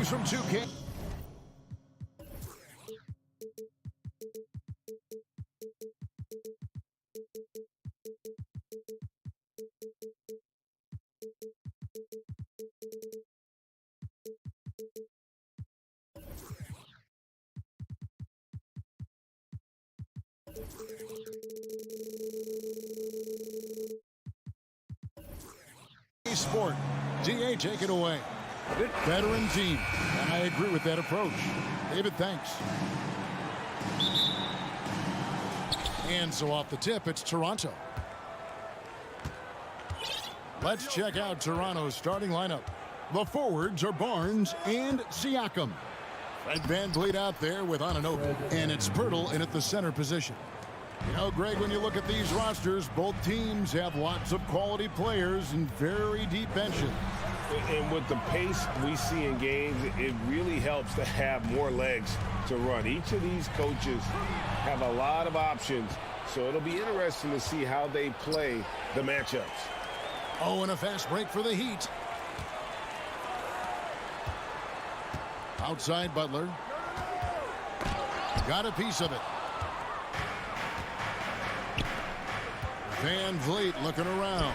games from 2K. Sport. GA, take it away. Veteran team, and I agree with that approach. David, thanks. And so off the tip, it's Toronto. Let's check out Toronto's starting lineup. The forwards are Barnes and Siakam. Fred VanVleet out there with Anunoby, and it's Pirtle in at the center position. You know, Greg, when you look at these rosters, both teams have lots of quality players and very deep benches. And with the pace we see in games, it really helps to have more legs to run. Each of these coaches have a lot of options, so it'll be interesting to see how they play the matchups. Oh, and a fast break for the Heat. Outside Butler. Got a piece of it. VanVleet looking around.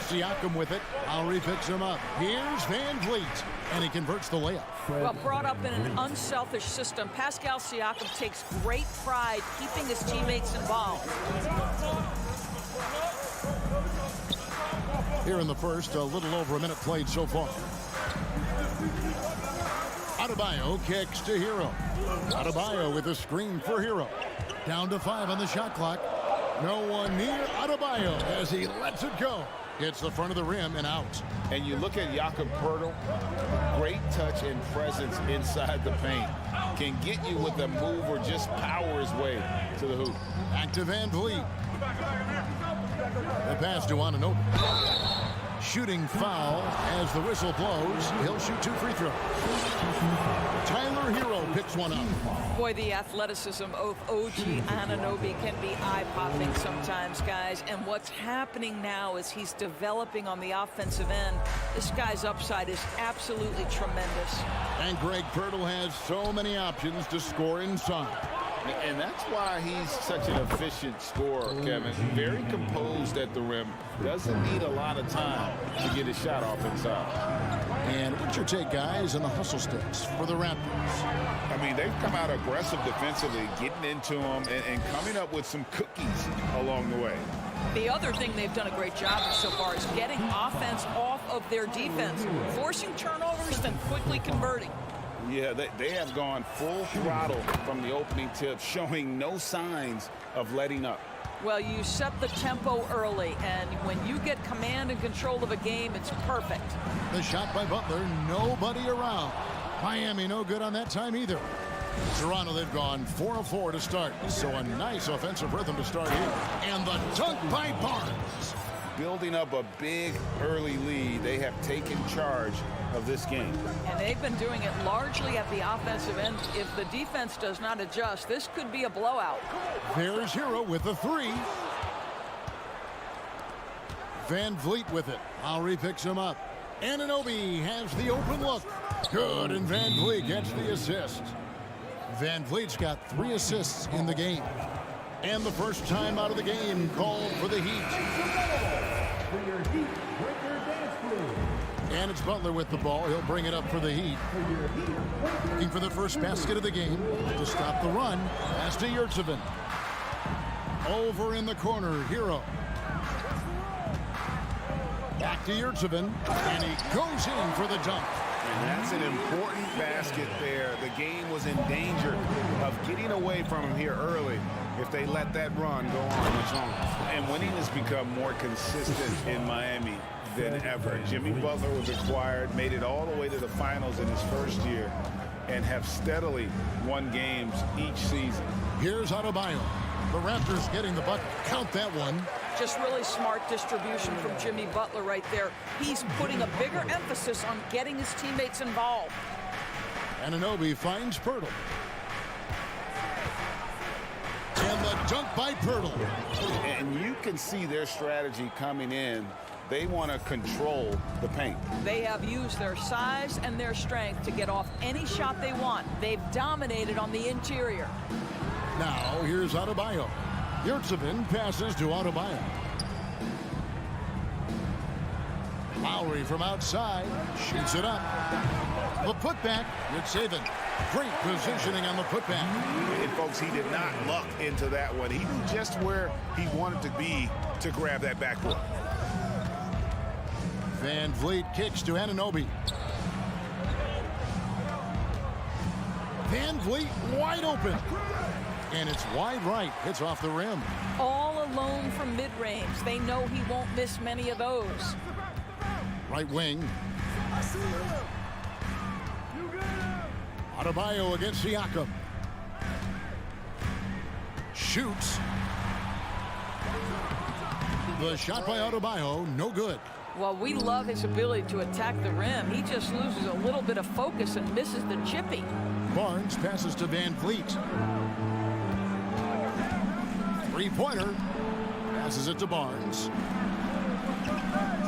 Siakam with it. Lowry picks him up. Here's VanVleet, and he converts the layup. Well, brought up in an unselfish system, Pascal Siakam takes great pride keeping his teammates involved. Here in the first, a little over a minute played so far. Adebayo kicks to Hero. Adebayo with a screen for Hero. Down to 5 on the shot clock. No one near Adebayo as he lets it go. Hits the front of the rim and out. And you look at Jakob Poeltl, great touch and presence inside the paint. Can get you with a move or just power his way to the hoop. Back to VanVleet. The pass to Anunoby. Shooting foul as the whistle blows. He'll shoot 2 free throws. Tyler Hero picks one up. Boy, the athleticism of OG Anunoby can be eye-popping sometimes, guys. And what's happening now is he's developing on the offensive end. This guy's upside is absolutely tremendous. And Greg Pirtle has so many options to score inside. And that's why he's such an efficient scorer, Kevin. Very composed at the rim. Doesn't need a lot of time to get his shot off inside. And what's your take, guys, on the hustle sticks for the Raptors? I mean, they've come out aggressive defensively, getting into them and coming up with some cookies along the way. The other thing they've done a great job of so far is getting offense off of their defense, forcing turnovers, then quickly converting. Yeah, they have gone full throttle from the opening tip, showing no signs of letting up. Well, you set the tempo early, and when you get command and control of a game, it's perfect. The shot by Butler, nobody around. Miami no good on that time either. Toronto, they've gone 4 of 4 to start, so a nice offensive rhythm to start here. And the dunk by Barnes. Building up a big early lead, they have taken charge of this game. And they've been doing it largely at the offensive end. If the defense does not adjust, this could be a blowout. There's Hero with the 3. VanVleet with it. Lowry picks him up. Anunoby has the open look. Good, and VanVleet gets the assist. VanVleet's got 3 assists in the game. And the first time out of the game called for the Heat. And it's Butler with the ball. He'll bring it up for the Heat. Looking for the first basket of the game to stop the run. Pass to Yurtsevin. Over in the corner, Hero. Back to Yurtsevin. And he goes in for the dunk. And that's an important basket there. The game was in danger of getting away from him here early if they let that run go on much longer. And winning has become more consistent in Miami than ever. Jimmy Butler was acquired, made it all the way to the finals in his first year, and have steadily won games each season. Here's Adebayo. The Raptors getting the bucket. Count that one. Just really smart distribution from Jimmy Butler right there. He's putting a bigger emphasis on getting his teammates involved. Anunoby finds Pirtle. And the dunk by Pirtle. And you can see their strategy coming in. They want to control the paint. They have used their size and their strength to get off any shot they want. They've dominated on the interior. Now, here's Adebayo. Yurtseven passes to Adebayo. Lowry from outside shoots it up. The putback, Yurtseven. Great positioning on the putback. And folks, he did not luck into that one. He knew just where he wanted to be to grab that backboard. Van Vliet kicks to Anunoby. Van Vliet wide open. And it's wide right. Hits off the rim. All alone from mid-range. They know he won't miss many of those. Right wing. Adebayo against Siakam. Shoots. The shot by Adebayo, no good. Well, we love his ability to attack the rim. He just loses a little bit of focus and misses the chippy. Barnes passes to Van Vliet. Three-pointer. Passes it to Barnes.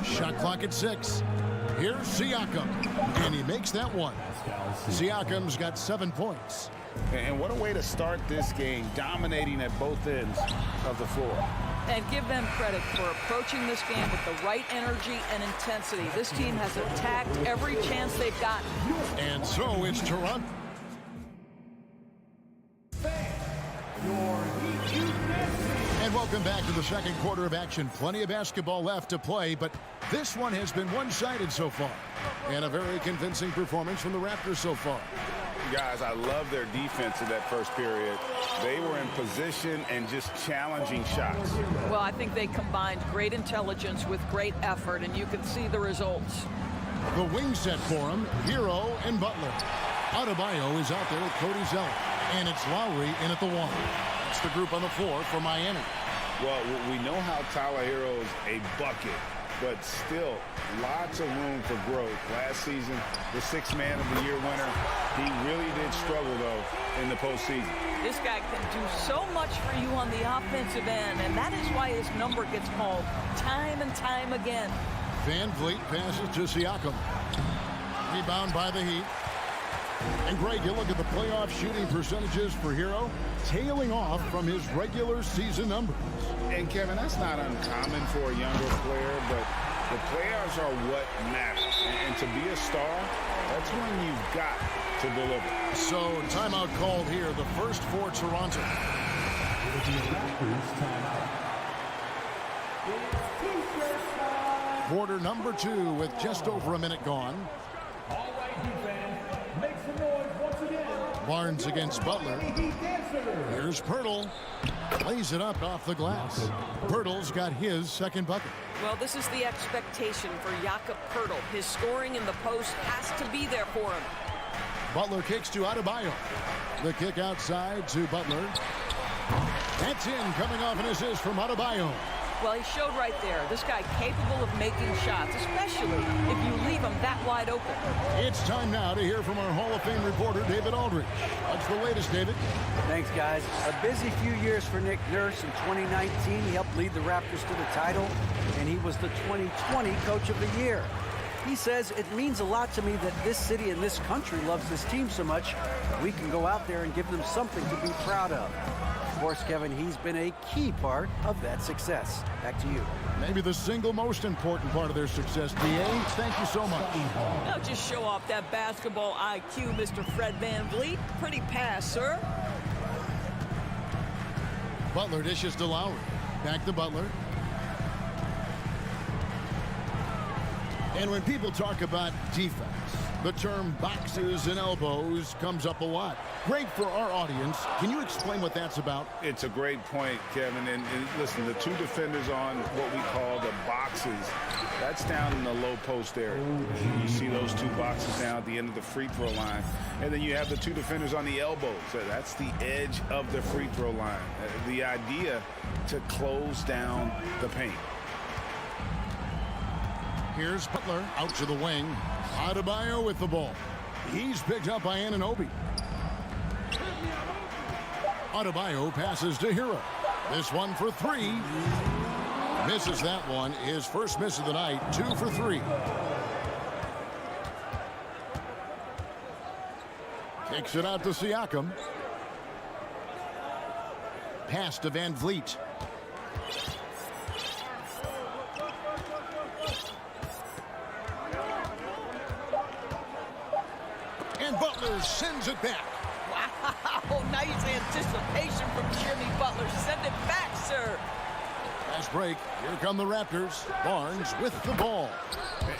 Shot clock at 6. Here's Siakam. And he makes that one. Siakam's got 7 points. And what a way to start this game, dominating at both ends of the floor. And give them credit for approaching this game with the right energy and intensity. This team has attacked every chance they've gotten. And so it's Toronto. And welcome back to the second quarter of action. Plenty of basketball left to play, but this one has been one-sided so far. And a very convincing performance from the Raptors so far. Guys, I love their defense in that first period. They were in position and just challenging shots. Well, I think they combined great intelligence with great effort, and you can see the results. The wing set for him, Hero and Butler. Adebayo is out there with Cody Zeller. And it's Lowry in at the 1. That's the group on the floor for Miami. Well, we know how Tyler Hero's a bucket, but still lots of room for growth. Last season, the 6th Man of the Year winner, he really did struggle, though, in the postseason. This guy can do so much for you on the offensive end, and that is why his number gets called time and time again. Van Vliet passes to Siakam. Rebound by the Heat. And Greg, you look at the playoff shooting percentages for Hero, tailing off from his regular season numbers. And Kevin, that's not uncommon for a younger player, but the playoffs are what matters. And to be a star, that's when you've got to deliver. So timeout called here, the first for Toronto. Quarter number 2 with just over a minute gone. Barnes against Butler. Here's Pirtle. Lays it up off the glass. Pirtle's got his second bucket. Well, this is the expectation for Jakob Pirtle. His scoring in the post has to be there for him. Butler kicks to Adebayo. The kick outside to Butler. That's in, coming off an assist from Adebayo. Well, he showed right there. This guy capable of making shots, especially if you leave him that wide open. It's time now to hear from our Hall of Fame reporter, David Aldridge. What's the latest, David? Thanks, guys. A busy few years for Nick Nurse. In 2019, he helped lead the Raptors to the title, and he was the 2020 Coach of the Year. He says, it means a lot to me that this city and this country loves this team so much, we can go out there and give them something to be proud of. Of course, Kevin, he's been a key part of that success. Back to you. Maybe the single most important part of their success, D.A. Thank you so much. Now just show off that basketball IQ, Mr. Fred Van Vliet. Pretty pass, sir. Butler dishes to Lowry. Back to Butler. And when people talk about defense, the term boxes and elbows comes up a lot. Great for our audience. Can you explain what that's about? It's a great point, Kevin. And listen, the 2 defenders on what we call the boxes, that's down in the low post area. You see those 2 boxes down at the end of the free throw line. And then you have the 2 defenders on the elbows. So that's the edge of the free throw line. The idea to close down the paint. Here's Butler out to the wing. Adebayo with the ball. He's picked up by Anunoby. Adebayo passes to Hero. This one for 3. Misses that one. His first miss of the night. 2 for 3. Takes it out to Siakam. Pass to Van Vliet. And Butler sends it back. Wow, nice anticipation from Jimmy Butler. Send it back, sir. Fast break. Here come the Raptors. Barnes with the ball.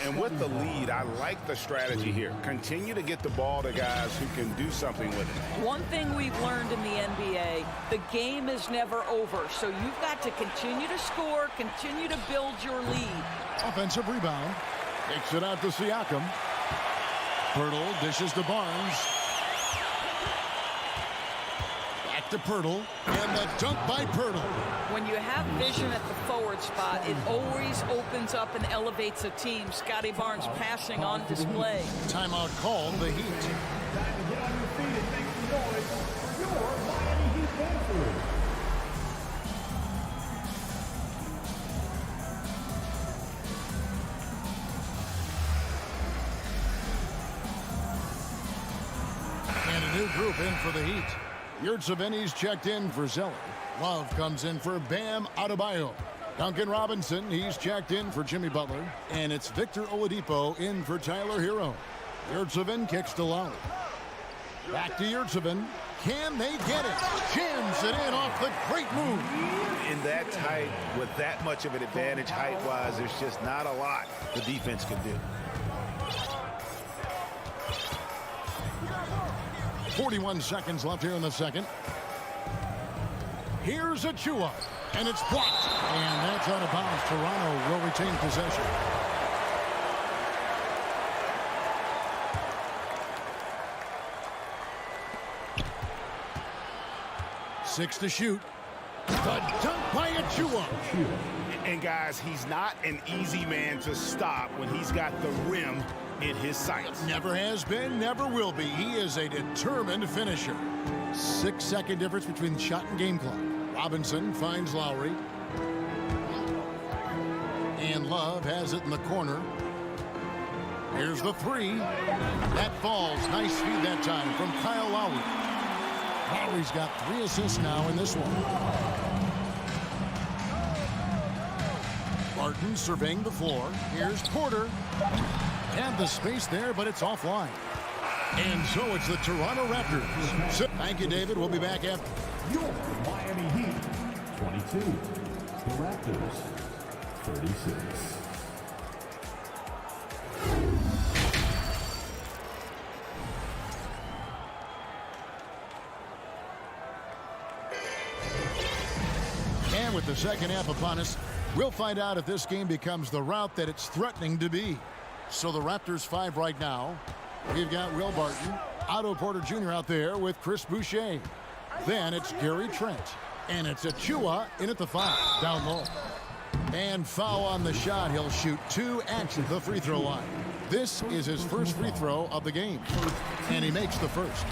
And with the lead, I like the strategy here. Continue to get the ball to guys who can do something with it. One thing we've learned in the NBA, the game is never over. So you've got to continue to score, continue to build your lead. Offensive rebound. Takes it out to Siakam. Pirtle dishes to Barnes. Back to Pirtle. And the dunk by Pirtle. When you have vision at the forward spot, it always opens up and elevates a team. Scotty Barnes passing on display. Timeout called, the Heat. And a new group in for the Heat. Yurtseven's checked in for Zeller. Love comes in for Bam Adebayo. Duncan Robinson, he's checked in for Jimmy Butler. And it's Victor Oladipo in for Tyler Hero. Yurtseven kicks to Lowry. Back to Yurtseven. Can they get it? Jams it in off the great move. In that tight, with that much of an advantage height-wise, there's just not a lot the defense can do. 41 seconds left here in the second. Here's Achua, and it's blocked. And that's out of bounds. Toronto will retain possession. Six to shoot. The dunk by Achua. And guys, he's not an easy man to stop when he's got the rim in his sights. Never has been, never will be. He is a determined finisher. 6-second difference between shot and game clock. Robinson finds Lowry. And Love has it in the corner. Here's the three. That falls. Nice feed that time from Kyle Lowry. Lowry's got 3 assists now in this one. Barton surveying the floor. Here's Porter. Had the space there, but it's offline. And so it's the Toronto Raptors. So, thank you, David. We'll be back after. Your Miami Heat, 22. The Raptors, 36. And with the second half upon us, we'll find out if this game becomes the route that it's threatening to be. So the Raptors 5 right now. We've got Will Barton, Otto Porter Jr. out there with Chris Boucher. Then it's Gary Trent. And it's Achua in at the 5, down low. And foul on the shot. He'll shoot 2 at the free throw line. This is his first free throw of the game. And he makes the first.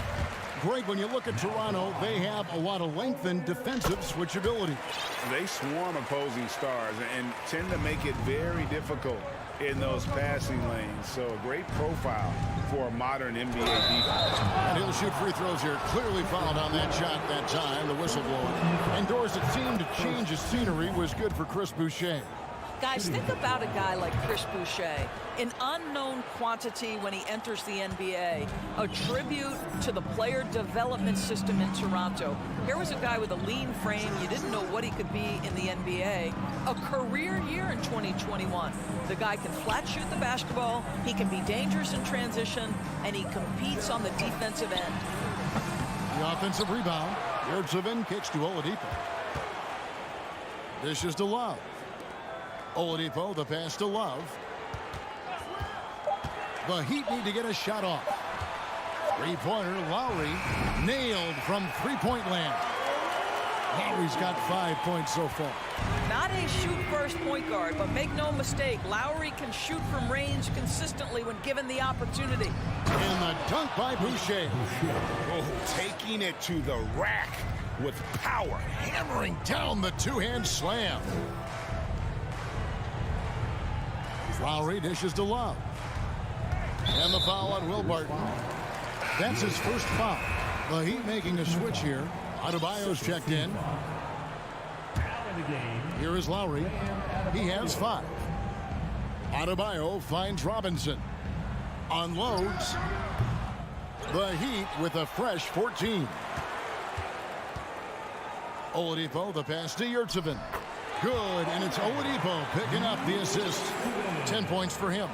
Greg, when you look at Toronto, they have a lot of length and defensive switchability. They swarm opposing stars and tend to make it very difficult in those passing lanes. So a great profile for a modern NBA defense. And he'll shoot free throws here. Clearly fouled on that shot that time, the whistle blowing. And doors that seemed to change his scenery was good for Chris Boucher. Guys, think about a guy like Chris Boucher, an unknown quantity when he enters the NBA, a tribute to the player development system in Toronto. Here was a guy with a lean frame. You didn't know what he could be in the NBA. A career year in 2021. The guy can flat shoot the basketball, he can be dangerous in transition, and he competes on the defensive end. The offensive rebound. Yurtseven kicks to Oladipo. Dishes to Love. Oladipo, the pass to Love. The Heat need to get a shot off. Three-pointer, Lowry, nailed from three-point land. Lowry's got 5 points so far. Not a shoot-first point guard, but make no mistake, Lowry can shoot from range consistently when given the opportunity. And the dunk by Boucher. Oh, taking it to the rack with power. Hammering down the two-hand slam. Lowry dishes to Love. And the foul on Will Barton. That's his first foul. The Heat making a switch here. Adebayo's checked in. Here is Lowry. He has 5. Adebayo finds Robinson. Unloads. The Heat with a fresh 14. Oladipo, the pass to Yurtseven. Good, and it's Oladipo picking up the assist. 10 points for him.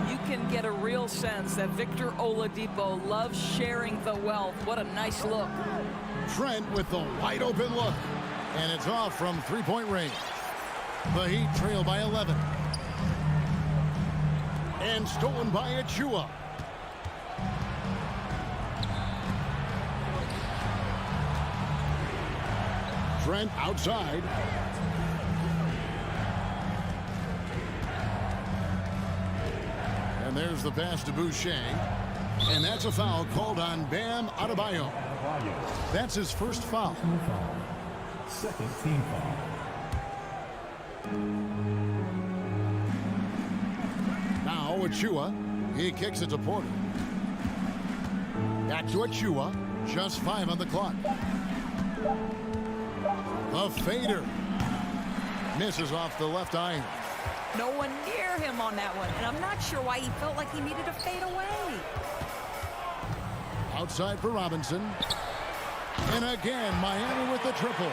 You can get a real sense that Victor Oladipo loves sharing the wealth. What a nice look. Trent with the wide open look. And it's off from three-point range. The Heat trail by 11. And stolen by Achua. Trent outside. And there's the pass to Boucher. And that's a foul called on Bam Adebayo. That's his first foul. Second team foul. Now Achua. He kicks it to Porter. Back to Achua. Just 5 on the clock. A fader. Misses off the left iron. No one near him on that one, and I'm not sure why he felt like he needed to fade away. Outside for Robinson. And again, Miami with the triple.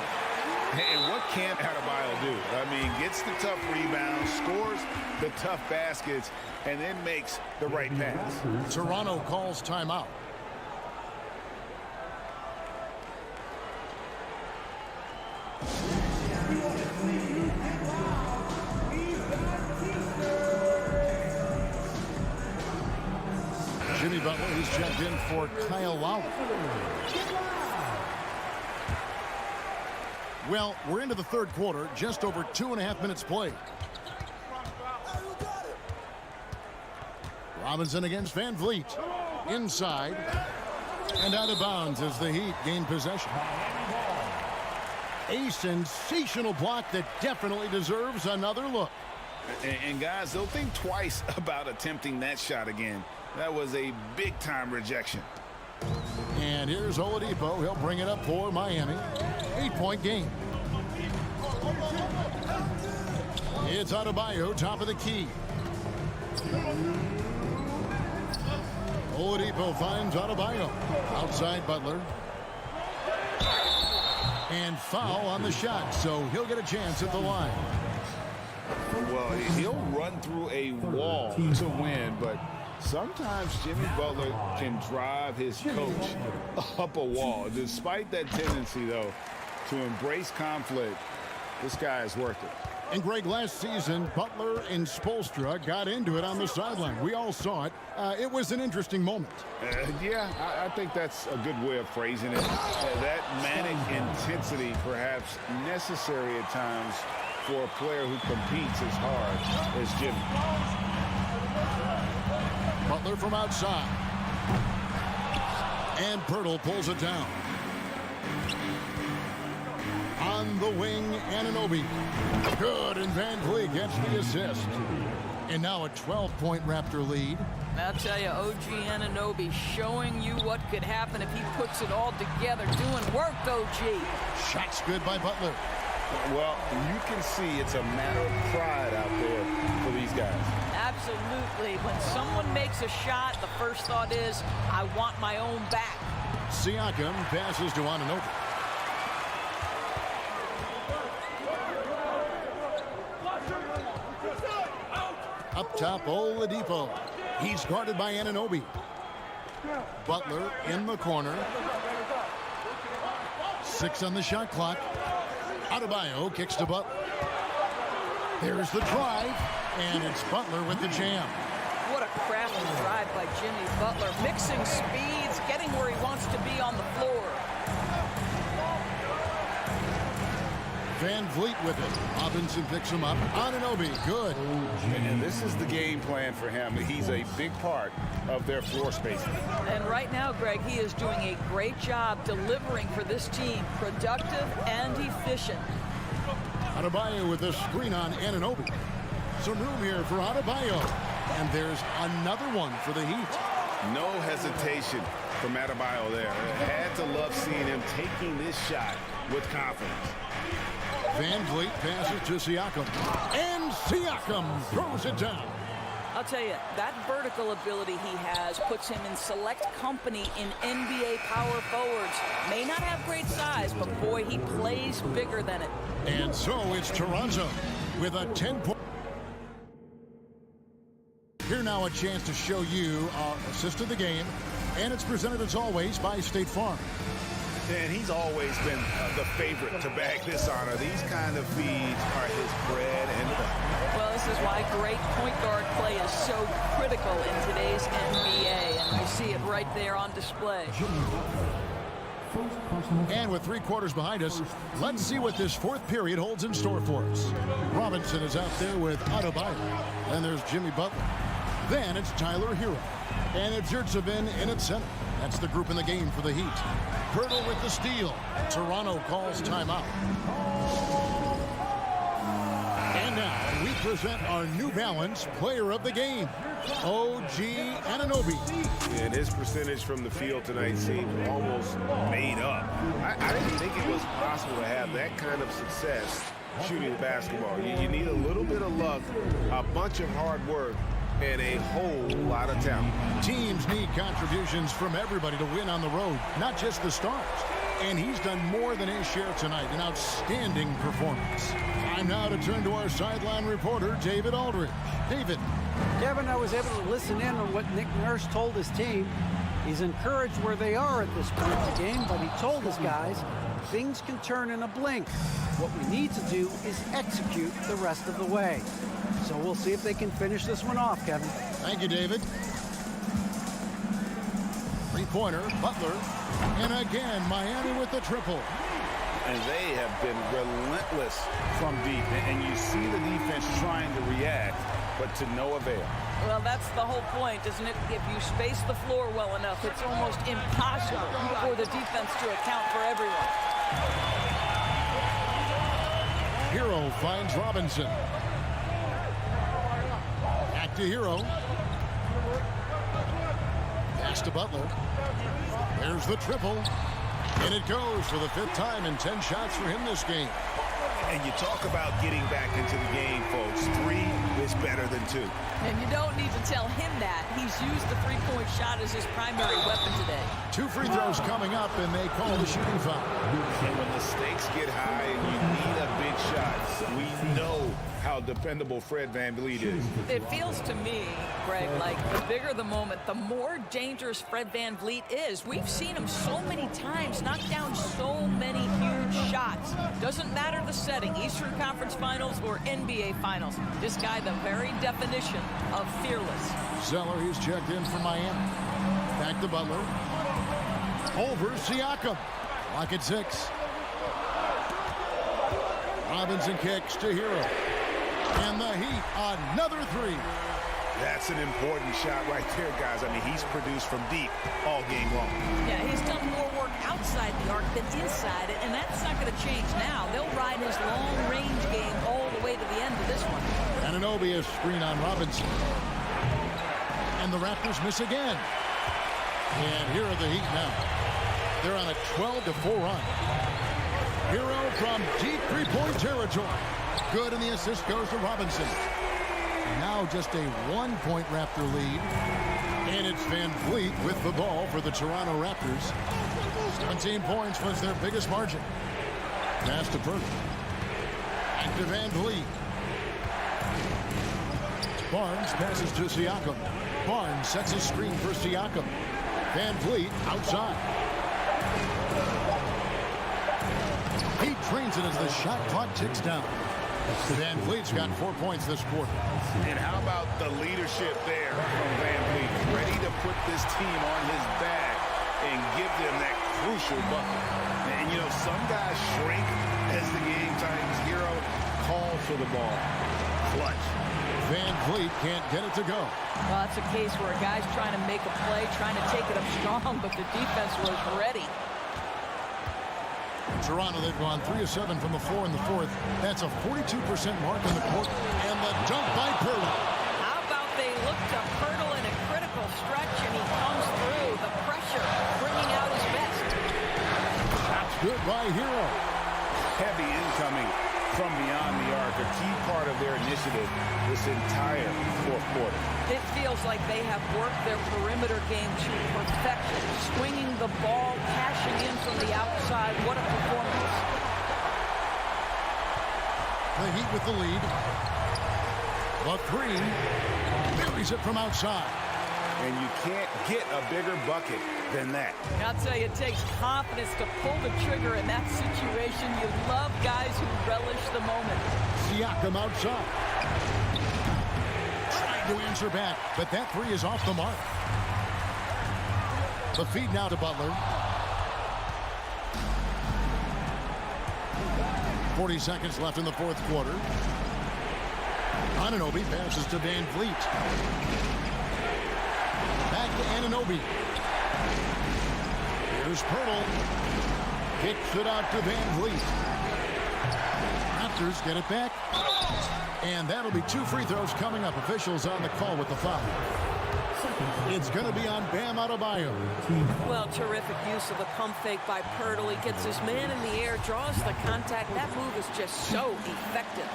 And what can't Adebayo do? I mean, gets the tough rebounds, scores the tough baskets, and then makes the right pass. Toronto calls timeout. Jimmy Butler, who's checked in for Kyle Lowry. Well, we're into the third quarter, just over 2.5 minutes played. Robinson against Van Vliet. Inside. And out of bounds as the Heat gain possession. A sensational block that definitely deserves another look. And guys, they'll think twice about attempting that shot again. That was a big-time rejection. And here's Oladipo. He'll bring it up for Miami. 8-point game. It's Adebayo, top of the key. Oladipo finds Adebayo. Outside Butler. And foul on the shot, so he'll get a chance at the line. Well, he'll run through a wall to win, but sometimes Jimmy Butler can drive his coach up a wall. Despite that tendency, though, to embrace conflict, this guy is worth it. And Greg, last season, Butler and Spoelstra got into it on the sideline. We all saw it. It was an interesting moment. Yeah, I think that's a good way of phrasing it. That manic intensity, perhaps necessary at times for a player who competes as hard as Jimmy. Butler from outside. And Pirtle pulls it down. On the wing, Anunoby. Good, and Van Vliet gets the assist. And now a 12-point Raptor lead. I'll tell you, OG Anunoby showing you what could happen if he puts it all together. Doing work, OG. Shot's good by Butler. Well, you can see it's a matter of pride out there for these guys. Absolutely. When someone makes a shot, the first thought is, I want my own back. Siakam passes to Anunoby. Up top, Oladipo. He's guarded by Anunoby. Butler in the corner. 6 on the shot clock. Adebayo kicks to Butler. There's the drive, and it's Butler with the jam. What a crafty drive by Jimmy Butler. Mixing speeds, getting where he wants to be on the floor. Van Vliet with it. Robinson picks him up. Anunoby, good. And this is the game plan for him. He's a big part of their floor spacing. And right now, Greg, he is doing a great job delivering for this team. Productive and efficient. Adebayo with a screen on Anunoby. Some room here for Adebayo. And there's another one for the Heat. No hesitation from Adebayo there. Had to love seeing him taking this shot with confidence. Van Vliet passes to Siakam. And Siakam throws it down. I'll tell you, that vertical ability he has puts him in select company in NBA power forwards. May not have great size, but boy, he plays bigger than it. And so it's Toronto with a 10-point. Here now a chance to show you our assist of the game. And it's presented as always by State Farm. And he's always been the favorite to bag this honor. These kind of feeds are his bread and butter. Well, this is why great point guard play is so critical in today's NBA, and you see it right there on display. And with 3 quarters behind us, let's see what this 4th period holds in store for us. Robinson is out there with Adebayo. And there's Jimmy Butler. Then it's Tyler Hero. And it's Yurtsevin in its center. That's the group in the game for the Heat. Pirtle with the steal. Toronto calls timeout. And now we present our New Balance player of the game, OG Anunoby. And his percentage from the field tonight seemed almost made up. I didn't think it was possible to have that kind of success shooting basketball. You need a little bit of luck, a bunch of hard work, and a whole lot of talent. Teams need contributions from everybody to win on the road, not just the stars. And he's done more than his share tonight. An outstanding performance. Time now to turn to our sideline reporter, David Aldridge. David. Kevin, I was able to listen in on what Nick Nurse told his team. He's encouraged where they are at this point in the game, but he told his guys things can turn in a blink. What we need to do is execute the rest of the way. So we'll see if they can finish this one off, Kevin. Thank you, David. 3-pointer, Butler. And again, Miami with the triple. And they have been relentless from deep. And you see the defense trying to react, but to no avail. Well, that's the whole point, isn't it? If you space the floor well enough, it's almost impossible for the defense to account for everyone. Hero finds Robinson. Back to Hero. Pass to Butler. There's the triple. And it goes for the 5th time in 10 shots for him this game. And you talk about getting back into the game, folks. 3 is better than 2. And you don't need to tell him that. He's used the 3-point shot as his primary weapon today. 2 free throws coming up, and they call the shooting foul. And when the stakes get high and you need a big shot, we know how dependable Fred VanVleet is. It feels to me, Greg, like the bigger the moment, the more dangerous Fred VanVleet is. We've seen him so many times knock down so many huge shots. Doesn't matter the setting, Eastern Conference Finals or NBA Finals. This guy, the very definition of fearless. Zeller, he's checked in for Miami. Back to Butler. Over Siakam. Lock at 6. Robinson kicks to Hero. And the Heat, another 3. That's an important shot right there, guys. I mean, he's produced from deep all game long. Yeah, he's done more work outside the arc than inside it, and that's not going to change now. They'll ride his long-range game all the way to the end of this one. Anunoby a screen on Robinson. And the Raptors miss again. And here are the Heat now. They're on a 12-4 run. Hero from deep 3-point territory. Good, and the assist goes to Robinson. Now just a 1-point Raptor lead. And it's VanVleet with the ball for the Toronto Raptors. 17 points was their biggest margin. Pass to Burke. Back to VanVleet. Barnes passes to Siakam. Barnes sets a screen for Siakam. VanVleet outside. He trains it as the shot clock ticks down. VanVleet's got 4 points this quarter. And how about the leadership there from VanVleet? Ready to put this team on his back and give them that crucial bucket. And, you know, some guys shrink as the game tightens. Hero calls for the ball. Clutch. VanVleet can't get it to go. Well, that's a case where a guy's trying to make a play, trying to take it up strong, but the defense was ready. Toronto, they've gone 3 of 7 from the floor in the fourth. That's a 42% mark in the court. And the dunk by Pirtle. How about they look to Pirtle in a critical stretch, and he comes through. The pressure bringing out his best. That's good by Hero. Heavy incoming from beyond the arc, a key part of their initiative this entire fourth quarter. It feels like they have worked their perimeter game to perfection, swinging the ball, cashing in from the outside. What a performance. The Heat with the lead. The three. Buries it from outside. And you can't get a bigger bucket than that. I'll tell you, it takes confidence to pull the trigger in that situation. You love guys who relish the moment. Siakam outside. Trying to answer back, but that three is off the mark. The feed now to Butler. 40 seconds left in the fourth quarter. Anunoby passes to Van Vliet. Back to Anunoby. Here's Pirtle. Kicks it out to Van Vliet. Raptors get it back. And that'll be 2 free throws coming up. Officials on the call with the foul. It's going to be on Bam Adebayo. Well, terrific use of the pump fake by Pirtle. He gets his man in the air, draws the contact. That move is just so effective.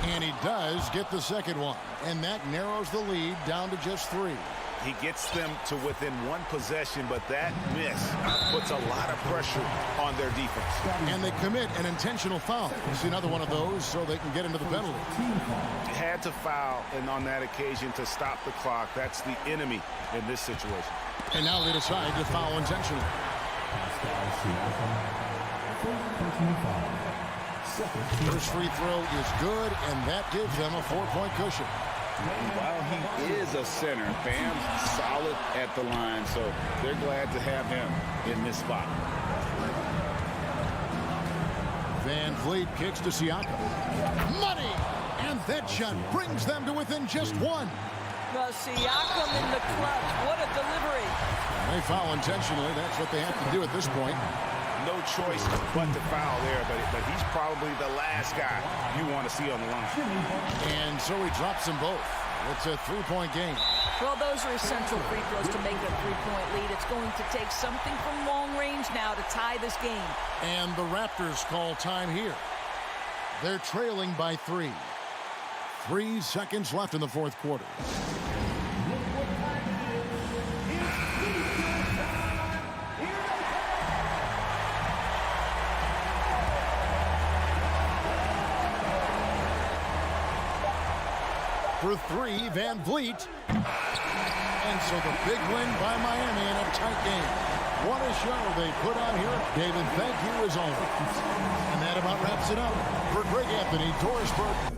And he does get the second one. And that narrows the lead down to just 3. He gets them to within 1 possession, but that miss puts a lot of pressure on their defense. And they commit an intentional foul. See another one of those so they can get into the penalty. Had to foul, and on that occasion to stop the clock. That's the enemy in this situation. And now they decide to foul intentionally. First free throw is good, and that gives them a 4-point cushion. While he is a center, Bam's solid at the line, so they're glad to have him in this spot. Van Vliet kicks to Siakam. Money! And that shot brings them to within just 1. Well, Siakam in the clutch. What a delivery. They foul intentionally. That's what they have to do at this point. No choice but to foul there, but he's probably the last guy you want to see on the line. And so he drops them both. It's a 3-point game. Well, those are essential free throws to make a 3-point lead. It's going to take something from long range now to tie this game. And the Raptors call time here. They're trailing by 3. 3 seconds left in the fourth quarter. For 3, Van Vliet. And so the big win by Miami in a tight game. What a show they put on here. David, thank you as always. And that about wraps it up. For Greg Anthony, Doris Burke.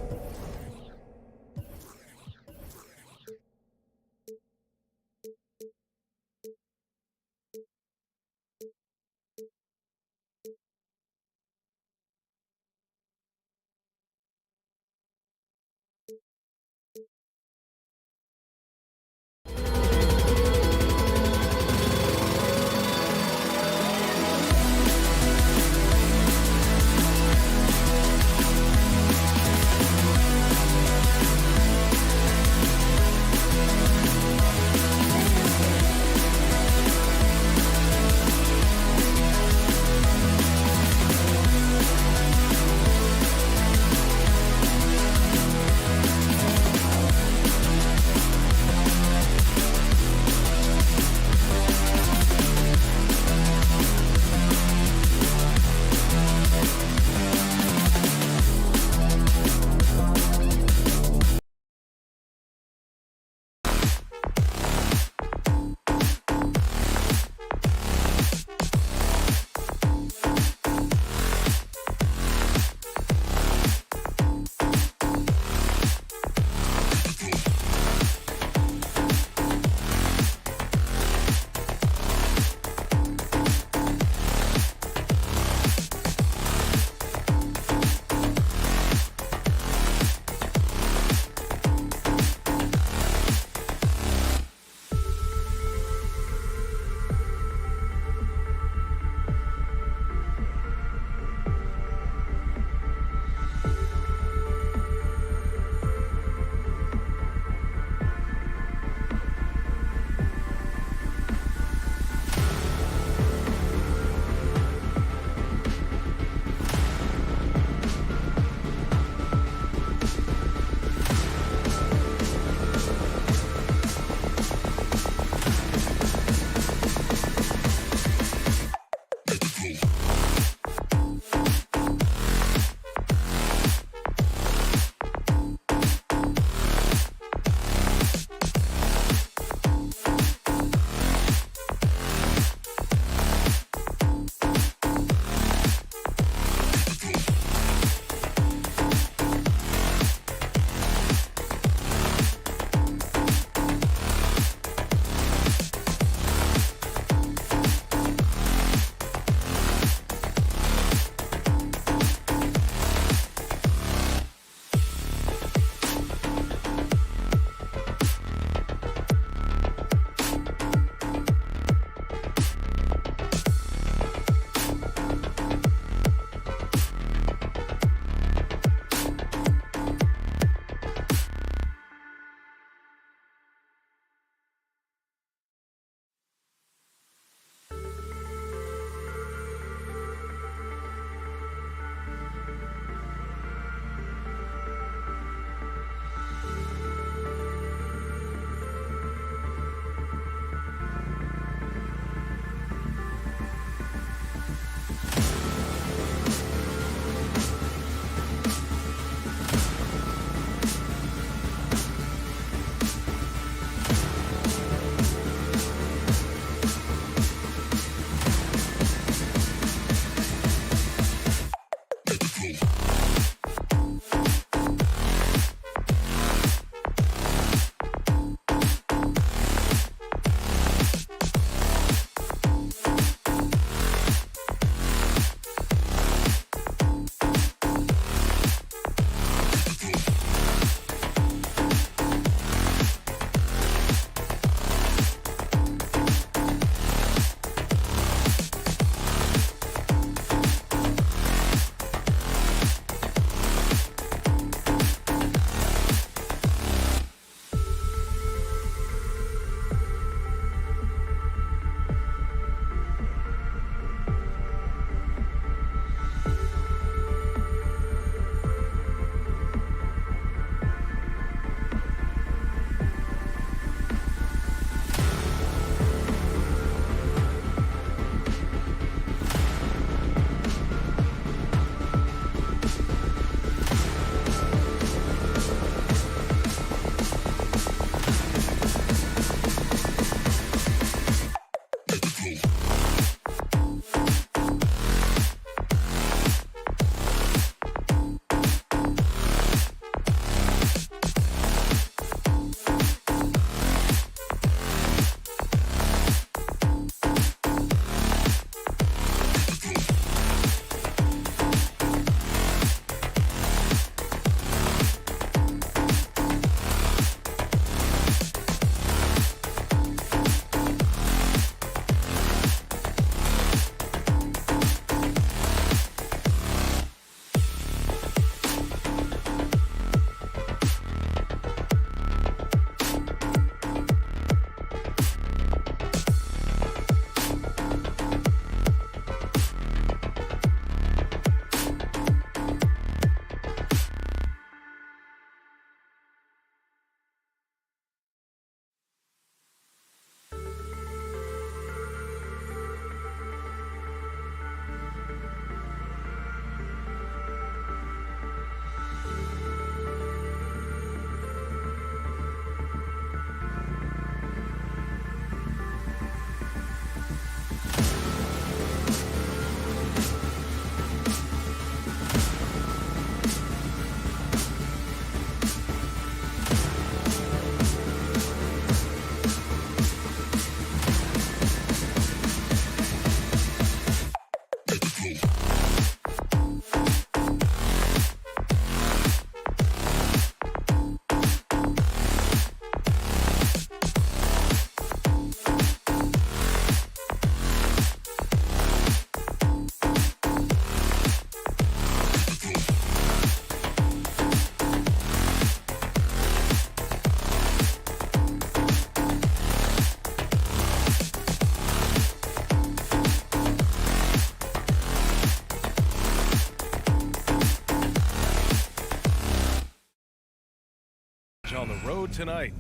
tonight.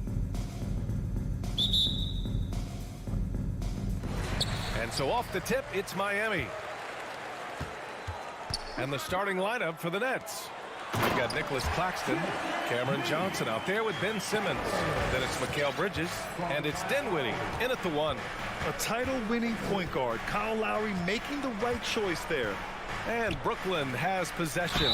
And so off the tip, it's Miami. And the starting lineup for the Nets. We've got Nicholas Claxton, Cameron Johnson out there with Ben Simmons. Then it's Mikal Bridges, and it's Dinwiddie in at the 1. A title-winning point guard, Kyle Lowry making the right choice there. And Brooklyn has possession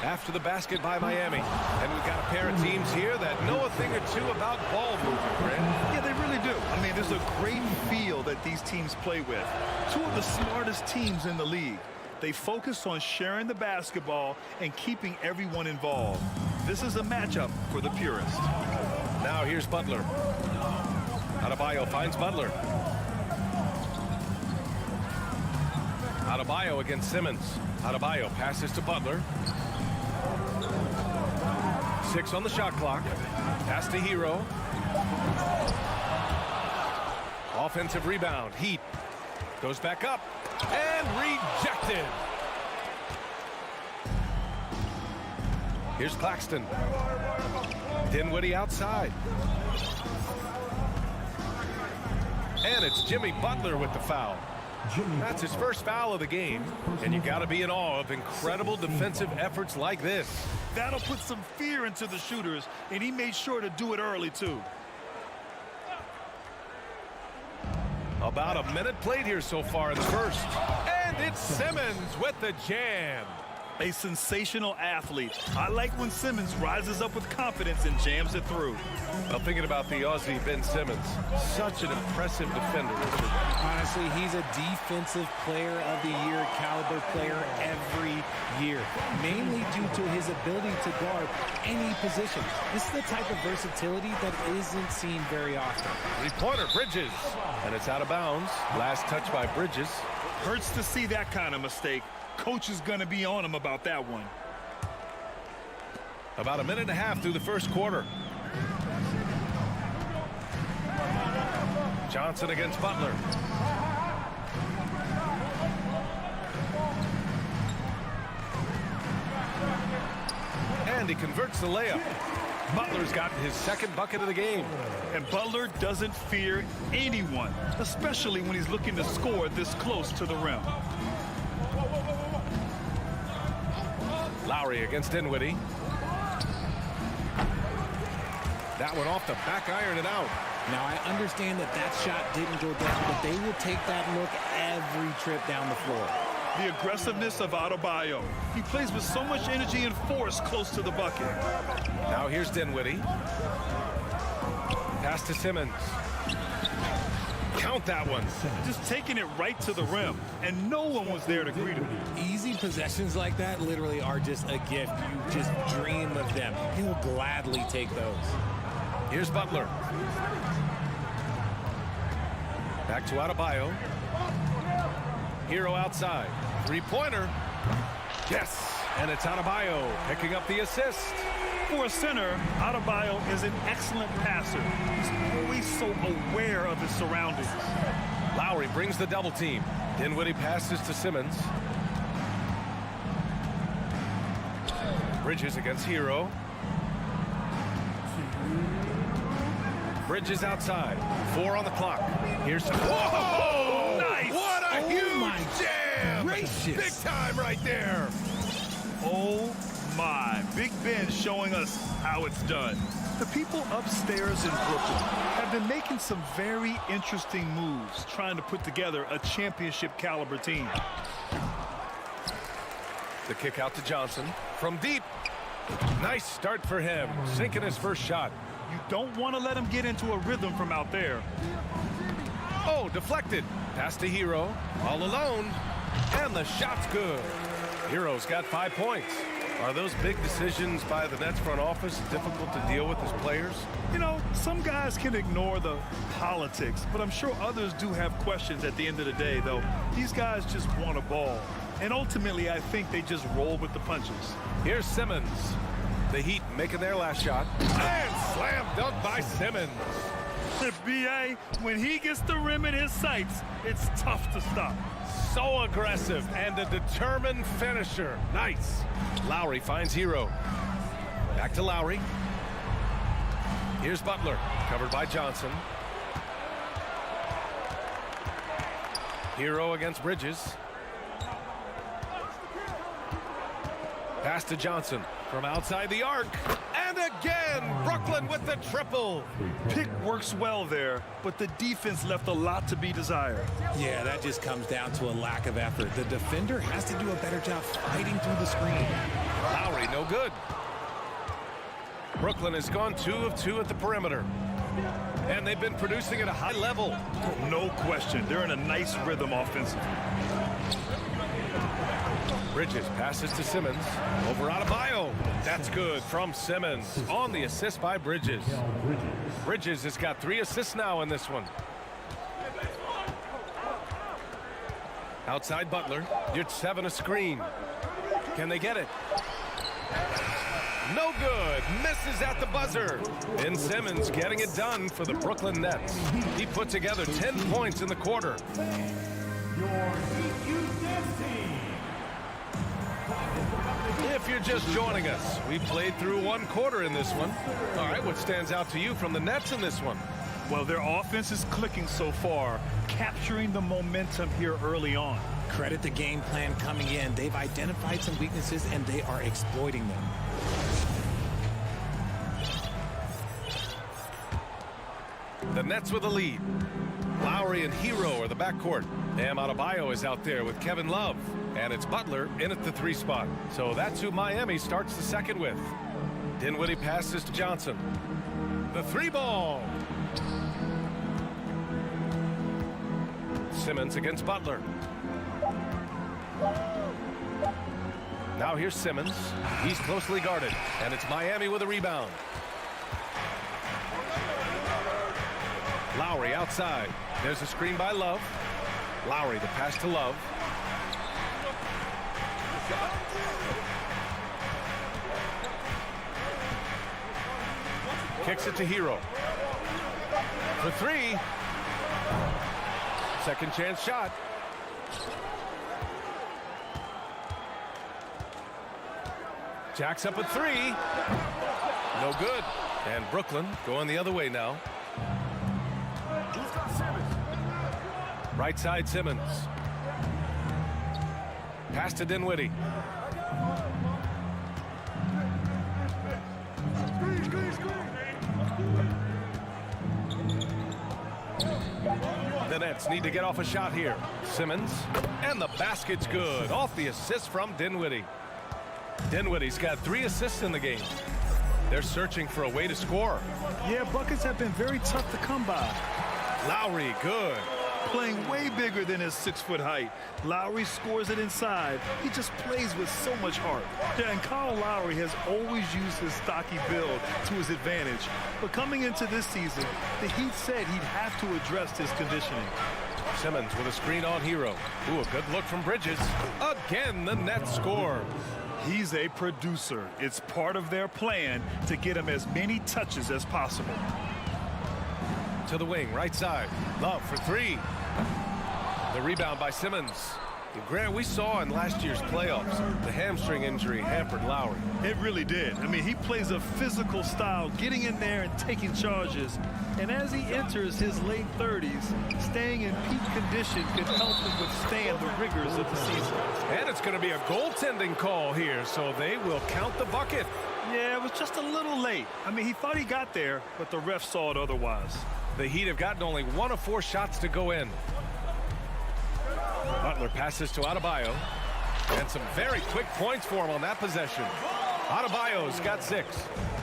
after the basket by Miami. And we've got a pair of teams here that know a thing or two about ball movement, Grant. Yeah, they really do. I mean, there's a great feel that these teams play with. Two of the smartest teams in the league. They focus on sharing the basketball and keeping everyone involved. This is a matchup for the purist. Now here's Butler. Adebayo finds Butler. Adebayo against Simmons. Adebayo passes to Butler. 6 on the shot clock. Pass to Hero. Offensive rebound. Heat. Goes back up. And rejected. Here's Claxton. Dinwiddie outside. And it's Jimmy Butler with the foul. That's his first foul of the game, and you got to be in awe of incredible defensive efforts like this. That'll put some fear into the shooters, and he made sure to do it early, too. About a minute played here so far in the first. And it's Simmons with the jam. A sensational athlete. I like when Simmons rises up with confidence and jams it through. Well, thinking about the Aussie Ben Simmons, such an impressive defender. Honestly, he's a defensive player of the year caliber player every year, mainly due to his ability to guard any position. This is the type of versatility that isn't seen very often. 3-pointer, Bridges, and it's out of bounds. Last touch by Bridges. Hurts to see that kind of mistake. Coach is going to be on him about that one. About a minute and a half through the first quarter. Johnson against Butler. And he converts the layup. Butler's gotten his second bucket of the game. And Butler doesn't fear anyone, especially when he's looking to score this close to the rim. Lowry against Dinwiddie. That one off the back iron and out. Now, I understand that that shot didn't go down, but they will take that look every trip down the floor. The aggressiveness of Adebayo. He plays with so much energy and force close to the bucket. Now here's Dinwiddie. Pass to Simmons. Count that one. Just taking it right to the rim, and no one was there to greet him. Easy possessions like that literally are just a gift. You just dream of them. He'll gladly take those. Here's Butler. Back to Adebayo. Hero outside. 3-pointer. Yes. And it's Adebayo picking up the assist. For a center, Adebayo is an excellent passer. He's always so aware of his surroundings. Lowry brings the double team. Dinwiddie passes to Simmons. Bridges against Hero. Bridges outside. 4 on the clock. Here's... Whoa! Nice! What a huge jam! Gracious. Big time right there. Oh, my. Big Ben showing us how it's done. The people upstairs in Brooklyn have been making some very interesting moves, trying to put together a championship caliber team. The kick out to Johnson from deep. Nice start for him, sinking his first shot. You don't want to let him get into a rhythm from out there. Oh, deflected. Pass to Hero, all alone, and the shot's good. Hero's got 5 points. Are those big decisions by the Nets front office difficult to deal with as players? You know, some guys can ignore the politics, but I'm sure others do have questions at the end of the day, though. These guys just want a ball. And ultimately, I think they just roll with the punches. Here's Simmons. The Heat making their last shot. And slam dunk by Simmons. B.A., when he gets the rim in his sights, it's tough to stop. So aggressive and a determined finisher. Nice. Lowry finds Hero. Back to Lowry. Here's Butler, covered by Johnson. Hero against Bridges. Pass to Johnson from outside the arc. And again, Brooklyn with the triple. Pick works well there, but the defense left a lot to be desired. Yeah, that just comes down to a lack of effort. The defender has to do a better job fighting through the screen. Lowry, no good. Brooklyn has gone 2 of 2 at the perimeter. And they've been producing at a high level. No question. They're in a nice rhythm offensively. Bridges passes to Simmons. Over Adebayo. That's good from Simmons. On the assist by Bridges. Bridges has got 3 assists now in this one. Outside Butler. You're 7 a screen. Can they get it? No good. Misses at the buzzer. And Simmons getting it done for the Brooklyn Nets. He put together 10 points in the quarter. If you're just joining us, we played through 1 quarter in this one. All right, what stands out to you from the Nets in this one? Well, their offense is clicking so far, capturing the momentum here early on. Credit the game plan coming in. They've identified some weaknesses, and they are exploiting them. The Nets with a lead. Lowry and Hero are the backcourt. Bam Adebayo is out there with Kevin Love. And it's Butler in at the 3 spot. So that's who Miami starts the second with. Dinwiddie passes to Johnson. The 3 ball. Simmons against Butler. Now here's Simmons. He's closely guarded. And it's Miami with a rebound. Lowry outside. There's a screen by Love. Lowry, the pass to Love. Kicks it to Hero. For 3. Second chance shot. Jacks up at 3. No good. And Brooklyn going the other way now. Right side Simmons. Pass to Dinwiddie. The Nets need to get off a shot here. Simmons. And the basket's good. Off the assist from Dinwiddie. Dinwiddie's got 3 assists in the game. They're searching for a way to score. Yeah, buckets have been very tough to come by. Lowry, good. Playing way bigger than his 6-foot height. Lowry scores it inside. He just plays with so much heart. Yeah, and Kyle Lowry has always used his stocky build to his advantage. But coming into this season, the Heat said he'd have to address his conditioning. Simmons with a screen on Hero. Ooh, a good look from Bridges. Again, the Nets score. He's a producer. It's part of their plan to get him as many touches as possible. To the wing, right side. Love for 3. The rebound by Simmons. Grant, we saw in last year's playoffs, the hamstring injury hampered Lowry. It really did. I mean, he plays a physical style, getting in there and taking charges. And as he enters his late 30s, staying in peak condition can help him withstand the rigors of the season. And it's going to be a goaltending call here, so they will count the bucket. Yeah, it was just a little late. I mean, he thought he got there, but the ref saw it otherwise. The Heat have gotten only 1 of 4 shots to go in. Butler passes to Adebayo. And some very quick points for him on that possession. Adebayo's got 6.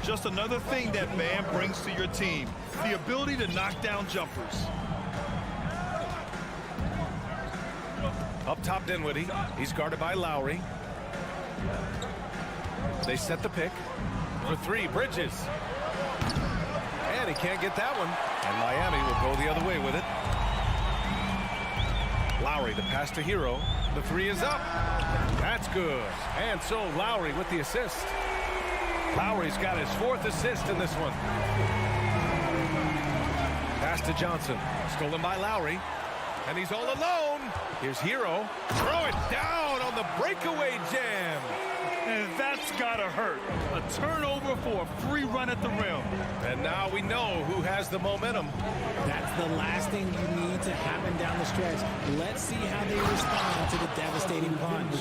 Just another thing that man brings to your team. The ability to knock down jumpers. Up top, Dinwiddie. He's guarded by Lowry. They set the pick. For 3, Bridges. And he can't get that one. And Miami will go the other way with it. Lowry, the pass to Hero. The 3 is up. That's good. And so Lowry with the assist. Lowry's got his 4th assist in this one. Pass to Johnson. Stolen by Lowry. And he's all alone. Here's Hero. Throw it down on the breakaway jam. And that's gotta hurt. A turnover for a free run at the rim. And now we know who has the momentum. That's the last thing you need to happen down the stretch. Let's see how they respond to the devastating punch.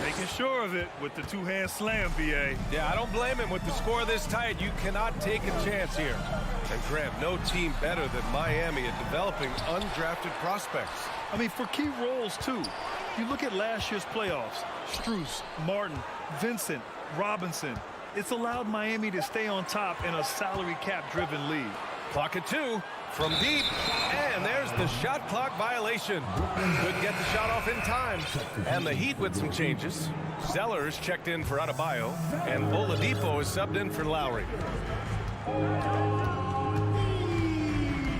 Making sure of it with the two-hand slam, B.A. Yeah, I don't blame him. With the score this tight, you cannot take a chance here. And Grant, no team better than Miami at developing undrafted prospects. I mean, for key roles, too. You look at last year's playoffs, Strus, Martin, Vincent, Robinson. It's allowed Miami to stay on top in a salary cap-driven league. Clock at 2 from deep, and there's the shot clock violation. Couldn't get the shot off in time. And the Heat with some changes. Zeller's checked in for Adebayo, and Oladipo is subbed in for Lowry.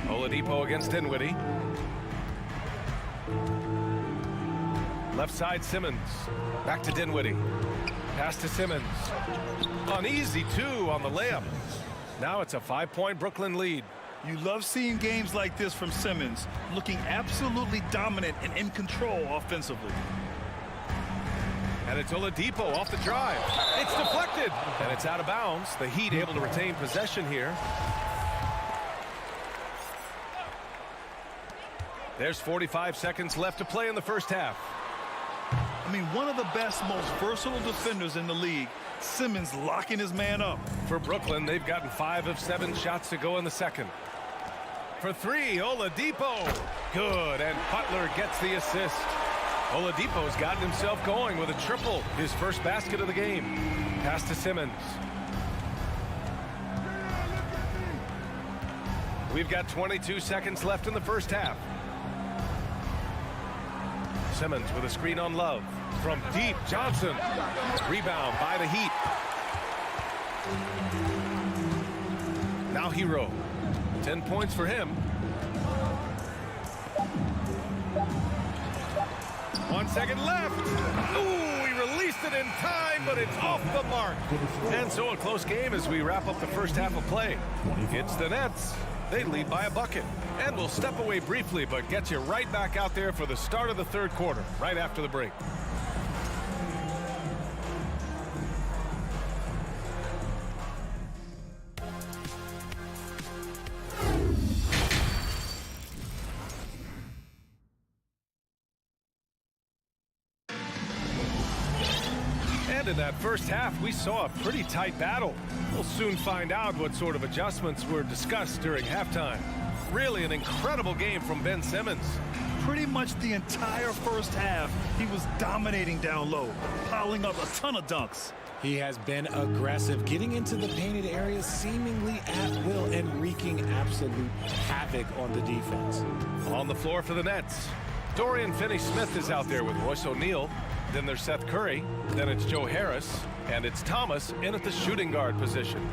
Oladipo against Dinwiddie. Left side, Simmons. Back to Dinwiddie. Pass to Simmons. Uneasy, too, on the layup. Now it's a 5-point Brooklyn lead. You love seeing games like this from Simmons, looking absolutely dominant and in control offensively. And it's Oladipo off the drive. It's deflected, and it's out of bounds. The Heat able to retain possession here. There's 45 seconds left to play in the first half. I mean, one of the best, most versatile defenders in the league. Simmons locking his man up. For Brooklyn, they've gotten 5 of 7 shots to go in the second. For 3, Oladipo. Good, and Butler gets the assist. Oladipo's gotten himself going with a triple, his first basket of the game. Pass to Simmons. We've got 22 seconds left in the first half. Simmons with a screen on Love. From deep, Johnson. Rebound by the Heat. Now Hero. 10 points for him. 1 second left. Ooh, he released it in time, but it's off the mark. And so a close game as we wrap up the first half of play. It's the Nets. They lead by a bucket. And we'll step away briefly, but get you right back out there for the start of the third quarter, right after the break. And in that first half, we saw a pretty tight battle. We'll soon find out what sort of adjustments were discussed during halftime. Really an incredible game from Ben Simmons. Pretty much the entire first half, he was dominating down low, piling up a ton of dunks. He has been aggressive, getting into the painted areas seemingly at will and wreaking absolute havoc on the defense. On the floor for the Nets, Dorian Finney-Smith is out there with Royce O'Neal. Then there's Seth Curry. Then it's Joe Harris. And it's Thomas in at the shooting guard position.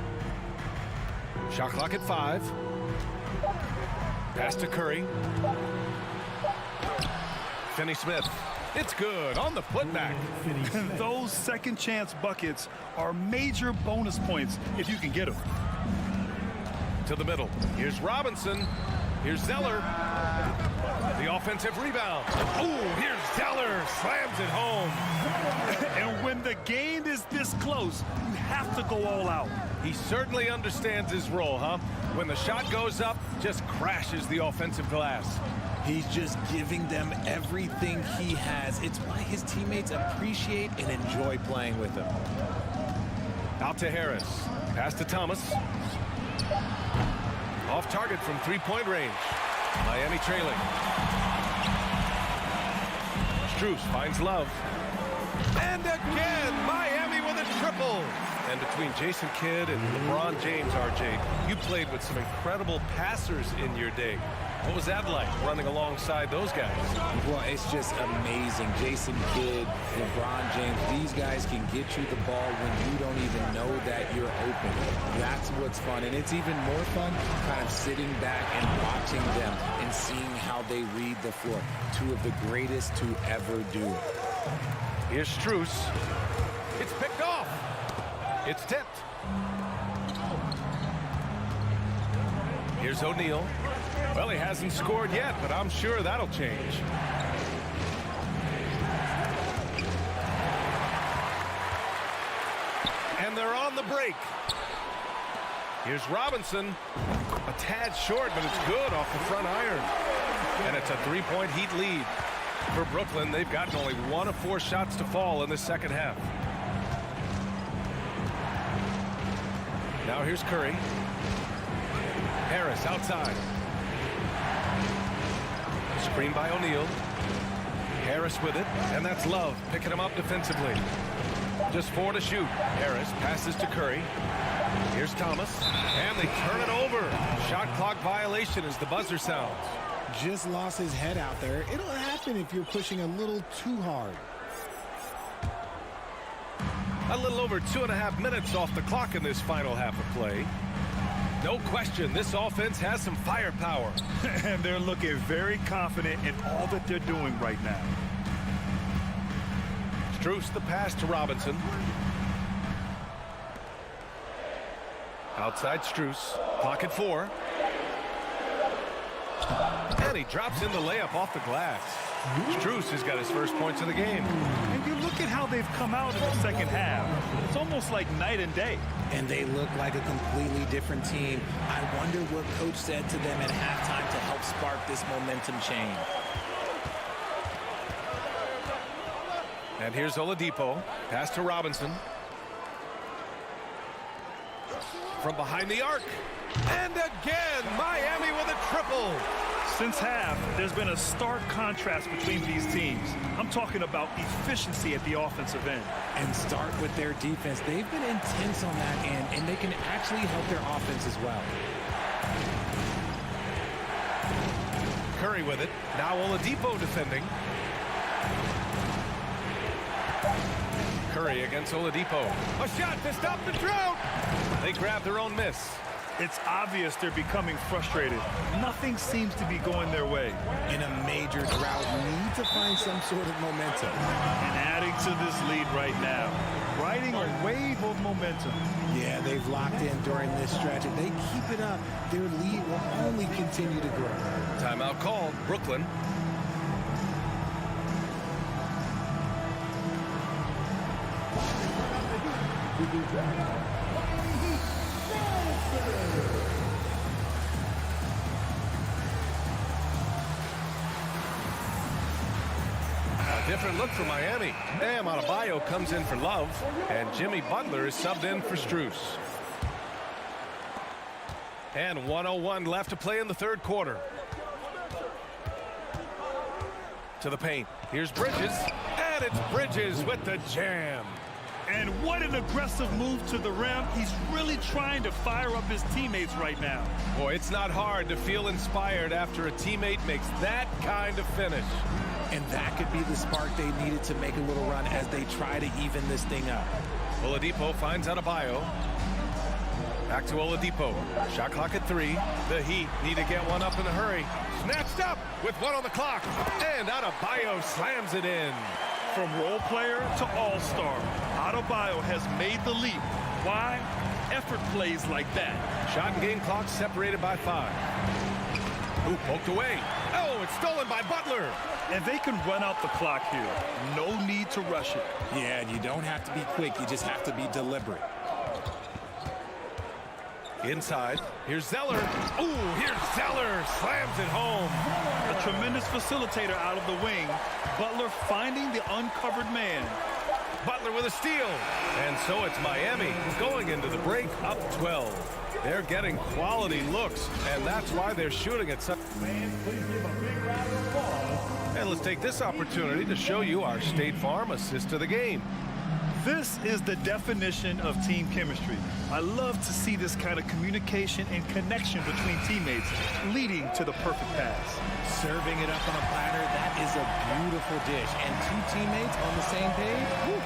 Shot clock at 5. Pass to Curry. Finney-Smith. It's good on the putback. And those second chance buckets are major bonus points if you can get them. To the middle. Here's Robinson. Here's Zeller. The offensive rebound. Oh, here's Zeller. Slams it home. And when the game is this close, you have to go all out. He certainly understands his role, huh? When the shot goes up, just crashes the offensive glass. He's just giving them everything he has. It's why his teammates appreciate and enjoy playing with him. Out to Harris. Pass to Thomas. Off target from three-point range. Miami trailing. Strus finds Love. And again, Miami with a triple. And between Jason Kidd and LeBron James, RJ, you played with some incredible passers in your day. What was that like, running alongside those guys? Well, it's just amazing. Jason Kidd, LeBron James, these guys can get you the ball when you don't even know that you're open. That's what's fun. And it's even more fun kind of sitting back and watching them and seeing how they read the floor. Two of the greatest to ever do it. Here's Strus. It's picked off. It's tipped. Here's O'Neal. Well, he hasn't scored yet, but I'm sure that'll change. They're on the break. Here's Robinson. A tad short, but it's good off the front iron. And it's a 3-point Heat lead. For Brooklyn, they've gotten only 1 of 4 shots to fall in the second half. Now here's Curry. Harris outside. Screen by O'Neal. Harris with it, and that's Love picking him up defensively. Just 4 to shoot. Harris passes to Curry. Here's Thomas, and they turn it over. Shot clock violation as the buzzer sounds. Just lost his head out there. It'll happen if you're pushing a little too hard. A little over 2.5 minutes off the clock in this final half of play. No question, this offense has some firepower. And they're looking very confident in all that they're doing right now. Strus the pass to Robinson. Outside Strus. Clock at 4. And he drops in the layup off the glass. Strus has got his first points of the game. And you look at how they've come out in the second half. It's almost like night and day. And they look like a completely different team. I wonder what coach said to them at halftime to help spark this momentum change. And here's Oladipo. Pass to Robinson. From behind the arc. And again, Miami with a triple. Since half, there's been a stark contrast between these teams. I'm talking about efficiency at the offensive end. And start with their defense. They've been intense on that end, and they can actually help their offense as well. Curry with it. Now Oladipo defending. Curry against Oladipo. A shot to stop the drought. They grab their own miss. It's obvious they're becoming frustrated. Nothing seems to be going their way. In a major drought, need to find some sort of momentum. And adding to this lead right now, riding a wave of momentum. Yeah, they've locked in during this stretch. If they keep it up, their lead will only continue to grow. Timeout called. Brooklyn. A different look for Miami. Bam Adebayo comes in for Love, and Jimmy Butler is subbed in for Strus. And 1:01 left to play in the third quarter. To the paint. Here's Bridges, and it's Bridges with the jam. And what an aggressive move to the rim. He's really trying to fire up his teammates right now. Boy, it's not hard to feel inspired after a teammate makes that kind of finish. And that could be the spark they needed to make a little run as they try to even this thing up. Oladipo finds Adebayo. Back to Oladipo. Shot clock at 3. The Heat need to get one up in a hurry. Snatched up with 1 on the clock. And Adebayo slams it in. From role player to all-star, Adebayo has made the leap. Why? Effort plays like that. Shot and game clock separated by 5. Ooh, poked away. Oh, it's stolen by Butler. And they can run out the clock here. No need to rush it. Yeah, and you don't have to be quick. You just have to be deliberate. Inside. Here's Zeller. Ooh, here's Zeller. Slams it home. A tremendous facilitator out of the wing. Butler finding the uncovered man. Butler with a steal. And so it's Miami going into the break up 12. They're getting quality looks, and that's why they're shooting at such. And let's take this opportunity to show you our State Farm assist to the game. This is the definition of team chemistry. I love to see this kind of communication and connection between teammates leading to the perfect pass. Serving it up on a platter, that is a beautiful dish. And 2 teammates on the same page. Woo.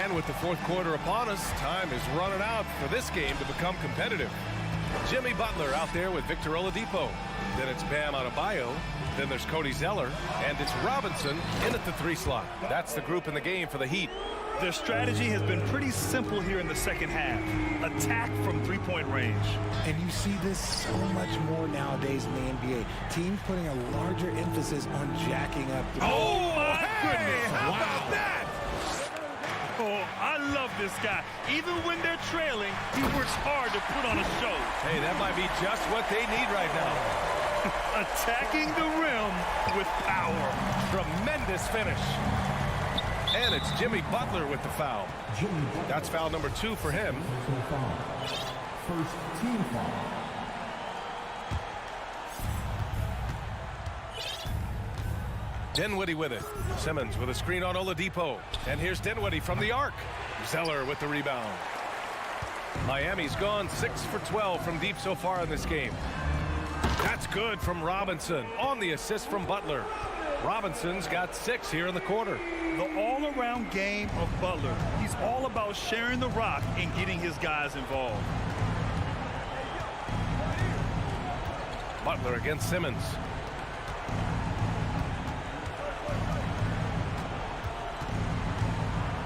And with the fourth quarter upon us, time is running out for this game to become competitive. Jimmy Butler out there with Victor Oladipo. Then it's Bam Adebayo. Then there's Cody Zeller. And it's Robinson in at the 3 slot. That's the group in the game for the Heat. Their strategy has been pretty simple here in the second half. Attack from 3-point range. And you see this so much more nowadays in the NBA. Teams putting a larger emphasis on jacking up. Oh, my goodness. How wow. about that? Oh, I love this guy. Even when they're trailing, he works hard to put on a show. Hey, that might be just what they need right now. Attacking the rim with power. Tremendous finish. And it's Jimmy Butler with the foul. That's foul number 2 for him. First team foul. Dinwiddie with it. Simmons with a screen on Oladipo. And here's Dinwiddie from the arc. Zeller with the rebound. Miami's gone 6 for 12 from deep so far in this game. That's good from Robinson on the assist from Butler. Robinson's got 6 here in the quarter. The all-around game of Butler. He's all about sharing the rock and getting his guys involved. Butler against Simmons.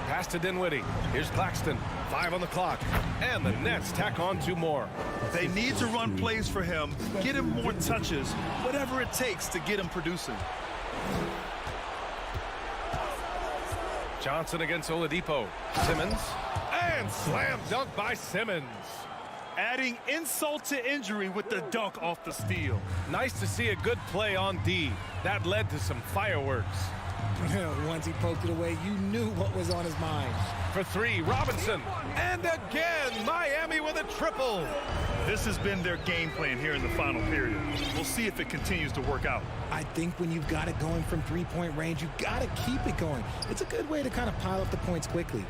Pass to Dinwiddie. Here's Claxton. 5 on the clock. And the Nets tack on 2 more. They need to run plays for him, get him more touches, whatever it takes to get him producing. Johnson against Oladipo. Simmons. And slam dunk by Simmons. Adding insult to injury with the dunk off the steal. Nice to see a good play on D. That led to some fireworks. Once he poked it away, you knew what was on his mind. For 3, Robinson. And again, Miami with a triple. This has been their game plan here in the final period. We'll see if it continues to work out. I think when you've got it going from three-point range, you've got to keep it going. It's a good way to kind of pile up the points quickly.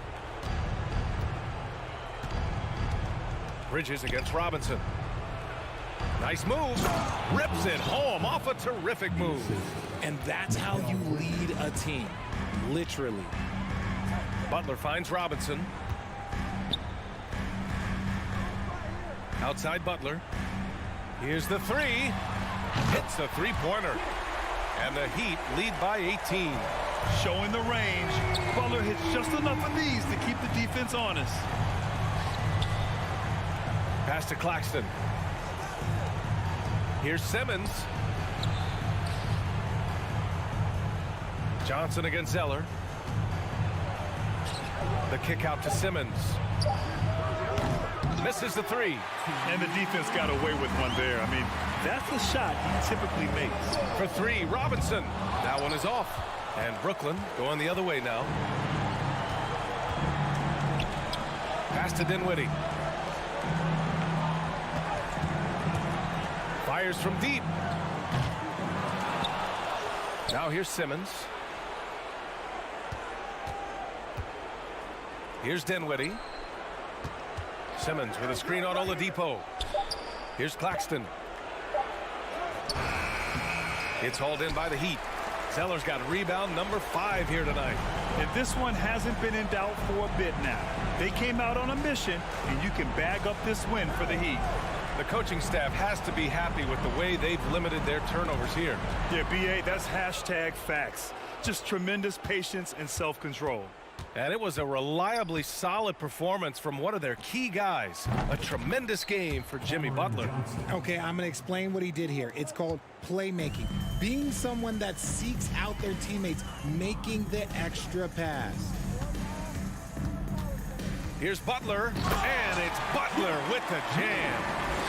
Bridges against Robinson. Nice move. Rips it home off a terrific move. And that's how you lead a team. Literally. Butler finds Robinson. Outside Butler. Here's the 3. Hits the 3-pointer. And the Heat lead by 18. Showing the range. Butler hits just enough of these to keep the defense honest. Pass to Claxton. Here's Simmons. Johnson against Zeller. The kick out to Simmons. Misses the 3. And the defense got away with one there. I mean, that's the shot he typically makes. For 3, Robinson. That one is off. And Brooklyn going the other way now. Pass to Dinwiddie. Fires from deep. Now here's Simmons. Here's Dinwiddie. Simmons with a screen on Oladipo. Here's Claxton. It's hauled in by the Heat. Zeller's got rebound number 5 here tonight. And this one hasn't been in doubt for a bit now. They came out on a mission, and you can bag up this win for the Heat. The coaching staff has to be happy with the way they've limited their turnovers here. Yeah, B.A., that's hashtag facts. Just tremendous patience and self-control. And it was a reliably solid performance from one of their key guys. A tremendous game for Jimmy Butler. Okay, I'm going to explain what he did here. It's called playmaking. Being someone that seeks out their teammates, making the extra pass. Here's Butler, and it's Butler with the jam.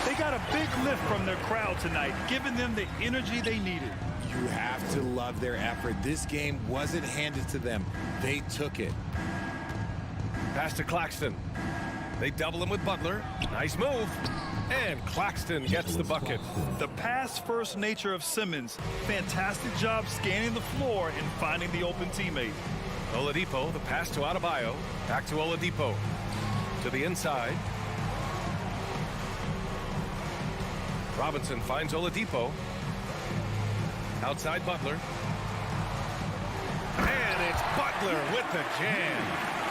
They got a big lift from their crowd tonight, giving them the energy they needed. You have to love their effort. This game wasn't handed to them. They took it. Pass to Claxton. They double him with Butler. Nice move. And Claxton gets the bucket. The pass-first nature of Simmons. Fantastic job scanning the floor and finding the open teammate. Oladipo, the pass to Adebayo. Back to Oladipo. To the inside. Robinson finds Oladipo. Outside Butler. And it's Butler with the jam.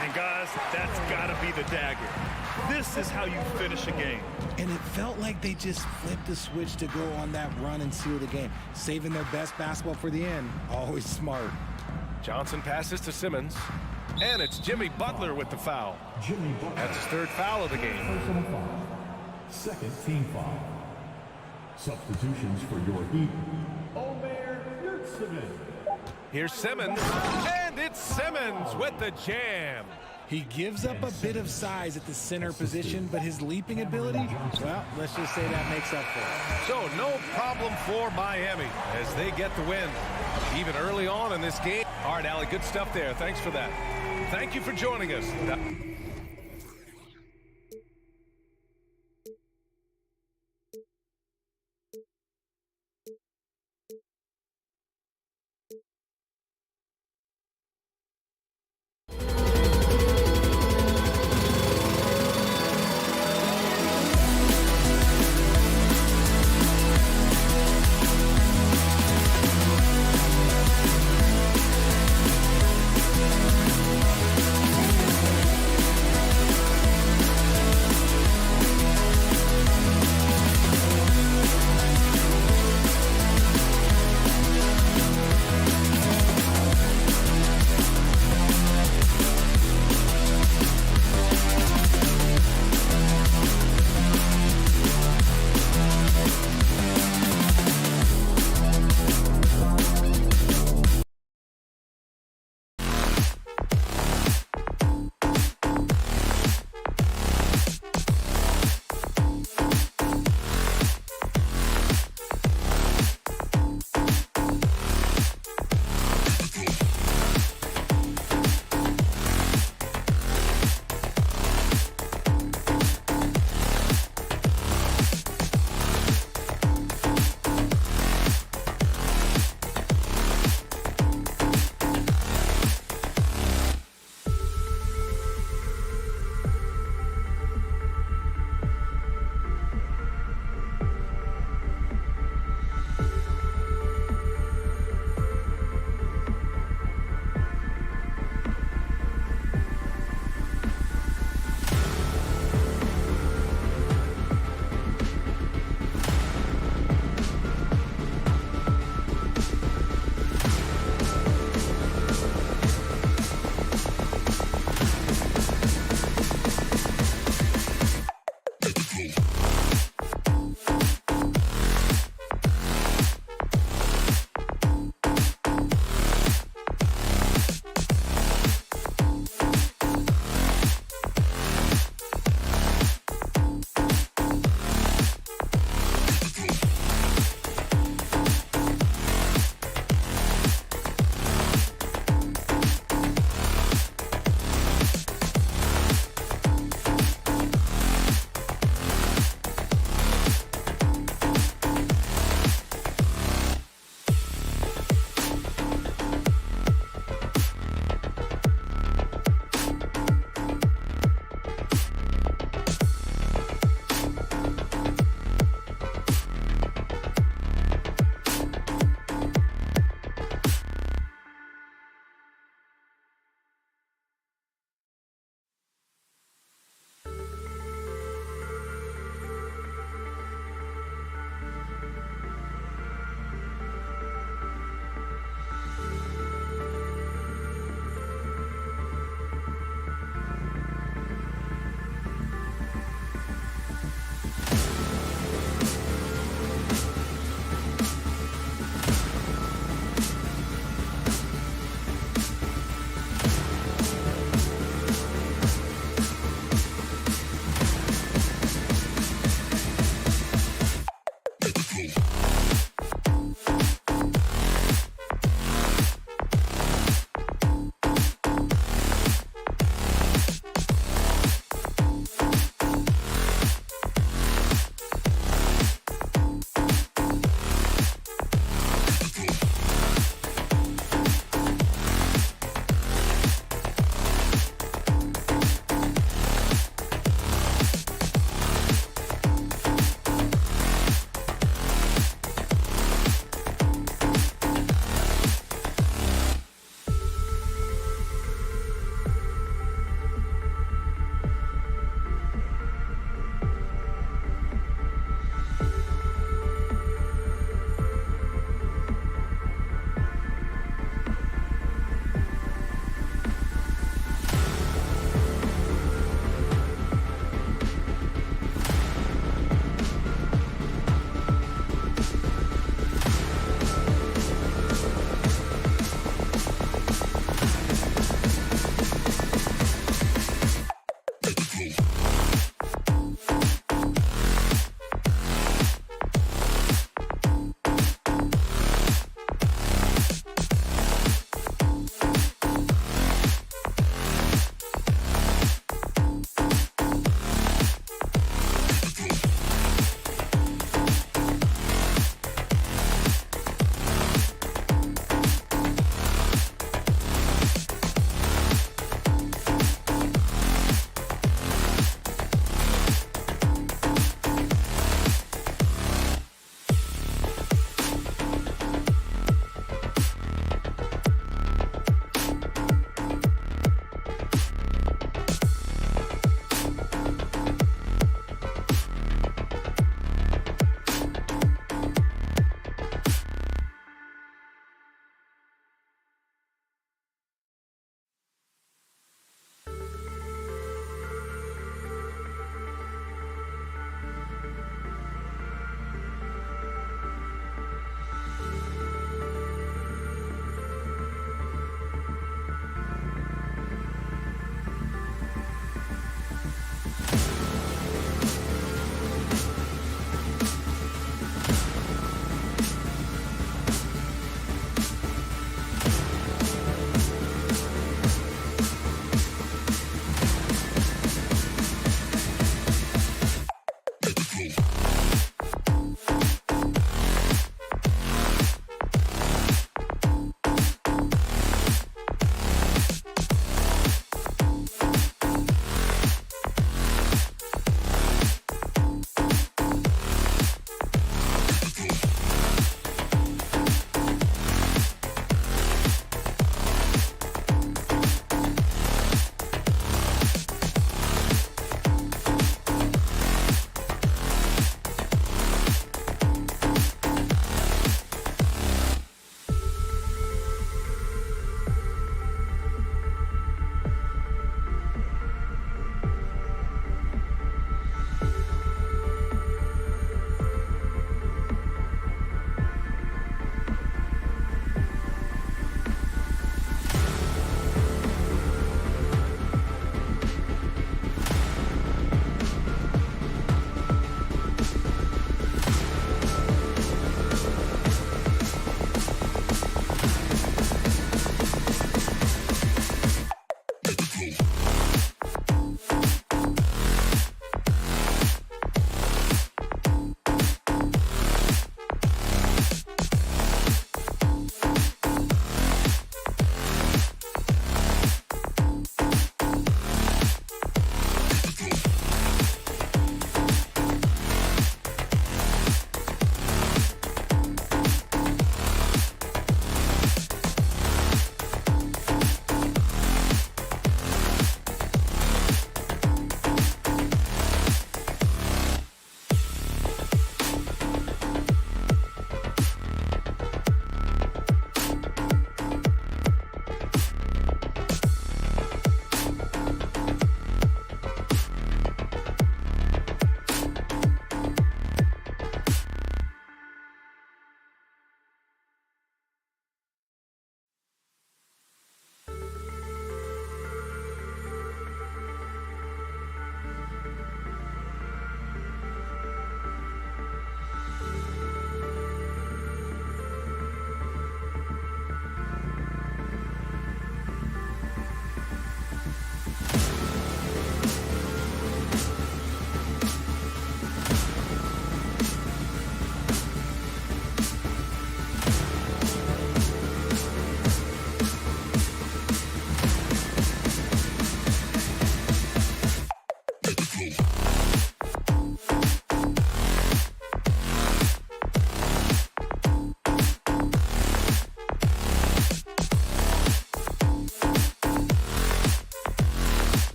And guys, that's got to be the dagger. This is how you finish a game. And it felt like they just flipped the switch to go on that run and seal the game. Saving their best basketball for the end. Always smart. Johnson passes to Simmons. And it's Jimmy Butler with the foul. Jimmy Butler. That's his 3rd foul of the game. Personal foul. 2nd team foul. Substitutions for your Heat. Here's Simmons, and it's Simmons with the jam. He gives up a bit of size at the center position, but his leaping ability, well, let's just say that makes up for it. So no problem for Miami as they get the win, even early on in this game. All right, Allie, good stuff there. Thanks for that. Thank you for joining us.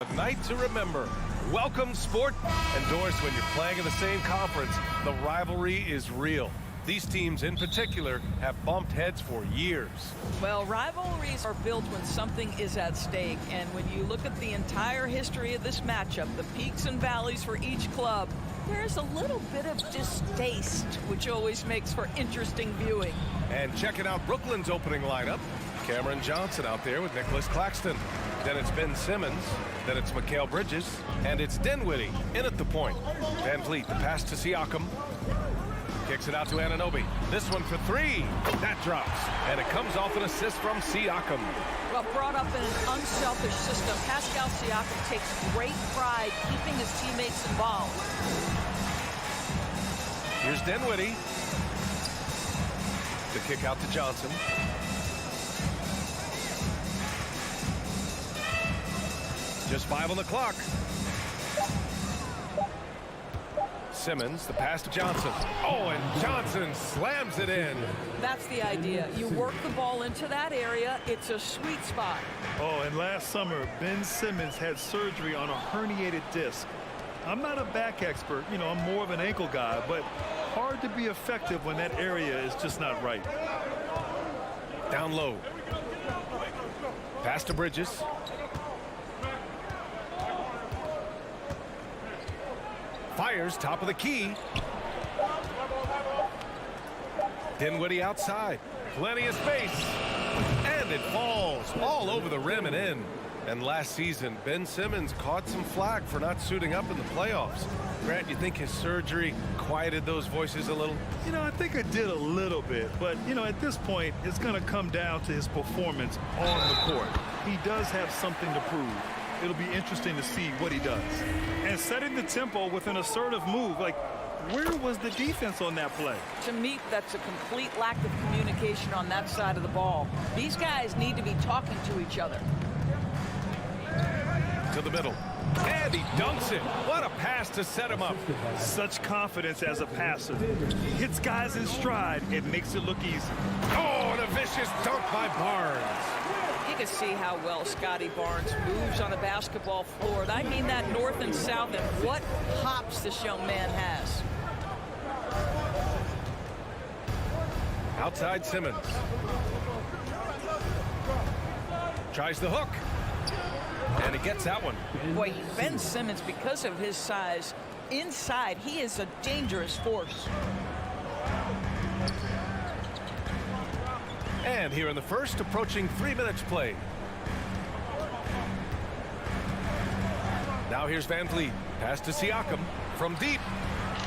A night to remember. Welcome, sport. Endorse when you're playing in the same conference. The rivalry is real. These teams in particular have bumped heads for years. Well, rivalries are built when something is at stake. And when you look at the entire history of this matchup, the peaks and valleys for each club, there's a little bit of distaste, which always makes for interesting viewing. And checking out Brooklyn's opening lineup. Cameron Johnson out there with Nicholas Claxton. Then it's Ben Simmons. Then it's Mikal Bridges. And it's Dinwiddie in at the point. Van Vliet, the pass to Siakam. Kicks it out to Anunoby. This one for three. That drops. And it comes off an assist from Siakam. Well, brought up in an unselfish system, Pascal Siakam takes great pride keeping his teammates involved. Here's Dinwiddie. The kick out to Johnson. Just 5 on the clock. Simmons, the pass to Johnson. Oh, and Johnson slams it in. That's the idea. You work the ball into that area. It's a sweet spot. Oh, and last summer, Ben Simmons had surgery on a herniated disc. I'm not a back expert. You know, I'm more of an ankle guy, but hard to be effective when that area is just not right. Down low. Pass to Bridges. Fires top of the key. Dinwiddie outside. Plenty of space. And it falls all over the rim and in. And last season, Ben Simmons caught some flack for not suiting up in the playoffs. Grant, you think his surgery quieted those voices a little? You know, I think it did a little bit. But, you know, at this point, it's going to come down to his performance on the court. He does have something to prove. It'll be interesting to see what he does. And setting the tempo with an assertive move, like, where was the defense on that play? To me, that's a complete lack of communication on that side of the ball. These guys need to be talking to each other. To the middle. And he dunks it. What a pass to set him up. Such confidence as a passer. He hits guys in stride. It makes it look easy. Oh, and a vicious dunk by Barnes. You can see how well Scotty Barnes moves on a basketball floor. I mean that north and south, and what hops this young man has. Outside Simmons. Tries the hook. And he gets that one. Boy, Ben Simmons, because of his size, inside, he is a dangerous force. And here in the first, approaching 3 minutes played. Now here's Van Vliet. Pass to Siakam from deep.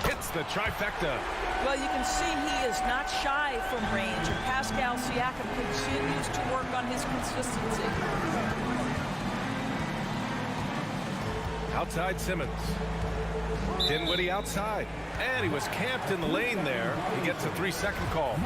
Hits the trifecta. Well, you can see he is not shy from range, and Pascal Siakam continues to work on his consistency. Outside Simmons. Dinwiddie outside. And he was camped in the lane there. He gets a 3-second call.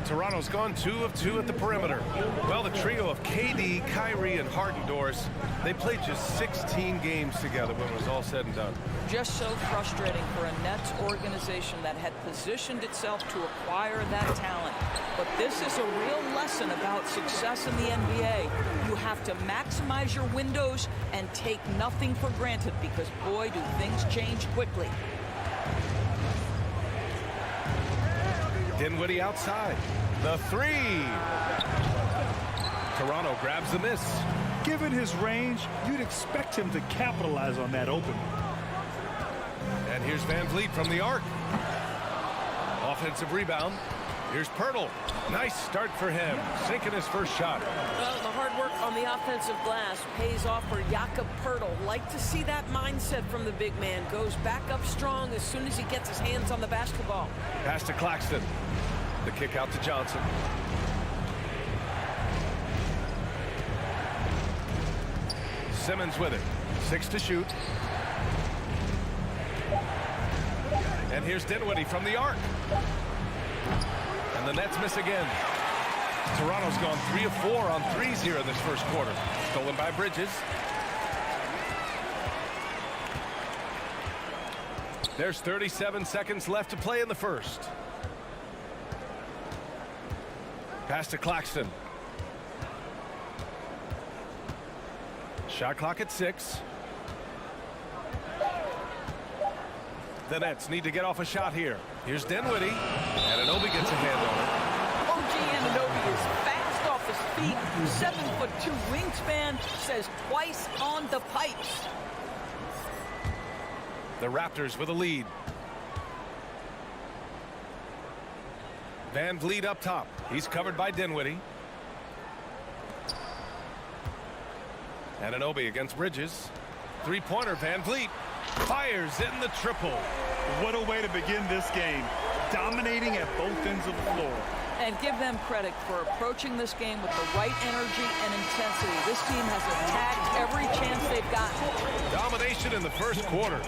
Toronto's gone 2 of 2 at the perimeter. Well, the trio of KD, Kyrie, and Harden, Doris, they played just 16 games together when it was all said and done. Just so frustrating for a Nets organization that had positioned itself to acquire that talent. But this is a real lesson about success in the NBA. You have to maximize your windows and take nothing for granted, because, boy, do things change quickly. Dinwiddie outside. The three. Toronto grabs the miss. Given his range, you'd expect him to capitalize on that open. And here's Van Vliet from the arc. Offensive rebound. Here's Pirtle. Nice start for him. Sinking his first shot. Well, the hard work on the offensive glass pays off for Jakob Pirtle. Like to see that mindset from the big man. Goes back up strong as soon as he gets his hands on the basketball. Pass to Claxton. The kick out to Johnson. Simmons with it. 6 to shoot. And here's Dinwiddie from the arc. And the Nets miss again. Toronto's gone 3 of 4 on threes here in this first quarter. Stolen by Bridges. There's 37 seconds left to play in the first. Pass to Claxton. Shot clock at 6. The Nets need to get off a shot here. Here's Dinwiddie. Anunoby gets a hand on it. OG Anunoby is fast off his feet. 7'2" wingspan, says twice on the pipes. The Raptors with a lead. Van Vliet up top. He's covered by Dinwiddie. Anunoby against Bridges. Three-pointer, Van Vliet. Fires in the triple. What a way to begin this game. Dominating at both ends of the floor. And give them credit for approaching this game with the right energy and intensity. This team has attacked every chance they've gotten. Domination in the first quarter.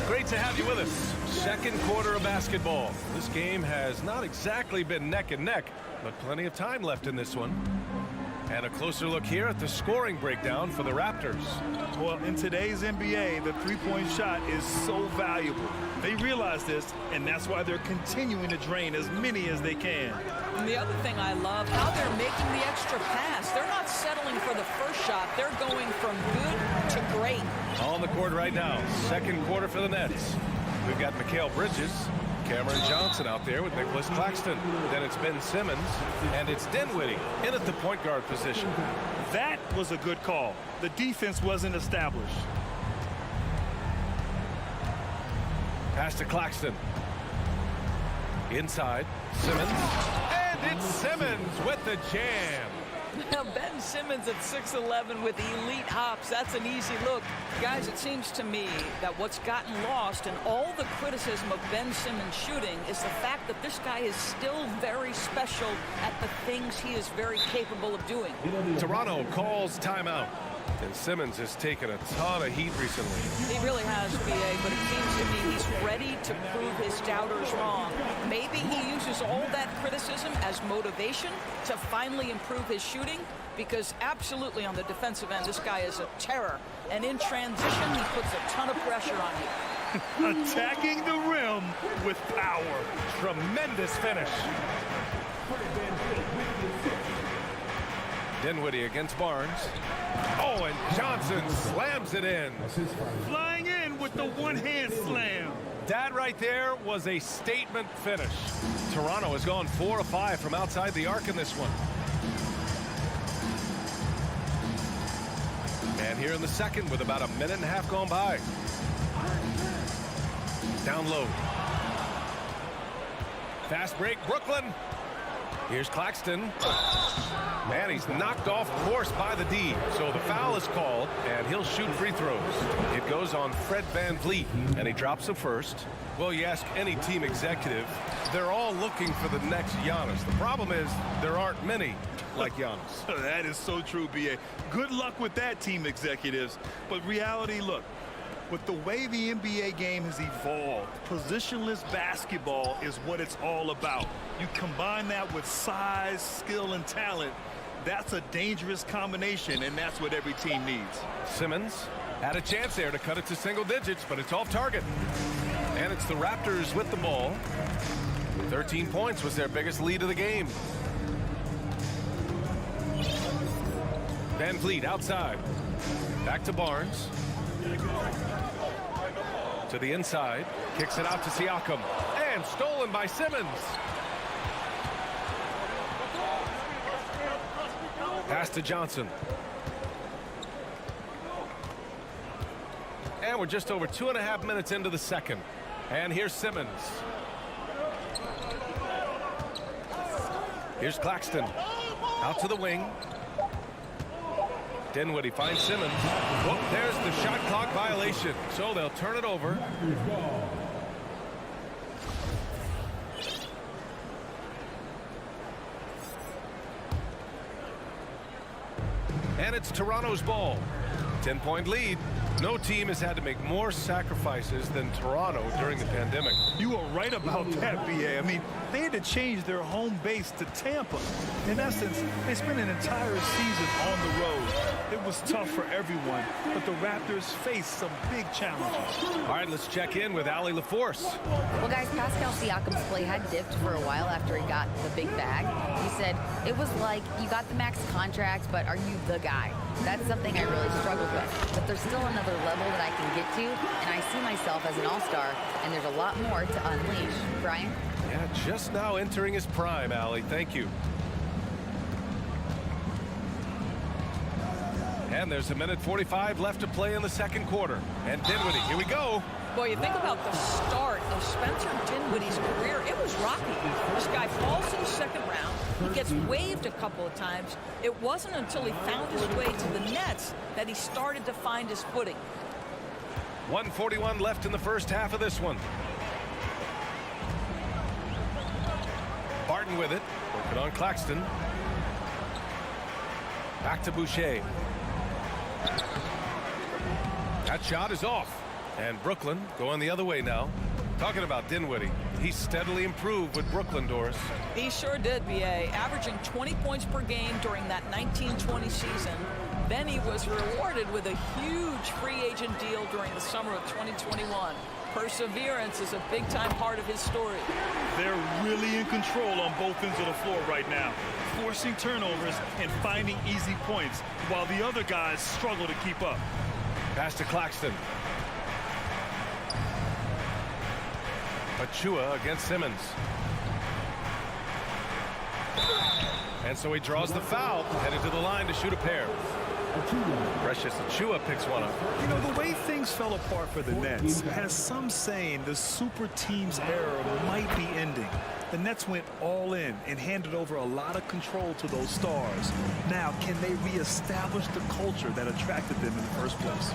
Great to have you with us. Second quarter of basketball. This game has not exactly been neck and neck, but plenty of time left in this one. And a closer look here at the scoring breakdown for the Raptors. Well, in today's NBA, the three-point shot is so valuable. They realize this, and that's why they're continuing to drain as many as they can. And the other thing I love, how they're making the extra pass. They're not settling for the first shot. They're going from good to great. On the court right now, second quarter for the Nets. We've got Mikal Bridges, Cameron Johnson out there with Nicholas Claxton. Then it's Ben Simmons, and it's Dinwiddie in at the point guard position. That was a good call. The defense wasn't established. Pass to Claxton. Inside, Simmons. And it's Simmons with the jam. Now Ben Simmons at 6'11" with elite hops. That's an easy look. Guys, it seems to me that what's gotten lost in all the criticism of Ben Simmons shooting is the fact that this guy is still very special at the things he is very capable of doing. Toronto calls timeout. And Simmons has taken a ton of heat recently. He really has, B.A., but it seems to me he's ready to prove his doubters wrong. Maybe he uses all that criticism as motivation to finally improve his shooting, because absolutely on the defensive end, this guy is a terror. And in transition, he puts a ton of pressure on you. Attacking the rim with power. Tremendous finish. Dinwiddie against Barnes. Oh, and Johnson slams it in. Flying in with the one-hand slam. That right there was a statement finish. Toronto has gone 4 of 5 from outside the arc in this one. And here in the second with about a minute and a half gone by. Down low. Fast break, Brooklyn. Here's Claxton. Man, he's knocked off course by the D. So the foul is called, and he'll shoot free throws. It goes on Fred Van Vliet, and he drops the first. Well, you ask any team executive, they're all looking for the next Giannis. The problem is there aren't many like Giannis. That is so true, B.A. Good luck with that, team executives. But reality, look, with the way the NBA game has evolved, positionless basketball is what it's all about. You combine that with size, skill, and talent, that's a dangerous combination, and that's what every team needs. Simmons had a chance there to cut it to single digits, but it's off target. And it's the Raptors with the ball. 13 points was their biggest lead of the game. Van Vliet outside. Back to Barnes. To the inside. Kicks it out to Siakam. And stolen by Simmons. Pass to Johnson. And we're just over 2.5 minutes into the second. And here's Simmons. Here's Claxton. Out to the wing. Dinwiddie finds Simmons. Whoop, there's the shot clock violation. So they'll turn it over. And it's Toronto's ball. 10-point lead. No team has had to make more sacrifices than Toronto during the pandemic. You are right about that, BA. I mean, they had to change their home base to Tampa. In essence, they spent an entire season on the road. It was tough for everyone, but the Raptors faced some big challenges. All right, let's check in with Allie LaForce. Well, guys, Pascal Siakam's play had dipped for a while after he got the big bag. He said, it was like, you got the max contract, but are you the guy? That's something I really struggled with. But there's still another level that I can get to, and I see myself as an all-star, and there's a lot more to unleash. Brian? Yeah, just now entering his prime, Allie. Thank you. And there's a minute 45 left to play in the second quarter. And Dinwiddie, here we go. Boy, you think about the start of Spencer Dinwiddie's career. It was rocky. This guy falls in the second round. He gets waived a couple of times. It wasn't until he found his way to the Nets that he started to find his footing. 1:41 left in the first half of this one. Barton with it. Working on Claxton. Back to Boucher. That shot is off. And Brooklyn going the other way now. Talking about Dinwiddie, he steadily improved with Brooklyn, Doris. He sure did, BA, averaging 20 points per game during that 19-20 season. Then he was rewarded with a huge free agent deal during the summer of 2021. Perseverance is a big-time part of his story. They're really in control on both ends of the floor right now, forcing turnovers and finding easy points, while the other guys struggle to keep up. Pass to Claxton. Achua against Simmons. And so he draws the foul, headed to the line to shoot a pair. Precious Achua picks one up. You know, the way things fell apart for the Nets has some saying the super team's era might be ending. The Nets went all in and handed over a lot of control to those stars. Now, can they reestablish the culture that attracted them in the first place?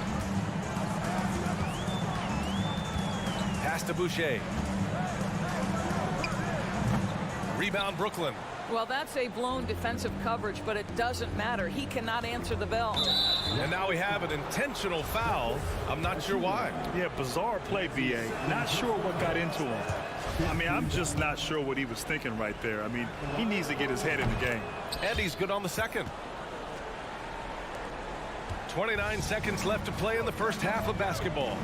Pass to Boucher. Rebound Brooklyn. Well, that's a blown defensive coverage, but it doesn't matter. He cannot answer the bell. And now we have an intentional foul. I'm not sure why. Yeah, bizarre play, BA. Not sure what got into him. I mean, I'm just not sure what he was thinking right there. I mean, he needs to get his head in the game. And he's good on the second. 29 seconds left to play in the first half of basketball.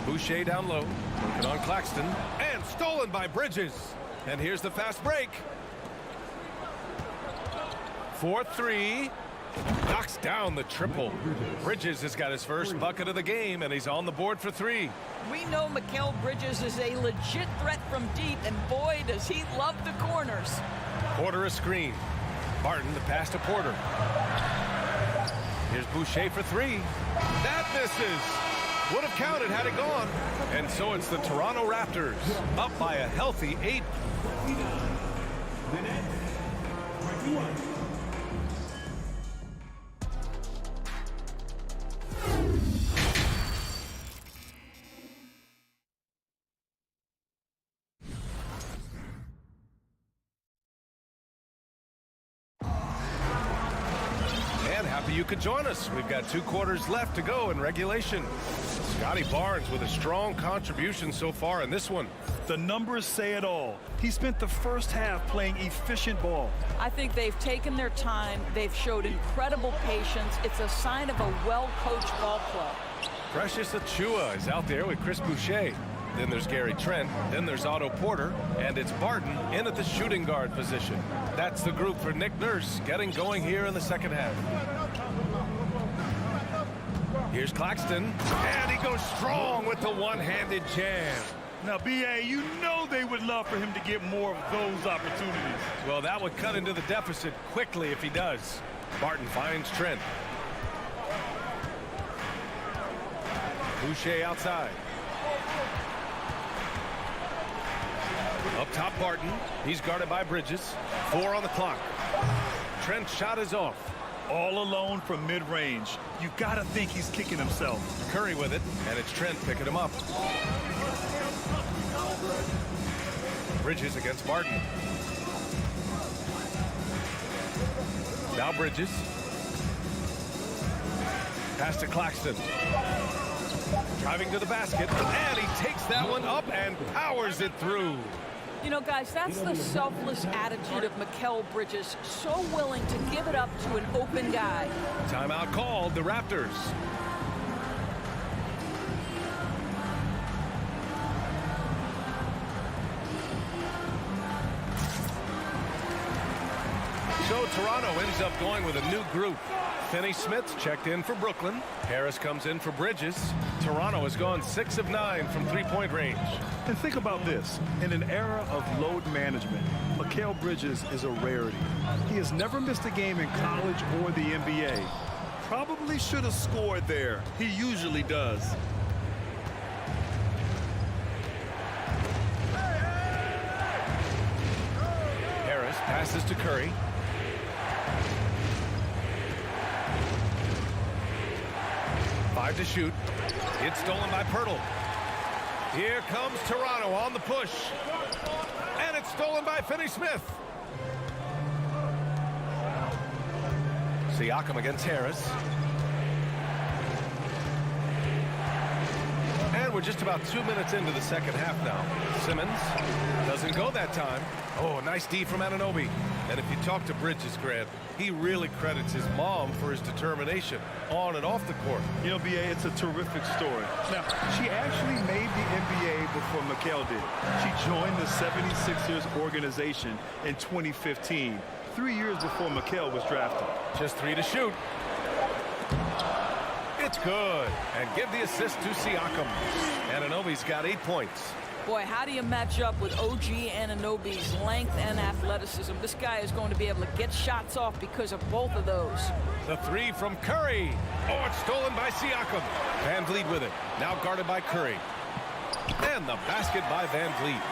Boucher down low, working on Claxton, and stolen by Bridges. And here's the fast break. 4-3, knocks down the triple. Bridges has got his first bucket of the game, and he's on the board for three. We know Mikal Bridges is a legit threat from deep, and boy, does he love the corners. Porter a screen. Barton the pass to Porter. Here's Boucher for three. That misses. Would have counted had it gone. And so it's the Toronto Raptors up by a healthy 8. And happy you could join us. We've got 2 quarters left to go in regulation. Scotty Barnes with a strong contribution so far in this one. The numbers say it all. He spent the first half playing efficient ball. I think they've taken their time. They've showed incredible patience. It's a sign of a well-coached ball club. Precious Achua is out there with Chris Boucher. Then there's Gary Trent. Then there's Otto Porter. And it's Barton in at the shooting guard position. That's the group for Nick Nurse getting going here in the second half. Here's Claxton, and he goes strong with the one-handed jam. Now, BA, you know they would love for him to get more of those opportunities. Well, that would cut into the deficit quickly if he does. Barton finds Trent. Boucher outside. Up top, Barton. He's guarded by Bridges. 4 on the clock. Trent's shot is off. All alone from mid-range. You gotta think he's kicking himself. Curry with it, and it's Trent picking him up. Bridges against Barton. Now Bridges. Pass to Claxton. Driving to the basket, and he takes that one up and powers it through. You know, guys, that's the selfless attitude of Mikal Bridges. So willing to give it up to an open guy. Timeout called, the Raptors. So Toronto ends up going with a new group. Finney-Smith checked in for Brooklyn. Harris comes in for Bridges. Toronto has gone 6 of 9 from three-point range. And think about this. In an era of load management, Mikal Bridges is a rarity. He has never missed a game in college or the NBA. Probably should have scored there. He usually does. Harris passes to Curry. Five to shoot. It's stolen by Pirtle. Here comes Toronto on the push. And it's stolen by Finney-Smith. Siakam against Harris. And we're just about 2 minutes into the second half now. Simmons doesn't go that time. Oh, nice D from Anunoby. And if you talk to Bridges, Grant, he really credits his mom for his determination on and off the court. You know, B.A., it's a terrific story. Now, she actually made the NBA before Mikal did. She joined the 76ers organization in 2015, 3 years before Mikal was drafted. Just 3 to shoot. It's good. And give the assist to Siakam. Anunoby's got 8 points. Boy, how do you match up with OG Anunoby's length and athleticism? This guy is going to be able to get shots off because of both of those. The 3 from Curry. Oh, it's stolen by Siakam. Van Vliet with it. Now guarded by Curry. And the basket by Van Vliet.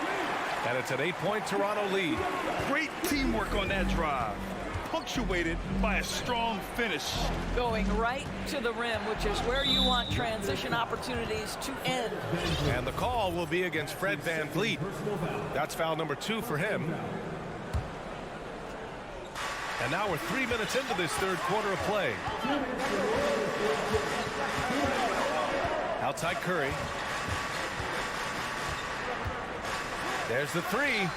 And it's an 8-point Toronto lead. Great teamwork on that drive, punctuated by a strong finish. Going right to the rim, which is where you want transition opportunities to end. And the call will be against Fred Van Vliet. That's foul number 2 for him. And now we're 3 minutes into this third quarter of play. Outside Curry. There's the 3.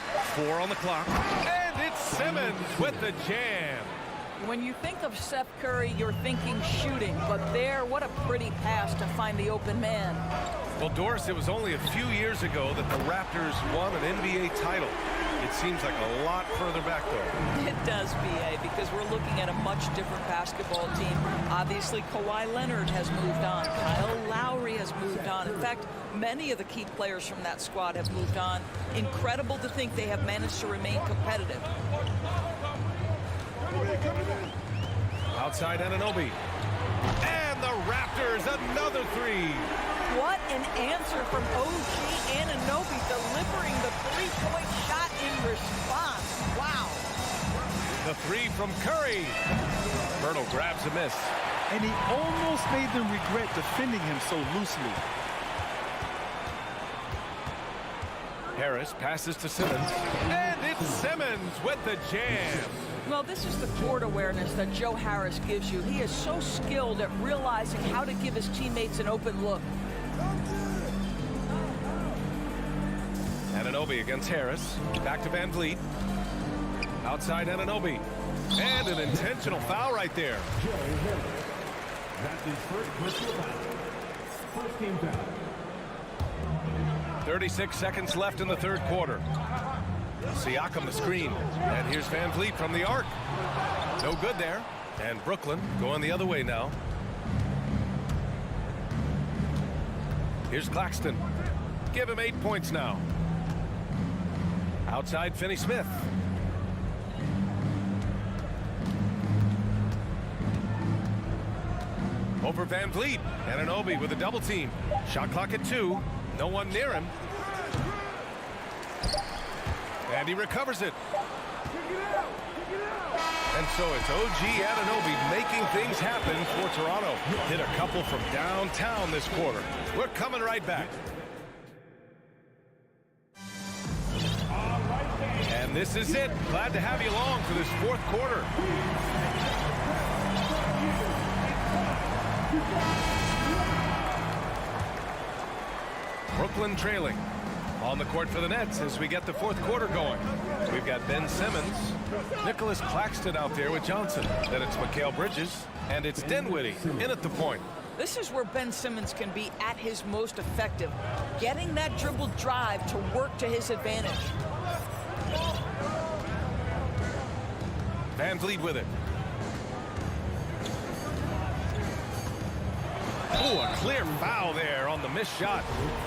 4 on the clock. And it's Simmons with the jam. When you think of Seth Curry, you're thinking shooting, but there, what a pretty pass to find the open man. Well, Doris, it was only a few years ago that the Raptors won an NBA title. It seems like a lot further back, though. It does, B.A., because we're looking at a much different basketball team. Obviously, Kawhi Leonard has moved on. Kyle Lowry has moved on. In fact, many of the key players from that squad have moved on. Incredible to think they have managed to remain competitive. Outside Anunoby. And the Raptors, another 3. What an answer from OG Anunoby, delivering the three-point shot in response. Wow. The 3 from Curry. Pirtle grabs a miss. And he almost made them regret defending him so loosely. Harris passes to Simmons. And it's Simmons with the jam. Well, this is the court awareness that Joe Harris gives you. He is so skilled at realizing how to give his teammates an open look. Anunoby against Harris. Back to Van Vliet. Outside Anunoby. And an intentional foul right there. That's his first personal foul. First team foul. 36 seconds left in the third quarter. Siakam the screen. And here's Van Vliet from the arc. No good there. And Brooklyn going the other way now. Here's Claxton. Give him 8 points now. Outside Finney-Smith. Over Van Vliet. Anunoby with a double team. Shot clock at 2. No one near him. And he recovers it. And so it's OG Anunoby making things happen for Toronto. Hit a couple from downtown this quarter. We're coming right back. And this is it. Glad to have you along for this fourth quarter. Brooklyn trailing. On the court for the Nets as we get the fourth quarter going. We've got Ben Simmons, Nicholas Claxton out there with Johnson. Then it's Mikal Bridges, and it's Dinwiddie in at the point. This is where Ben Simmons can be at his most effective, getting that dribble drive to work to his advantage. Van Vliet with it. Oh, a clear foul there on the missed shot.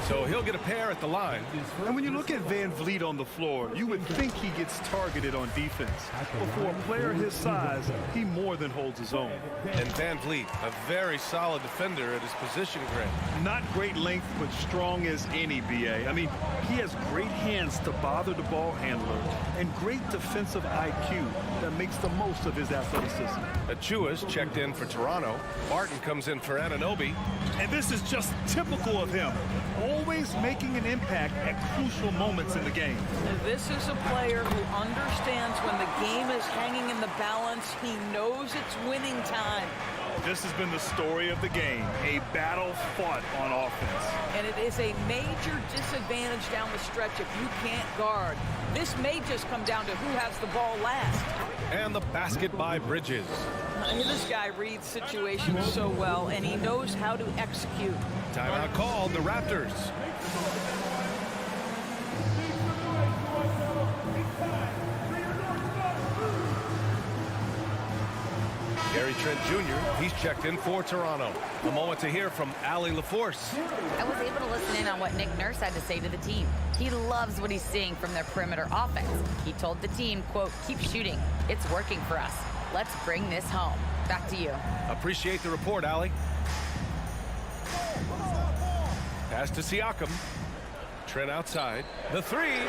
So he'll get a pair at the line. And when you look at Van Vliet on the floor, you would think he gets targeted on defense. But for a player his size, he more than holds his own. And Van Vliet, a very solid defender at his position grade. Not great length, but strong as any, B.A. I mean, he has great hands to bother the ball handler and great defensive IQ that makes the most of his athleticism. Achua's checked in for Toronto. Barton comes in for Anunoby. And this is just typical of him, always making an impact at crucial moments in the game. And this is a player who understands when the game is hanging in the balance. He knows it's winning time. This has been the story of the game, a battle fought on offense. And it is a major disadvantage down the stretch if you can't guard. This may just come down to who has the ball last. And the basket by Bridges. This guy reads situations so well, and he knows how to execute. Timeout called, the Raptors. Gary Trent Jr., he's checked in for Toronto. A moment to hear from Allie LaForce. I was able to listen in on what Nick Nurse had to say to the team. He loves what he's seeing from their perimeter offense. He told the team, quote, "Keep shooting. It's working for us. Let's bring this home." Back to you. Appreciate the report, Allie. Pass to Siakam. Trent outside. The three.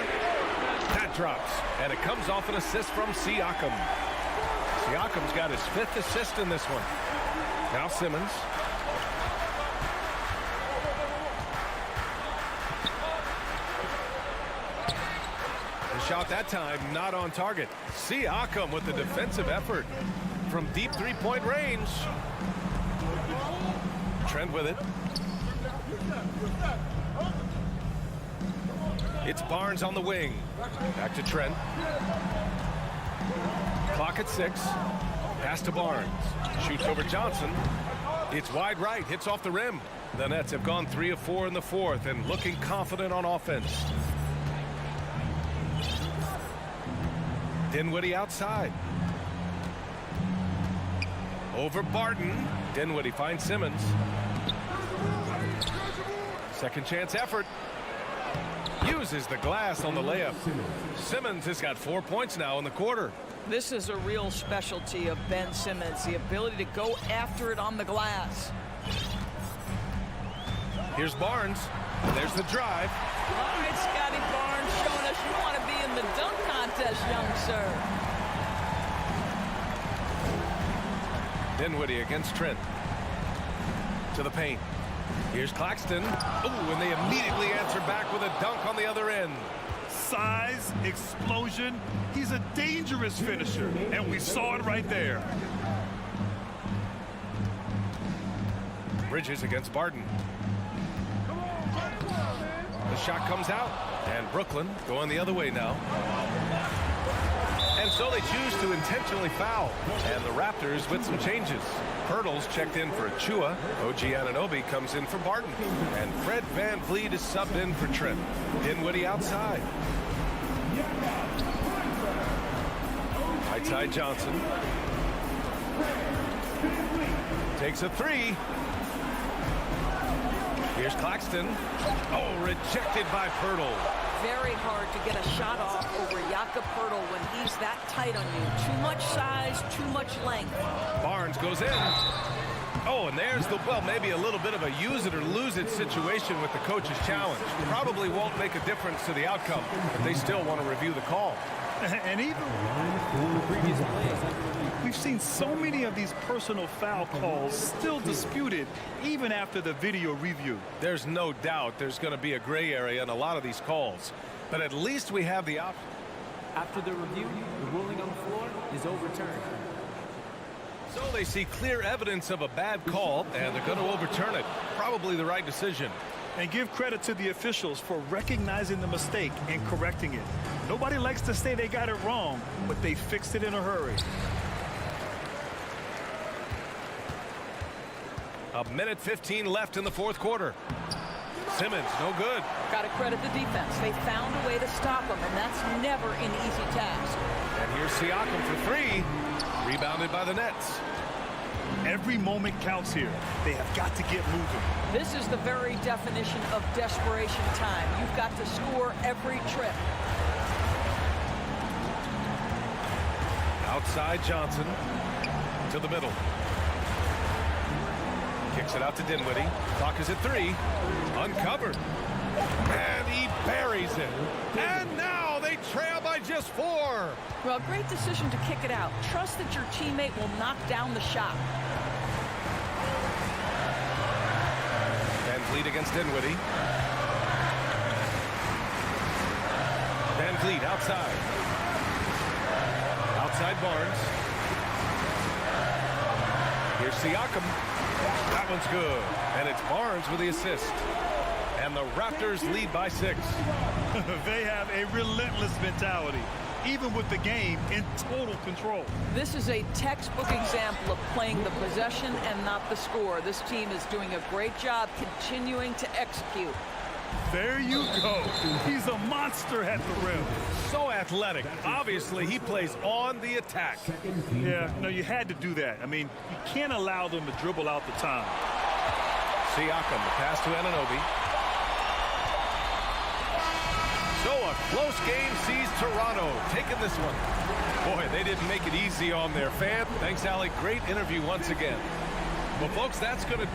That drops. And it comes off an assist from Siakam. Siakam's got his 5th assist in this one. Now Simmons. The shot that time not on target. Siakam with the defensive effort from deep three-point range. Trent with it. It's Barnes on the wing. Back to Trent. Clock at 6. Pass to Barnes. Shoots over Johnson. It's wide right. Hits off the rim. The Nets have gone 3 of 4 in the fourth and looking confident on offense. Dinwiddie outside. Over Barton. Dinwiddie finds Simmons. Second chance effort. Uses the glass on the layup. Simmons has got 4 points now in the quarter. This is a real specialty of Ben Simmons, the ability to go after it on the glass. Here's Barnes. There's the drive. All right, Scotty Barnes showing us you want to be in the dunk contest, young sir. Dinwiddie against Trent. To the paint. Here's Claxton. Oh, and they immediately answer back with a dunk on the other end. Size, explosion. He's a dangerous finisher, and we saw it right there. Bridges against Barton. The shot comes out, and Brooklyn going the other way now. And so they choose to intentionally foul. And the Raptors with some changes. Pirtle's checked in for Achua. OG Anunoby comes in for Barton. And Fred Van Vliet is subbed in for Trent. Dinwiddie outside. Right side Johnson. Takes a three. Here's Claxton. Oh, rejected by Pirtle. Very hard to get a shot off over Jakob Pirtle when he's that tight on you. Too much size, too much length. Barnes goes in. Oh, and there's the, well, maybe a little bit of a use it or lose it situation with the coach's challenge. Probably won't make a difference to the outcome, but they still want to review the call. And even we've seen so many of these personal foul calls still disputed even after the video review. There's no doubt there's going to be a gray area in a lot of these calls, but at least we have the option. After the review, the ruling on the floor is overturned. So they see clear evidence of a bad call, and they're going to overturn it. Probably the right decision. And give credit to the officials for recognizing the mistake and correcting it. Nobody likes to say they got it wrong, but they fixed it in a hurry. A minute 15 left in the fourth quarter. Simmons, no good. Got to credit the defense. They found a way to stop him, and that's never an easy task. And here's Siakam for three. Rebounded by the Nets. Every moment counts here. They have got to get moving. This is the very definition of desperation time. You've got to score every trip. Outside Johnson to the middle. Kicks it out to Dinwiddie. Clock is at 3. Uncovered. And he buries it. And now they trail by just 4. Well, great decision to kick it out. Trust that your teammate will knock down the shot. Van Vliet against Dinwiddie. Van Vliet outside. Outside Barnes. Here's Siakam. That one's good. And it's Barnes with the assist. And the Raptors lead by 6. They have a relentless mentality, even with the game in total control. This is a textbook example of playing the possession and not the score. This team is doing a great job continuing to execute. There you go. He's a monster at the rim. So athletic. Obviously, he plays on the attack. Yeah, no, you had to do that. I mean, you can't allow them to dribble out the time. Siakam, the pass to Anunoby. So a close game sees Toronto taking this one. Boy, they didn't make it easy on their fan. Thanks, Alec. Great interview once again. Well, folks, that's going to...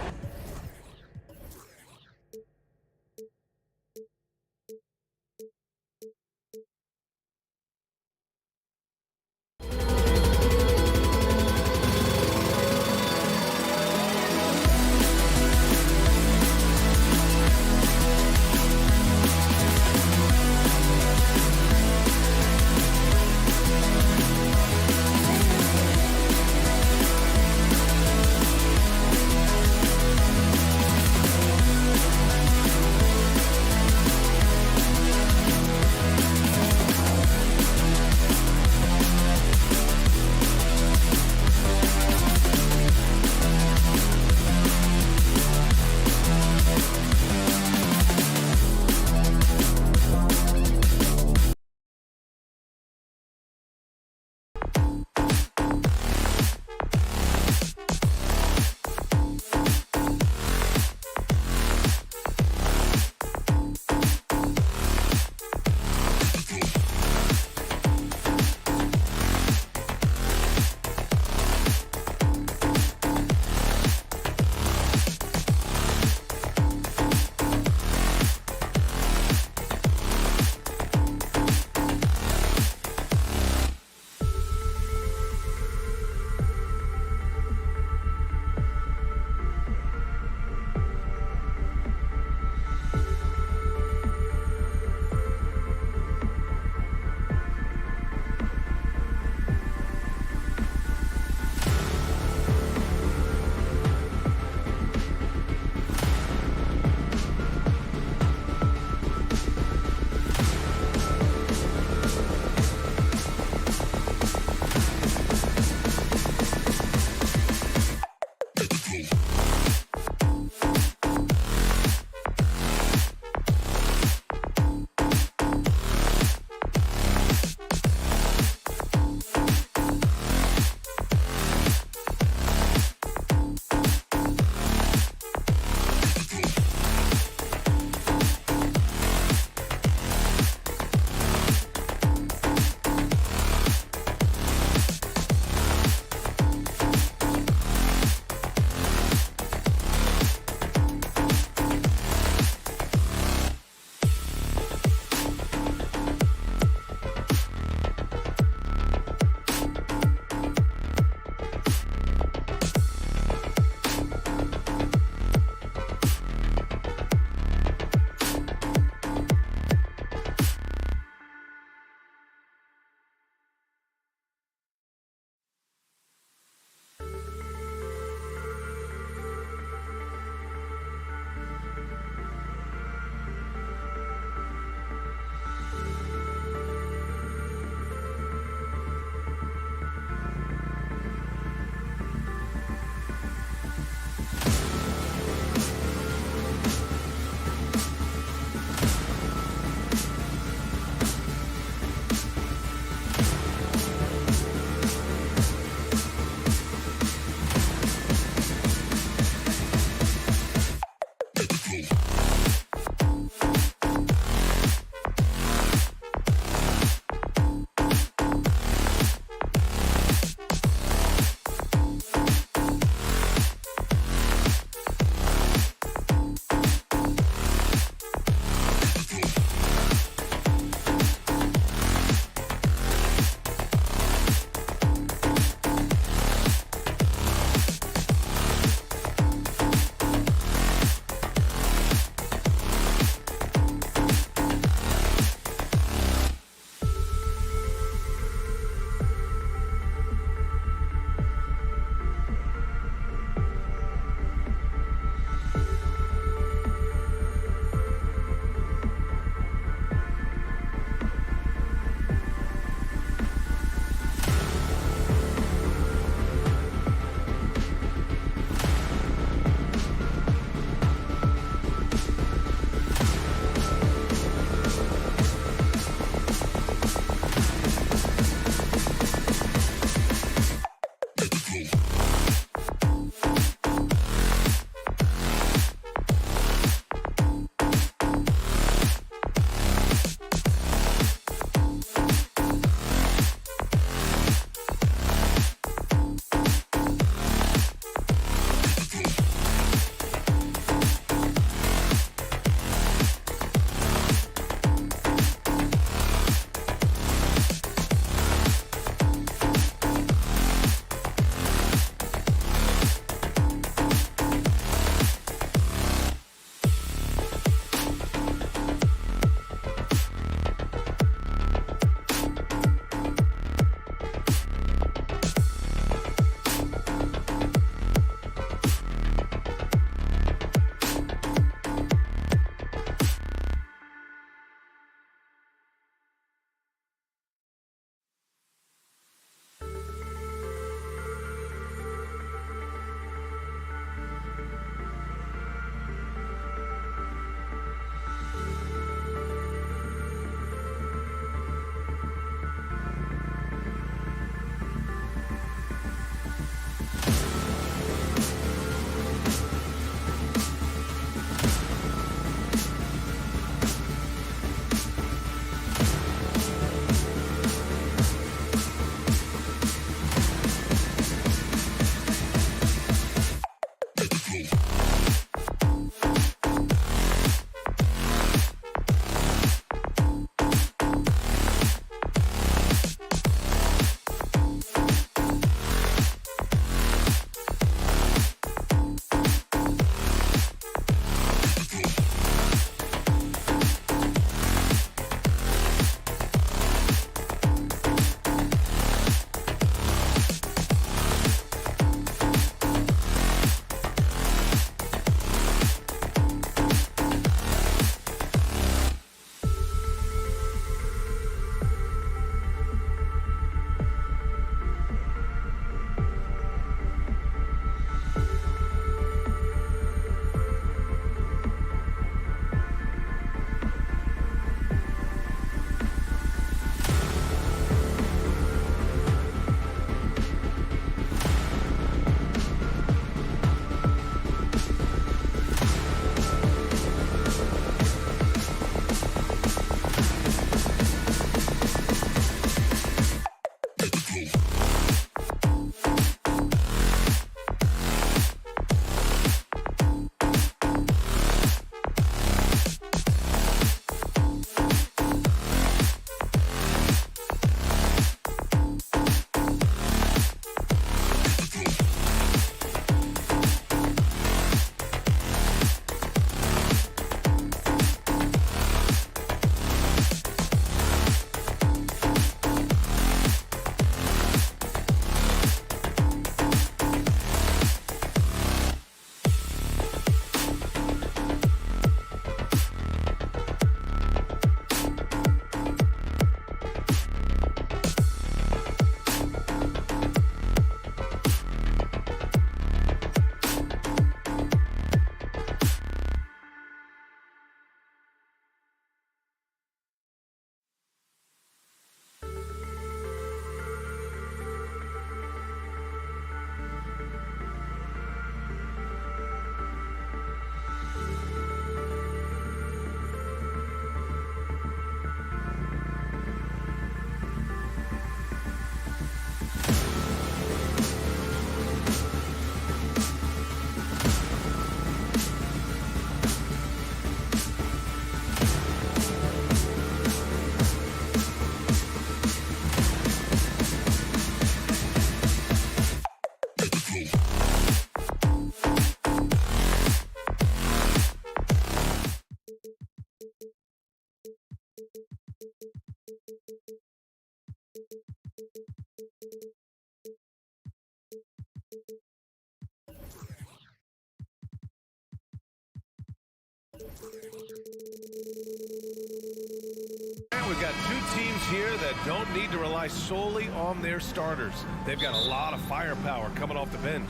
We've got two teams here that don't need to rely solely on their starters. They've got a lot of firepower coming off the bench.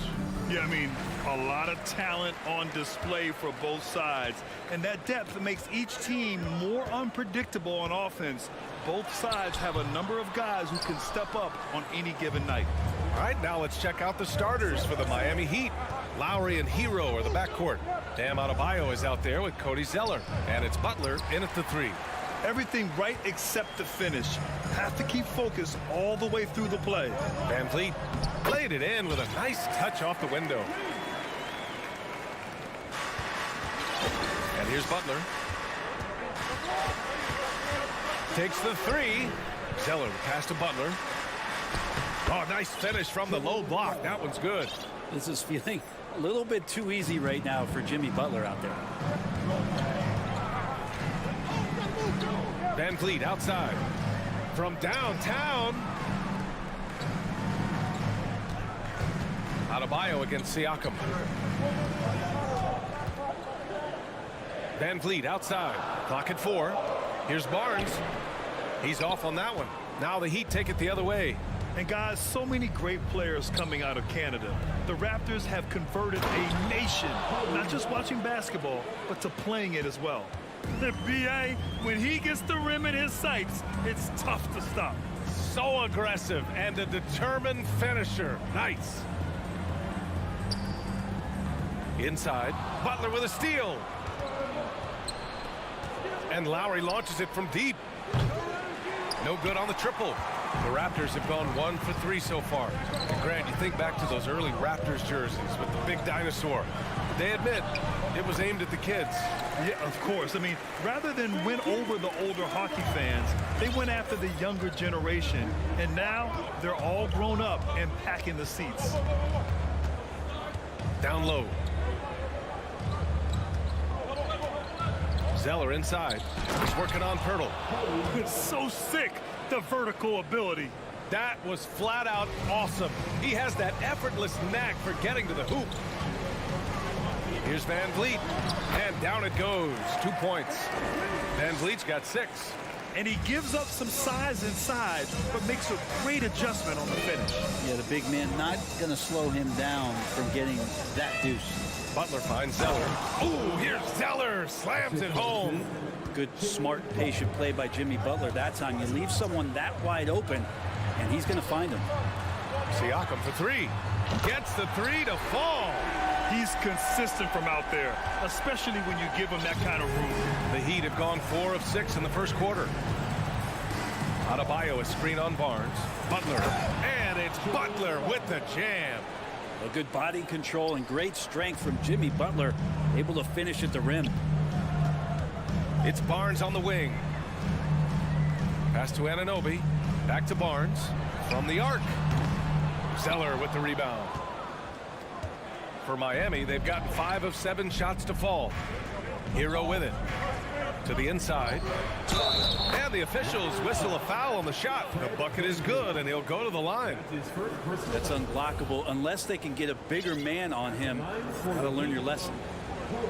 Yeah, I mean, a lot of talent on display for both sides. And that depth makes each team more unpredictable on offense. Both sides have a number of guys who can step up on any given night. All right, now let's check out the starters for the Miami Heat. Lowry and Hero are the backcourt. Bam Adebayo is out there with Cody Zeller. And it's Butler in at the 3. Everything right except the finish. Have to keep focused all the way through the play. Van Vliet played it in with a nice touch off the window. And here's Butler. Takes the 3. Zeller pass to Butler. Oh, nice finish from the low block. That one's good. This is feeling a little bit too easy right now for Jimmy Butler out there. Van Vliet outside. From downtown. Adebayo against Siakam. Van Vliet outside. Clock at 4. Here's Barnes. He's off on that one. Now the Heat take it the other way. And guys, so many great players coming out of Canada. The Raptors have converted a nation, not just watching basketball, but to playing it as well. The BA, when he gets the rim in his sights, it's tough to stop. So aggressive and a determined finisher. Nice. Inside, Butler with a steal. And Lowry launches it from deep. No good on the triple. The Raptors have gone 1 for 3 so far. And Grant, you think back to those early Raptors jerseys with the big dinosaur. They admit it was aimed at the kids. Yeah, of course. I mean, rather than win over the older hockey fans, they went after the younger generation. And now they're all grown up and packing the seats. Down low. Zeller inside. He's working on Pirtle. It's so sick, the vertical ability. That was flat out awesome. He has that effortless knack for getting to the hoop. Here's Van Vliet. And down it goes. 2 points. Van Vliet's got 6. And he gives up some size inside, but makes a great adjustment on the finish. Yeah, the big man not going to slow him down from getting that deuce. Butler finds Zeller. Ooh, here's Zeller. Slams it home. Good, smart, patient play by Jimmy Butler. That time you leave someone that wide open, and he's going to find him. Siakam for 3. Gets the 3 to fall. He's consistent from out there, especially when you give him that kind of room. The Heat have gone 4 of 6 in the first quarter. Adebayo is screen on Barnes. Butler. And it's Butler with the jam. A good body control and great strength from Jimmy Butler, able to finish at the rim. It's Barnes on the wing. Pass to Anunoby. Back to Barnes. From the arc. Zeller with the rebound. For Miami, they've gotten 5 of 7 shots to fall. Hero with it. To the inside. And the officials whistle a foul on the shot. The bucket is good, and he'll go to the line. That's unblockable unless they can get a bigger man on him. Got to learn your lesson.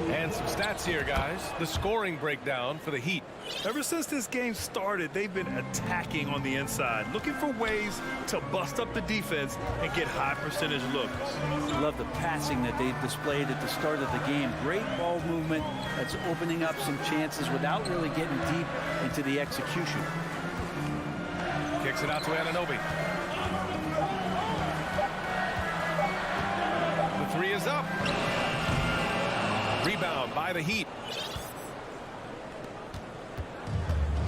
And some stats here, guys. The scoring breakdown for the Heat. Ever since this game started, they've been attacking on the inside, looking for ways to bust up the defense and get high percentage looks. Love the passing that they displayed at the start of the game. Great ball movement that's opening up some chances without really getting deep into the execution. Kicks it out to Anunoby. The 3 is up. Rebound by the Heat.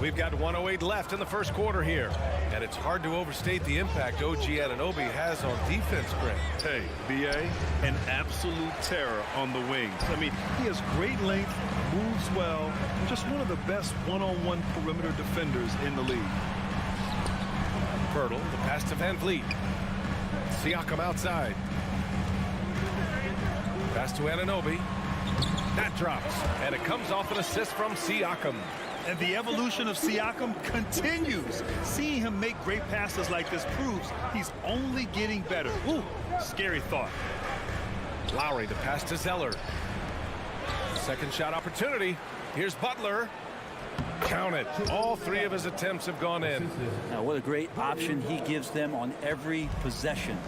We've got 1:08 left in the first quarter here. And it's hard to overstate the impact OG Anunoby has on defense, Grant. Hey, BA, an absolute terror on the wings. I mean, he has great length, moves well, just one of the best one-on-one perimeter defenders in the league. Pirtle, the pass to Van Vliet. Siakam outside. Pass to Anunoby. That drops, and it comes off an assist from Siakam. And the evolution of Siakam continues. Seeing him make great passes like this proves he's only getting better. Ooh, scary thought. Lowry to pass to Zeller. Second shot opportunity. Here's Butler. Count it. All 3 of his attempts have gone in. Now, what a great option he gives them on every possession.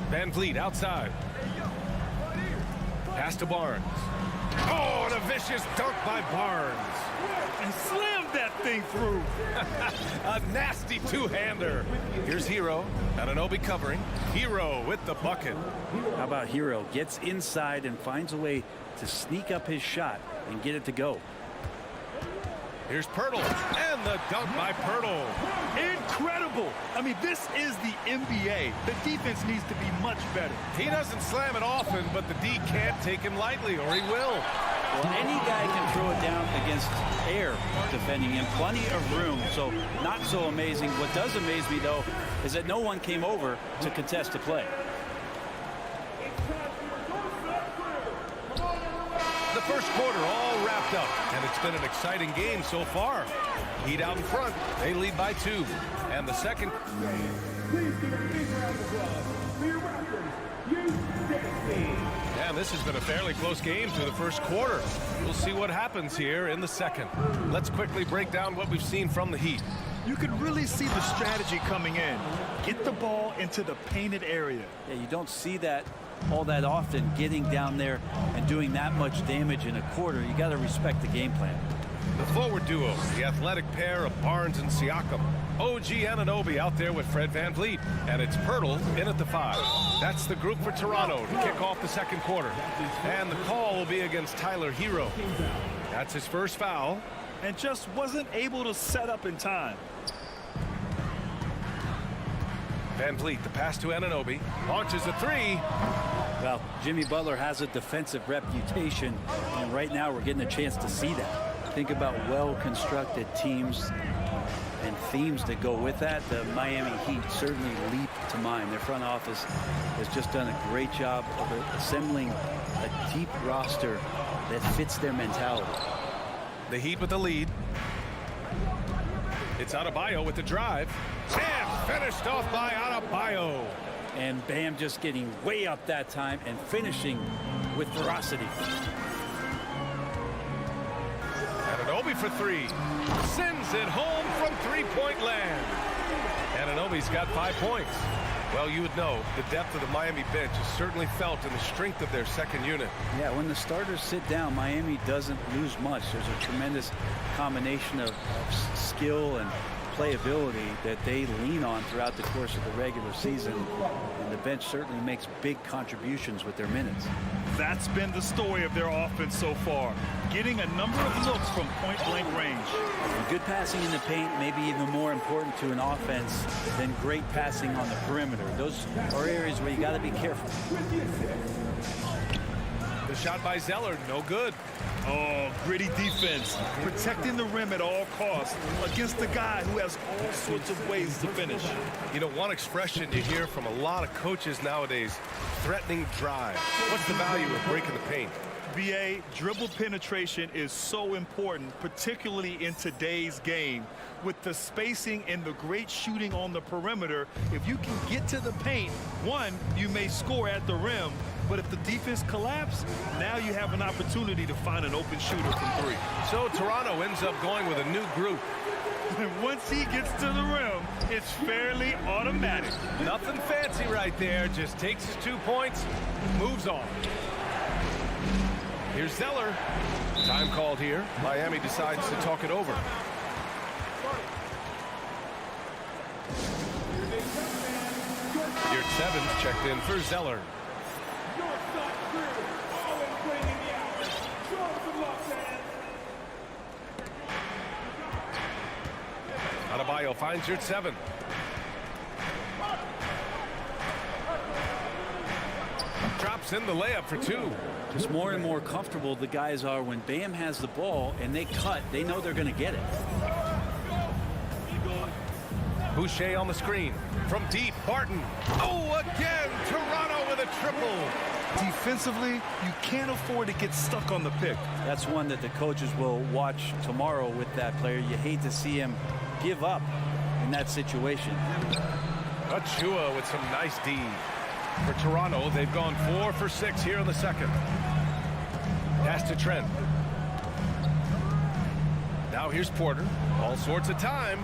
Van Vliet outside. Pass to Barnes. Oh, and a vicious dunk by Barnes. And slammed that thing through. A nasty two-hander. Here's Hero. Anunoby covering. Hero with the bucket. How about Hero? Gets inside and finds a way to sneak up his shot and get it to go. Here's Pirtle. And the dunk by Pirtle. Incredible. I mean, this is the NBA. The defense needs to be much better. He doesn't slam it often, but the D can't take him lightly, or he will. Well, any guy can throw it down against air defending him. Plenty of room, so not so amazing. What does amaze me, though, is that no one came over to contest the play. The first quarter all wrapped up, and it's been an exciting game so far. Heat out in front. They lead by 2. And the second... And this has been a fairly close game through the first quarter. We'll see what happens here in the second. Let's quickly break down what we've seen from the Heat. You can really see the strategy coming in. Get the ball into the painted area. Yeah, you don't see that all that often, getting down there and doing that much damage in a quarter. You got to respect the game plan. The forward duo, the athletic pair of Barnes and Siakam. OG Anunoby out there with Fred VanVleet. And it's Pirtle in at the 5. That's the group for Toronto to kick off the second quarter. And the call will be against Tyler Hero. That's his first foul. And just wasn't able to set up in time. VanVleet, the pass to Anunoby. Launches a 3. Well, Jimmy Butler has a defensive reputation, and right now we're getting a chance to see that. Think about well-constructed teams and themes that go with that. The Miami Heat certainly leap to mind. Their front office has just done a great job of assembling a deep roster that fits their mentality. The Heat with the lead. It's Adebayo with the drive. And finished off by Adebayo. And Bam just getting way up that time and finishing with ferocity. Anunoby for 3. Sends it home from three-point land. Anunoby's got 5 points. Well, you would know the depth of the Miami bench is certainly felt in the strength of their second unit. Yeah, when the starters sit down, Miami doesn't lose much. There's a tremendous combination of skill and playability that they lean on throughout the course of the regular season, and the bench certainly makes big contributions with their minutes. That's been the story of their offense so far, getting a number of looks from point-blank range. And good passing in the paint may be even more important to an offense than great passing on the perimeter. Those are areas where you got to be careful. The shot by Zeller, no good. Oh, gritty defense, protecting the rim at all costs against the guy who has all sorts of ways to finish. You know, one expression you hear from a lot of coaches nowadays, threatening drive. What's the value of breaking the paint? BA, dribble penetration is so important, particularly in today's game. With the spacing and the great shooting on the perimeter, if you can get to the paint, one, you may score at the rim, but if the defense collapses, now you have an opportunity to find an open shooter from 3. So Toronto ends up going with a new group. And once he gets to the rim, it's fairly automatic. Nothing fancy right there, just takes his 2 points, moves on. Here's Zeller. Time called here. Miami decides to talk it over. Year 7 checked in for Zeller. Adebayo finds Year 7. Drops in the layup for 2. Just more and more comfortable the guys are when Bam has the ball and they cut. They know they're going to get it. Boucher on the screen. From deep, Barton. Oh, again, Toronto with a triple. Defensively, you can't afford to get stuck on the pick. That's one that the coaches will watch tomorrow with that player. You hate to see him give up in that situation. Achua with some nice D. For Toronto, they've gone 4 for 6 here in the second. Pass to Trent. Now here's Porter. All sorts of time.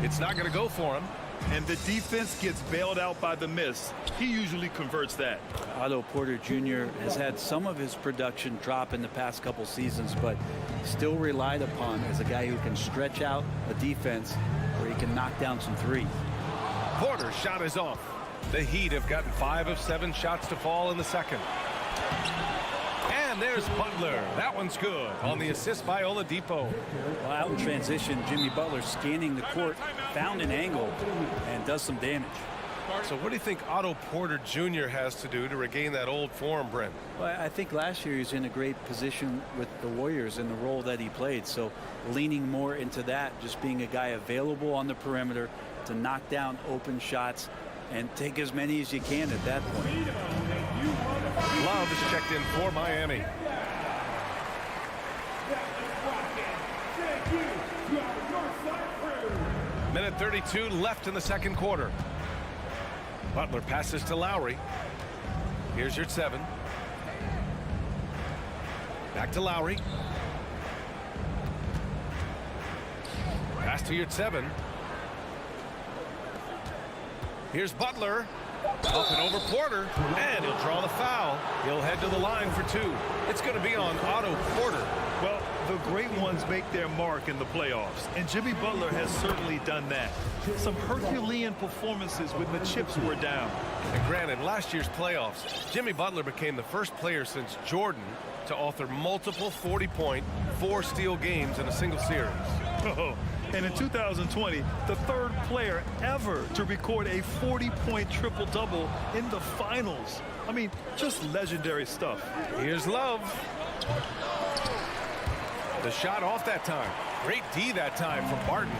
It's not going to go for him. And the defense gets bailed out by the miss. He usually converts that. Otto Porter Jr. has had some of his production drop in the past couple seasons, but still relied upon as a guy who can stretch out a defense where he can knock down some threes. Porter's shot is off. The Heat have gotten 5 of 7 shots to fall in the second. And there's Butler. That one's good on the assist by Oladipo. Well, out in transition, Jimmy Butler scanning the court, found an angle, and does some damage. So what do you think Otto Porter Jr. has to do to regain that old form, Brent? Well, I think last year he was in a great position with the Warriors in the role that he played. So leaning more into that, just being a guy available on the perimeter to knock down open shots and take as many as you can at that point. Love is checked in for Miami. Minute 32 left in the second quarter. Butler passes to Lowry. Here's your 7. Back to Lowry. Pass to your 7. Here's Butler. Up and over Porter, and he'll draw the foul. He'll head to the line for 2. It's going to be on Otto Porter. Well, the great ones make their mark in the playoffs, and Jimmy Butler has certainly done that. Some Herculean performances when the chips were down. And granted, last year's playoffs, Jimmy Butler became the first player since Jordan to author multiple 40-point, 4-steal games in a single series. Oh, and in 2020, the third player ever to record a 40-point triple-double in the finals. I mean, just legendary stuff. Here's Love. The shot off that time. Great D that time from Barton.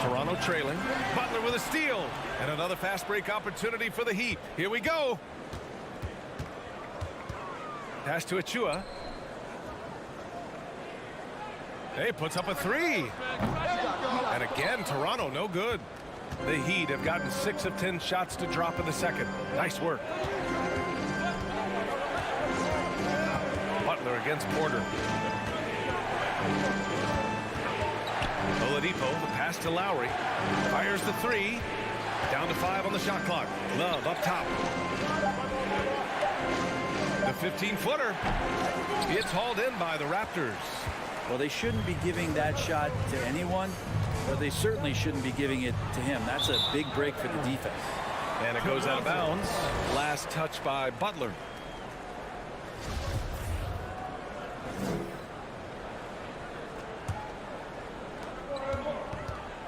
Toronto trailing. Butler with a steal. And another fast break opportunity for the Heat. Here we go. Pass to Achua. Hey, puts up a 3. And again, Toronto no good. The Heat have gotten 6 of 10 shots to drop in the second. Nice work. Butler against Porter. Oladipo, the pass to Lowry. Fires the 3. Down to 5 on the shot clock. Love up top. The 15-footer. It's hauled in by the Raptors. Well, they shouldn't be giving that shot to anyone, but they certainly shouldn't be giving it to him. That's a big break for the defense. And it goes out of bounds. Last touch by Butler.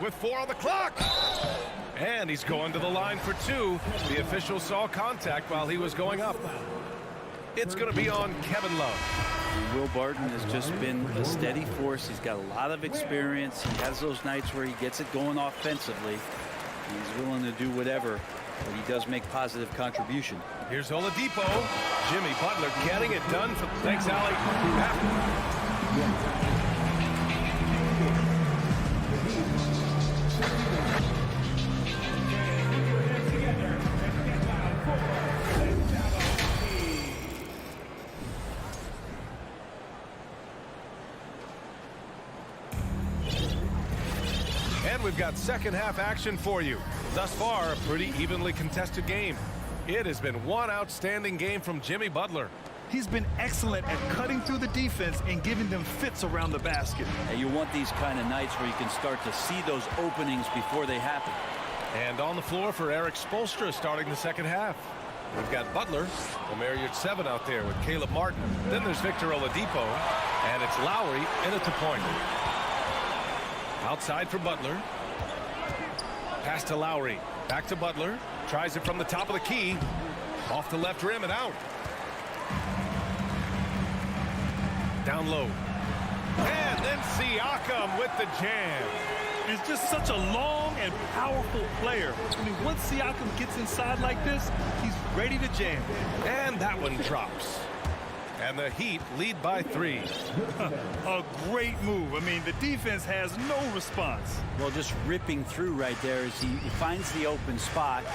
With 4 on the clock. And he's going to the line for 2. The official saw contact while he was going up. It's going to be on Kevin Love. Will Barton has just been a steady force. He's got a lot of experience. He has those nights where he gets it going offensively. He's willing to do whatever, but he does make positive contribution. Here's Oladipo. Jimmy Butler getting it done. Thanks, Allie. And we've got second half action for you. Thus far, a pretty evenly contested game. It has been one outstanding game from Jimmy Butler. He's been excellent at cutting through the defense and giving them fits around the basket. And you want these kind of nights where you can start to see those openings before they happen. And on the floor for Eric Spoelstra starting the second half. We've got Butler, the Marriott 7 out there with Caleb Martin. Then there's Victor Oladipo, and it's Lowry, and it's a point. Outside for Butler. Pass to Lowry. Back to Butler. Tries it from the top of the key. Off the left rim and out. Down low. And then Siakam with the jam. He's just such a long and powerful player. I mean, once Siakam gets inside like this, he's ready to jam. And that one drops. And the Heat lead by 3. A great move. I mean, the defense has no response. Well, just ripping through right there as he finds the open spot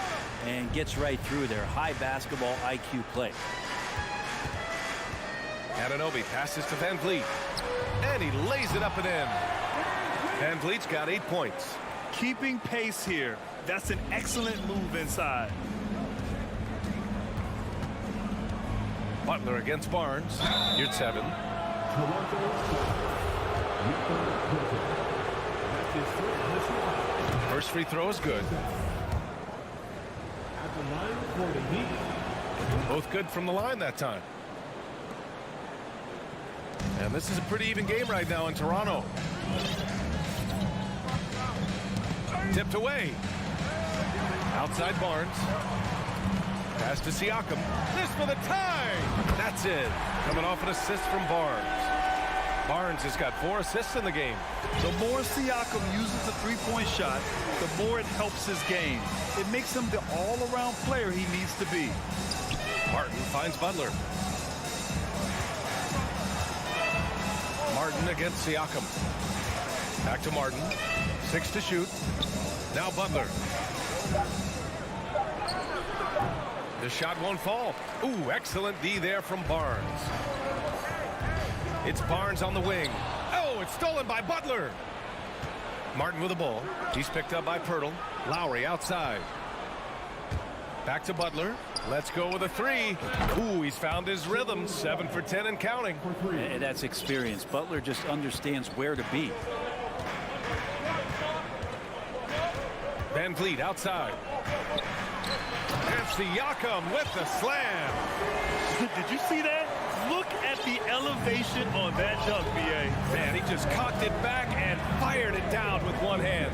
and gets right through there. High basketball IQ play. Anunoby passes to Van Vliet, and he lays it up and in. Van Vliet's got 8 points. Keeping pace here. That's an excellent move inside. Butler against Barnes. You're 7. First free throw is good. Both good from the line that time. And this is a pretty even game right now in Toronto. Tipped away. Outside Barnes. Pass to Siakam. This for the tie. That's it. Coming off an assist from Barnes. Barnes has got 4 assists in the game. The more Siakam uses the three-point shot, the more it helps his game. It makes him the all-around player he needs to be. Martin finds Butler. Martin against Siakam. Back to Martin. 6 to shoot. Now Butler. The shot won't fall. Ooh, excellent D there from Barnes. It's Barnes on the wing. Oh, it's stolen by Butler. Martin with the ball. He's picked up by Pirtle. Lowry outside. Back to Butler. Let's go with a 3. Ooh, he's found his rhythm. 7 for 10 and counting. And that's experience. Butler just understands where to be. Van Vliet outside. And Siakam with the slam. Did you see that? Look at the elevation on that dunk, B.A. Man, he just cocked it back and fired it down with one hand.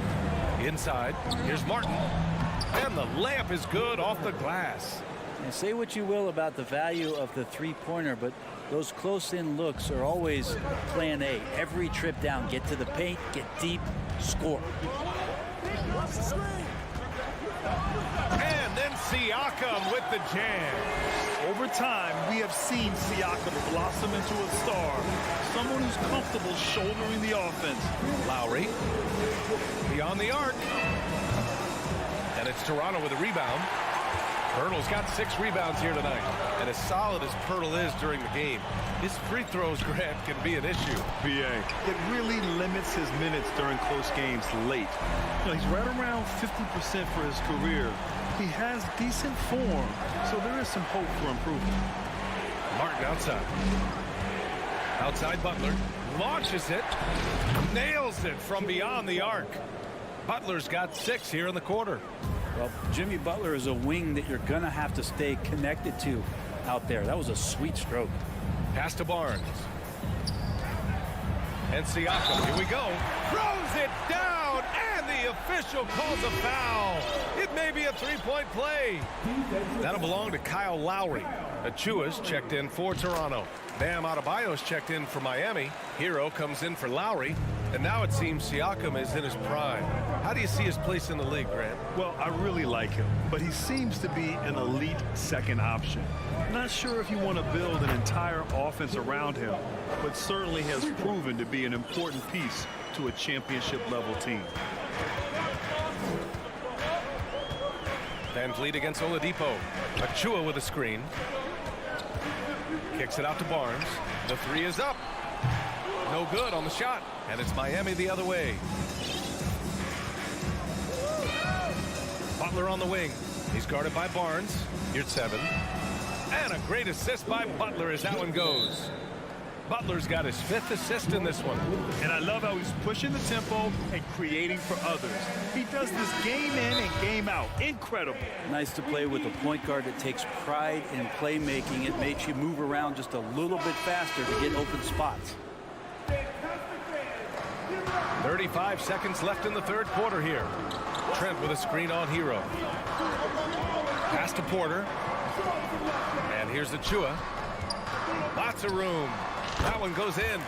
Inside, here's Martin. And the layup is good off the glass. And say what you will about the value of the three-pointer, but those close-in looks are always plan A. Every trip down, get to the paint, get deep, score. And then Siakam with the jam. Over time, we have seen Siakam blossom into a star. Someone who's comfortable shouldering the offense. Lowry. Beyond the arc. And it's Toronto with a rebound. Pirtle's got 6 rebounds here tonight. And as solid as Pirtle is during the game, his free throws, Grant, can be an issue. B.A. It really limits his minutes during close games late. You know, he's right around 50% for his career. He has decent form, so there is some hope for improvement. Martin outside. Outside Butler. Launches it. Nails it from beyond the arc. Butler's got 6 here in the quarter. Well, Jimmy Butler is a wing that you're going to have to stay connected to out there. That was a sweet stroke. Pass to Barnes. And Siakam, here we go. Throws it down, and the official calls a foul. It may be a 3-point play. That'll belong to Kyle Lowry. Achua's checked in for Toronto. Bam Adebayo's checked in for Miami. Hero comes in for Lowry. And now it seems Siakam is in his prime. How do you see his place in the league, Grant? Well, I really like him, but he seems to be an elite second option. Not sure if you want to build an entire offense around him, but certainly has proven to be an important piece to a championship-level team. Van Vliet against Oladipo. Achua with a screen. Kicks it out to Barnes. The 3 is up. No good on the shot. And it's Miami the other way. Butler on the wing. He's guarded by Barnes. Here's 7. And a great assist by Butler as that one goes. Butler's got his 5th assist in this one. And I love how he's pushing the tempo and creating for others. He does this game in and game out. Incredible. Nice to play with a point guard that takes pride in playmaking. It makes you move around just a little bit faster to get open spots. 35 seconds left in the 3rd quarter here. Trent with a screen on Hero. Pass to Porter. And here's Achua. Lots of room. That one goes in.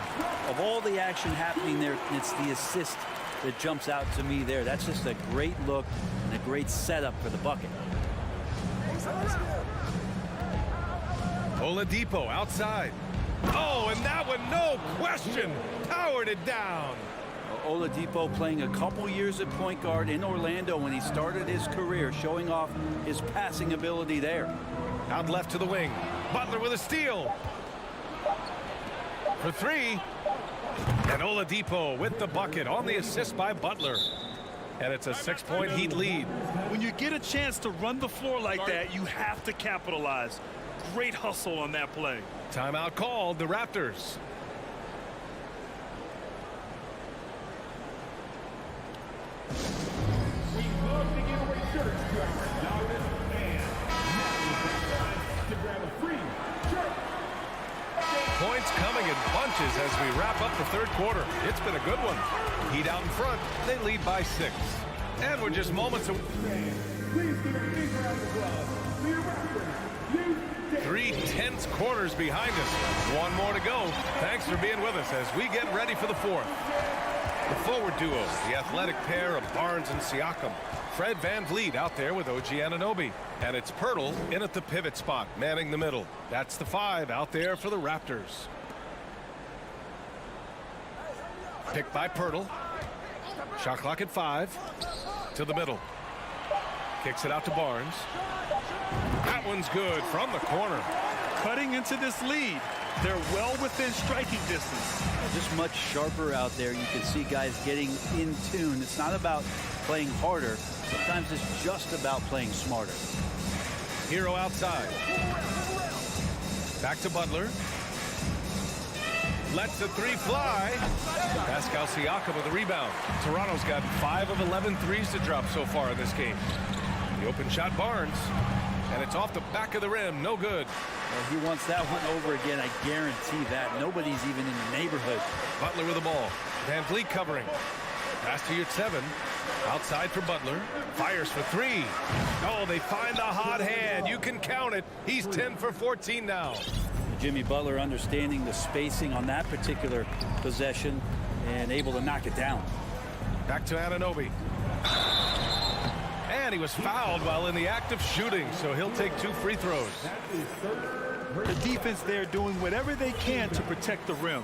Of all the action happening there, it's the assist that jumps out to me there. That's just a great look and a great setup for the bucket. Oladipo outside. Oh, and that one, no question, powered it down. Oladipo playing a couple years at point guard in Orlando when he started his career, showing off his passing ability there. Out left to the wing. Butler with a steal. For three. And Oladipo with the bucket on the assist by Butler. And it's a 6-point Heat lead. When you get a chance to run the floor like that, you have to capitalize. Great hustle on that play. Timeout called, the Raptors. We love to give away shirts to our loudest fans. Now to grab a free shirt. Points coming in bunches as we wrap up the third quarter. It's been a good one. Heat out in front. They lead by 6. And we're just moments away. Please give a big round of applause for your Raptors. 3 tense quarters behind us. One more to go. Thanks for being with us as we get ready for the fourth. The forward duo, the athletic pair of Barnes and Siakam. Fred VanVleet out there with OG Anunoby. And it's Pirtle in at the pivot spot, manning the middle. That's the 5 out there for the Raptors. Picked by Pirtle. Shot clock at 5. To the middle. Kicks it out to Barnes. That one's good from the corner. Cutting into this lead. They're well within striking distance. Just much sharper out there. You can see guys getting in tune. It's not about playing harder. Sometimes it's just about playing smarter. Hero outside. Back to Butler. Lets the 3 fly. Pascal Siakam with the rebound. Toronto's got 5 of 11 threes to drop so far in this game. The open shot, Barnes. And it's off the back of the rim. No good. Well, he wants that one over again. I guarantee that. Nobody's even in the neighborhood. Butler with the ball. VanVleet covering. Pass to your 7. Outside for Butler. Fires for 3. Oh, they find the hot hand. You can count it. He's 10 for 14 now. Jimmy Butler understanding the spacing on that particular possession and able to knock it down. Back to Anunoby. And he was fouled while in the act of shooting, so he'll take 2 free throws. The defense there doing whatever they can to protect the rim.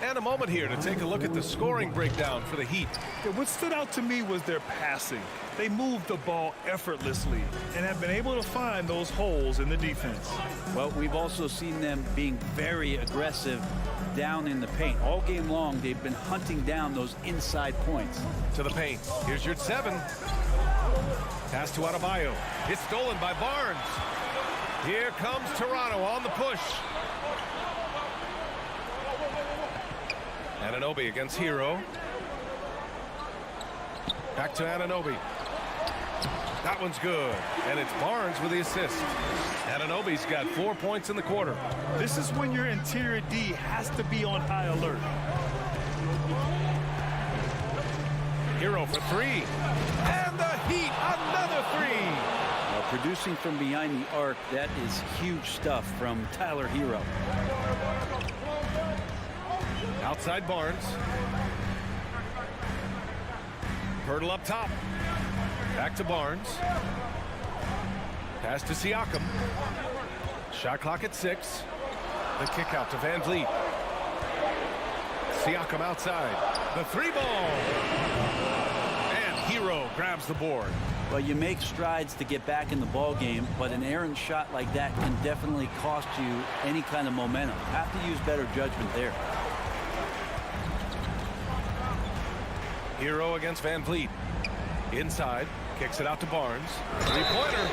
And a moment here to take a look at the scoring breakdown for the Heat. What stood out to me was their passing. They moved the ball effortlessly and have been able to find those holes in the defense. Well, we've also seen them being very aggressive down in the paint. All game long, they've been hunting down those inside points. To the paint. Here's your 7. Pass to Adebayo. It's stolen by Barnes. Here comes Toronto on the push. Anunoby against Hero. Back to Anunoby. That one's good. And it's Barnes with the assist. Anunoby's got 4 points in the quarter. This is when your interior D has to be on high alert. Hero for 3. And the Heat, another 3. Producing from behind the arc, that is huge stuff from Tyler Hero. Outside Barnes. Pirtle up top. Back to Barnes. Pass to Siakam. Shot clock at 6. The kick out to VanVleet. Siakam outside. The 3 ball. And Hero grabs the board. Well, you make strides to get back in the ball game, but an errant shot like that can definitely cost you any kind of momentum. Have to use better judgment there. Hero against VanVleet. Inside. Kicks it out to Barnes. 3-pointer.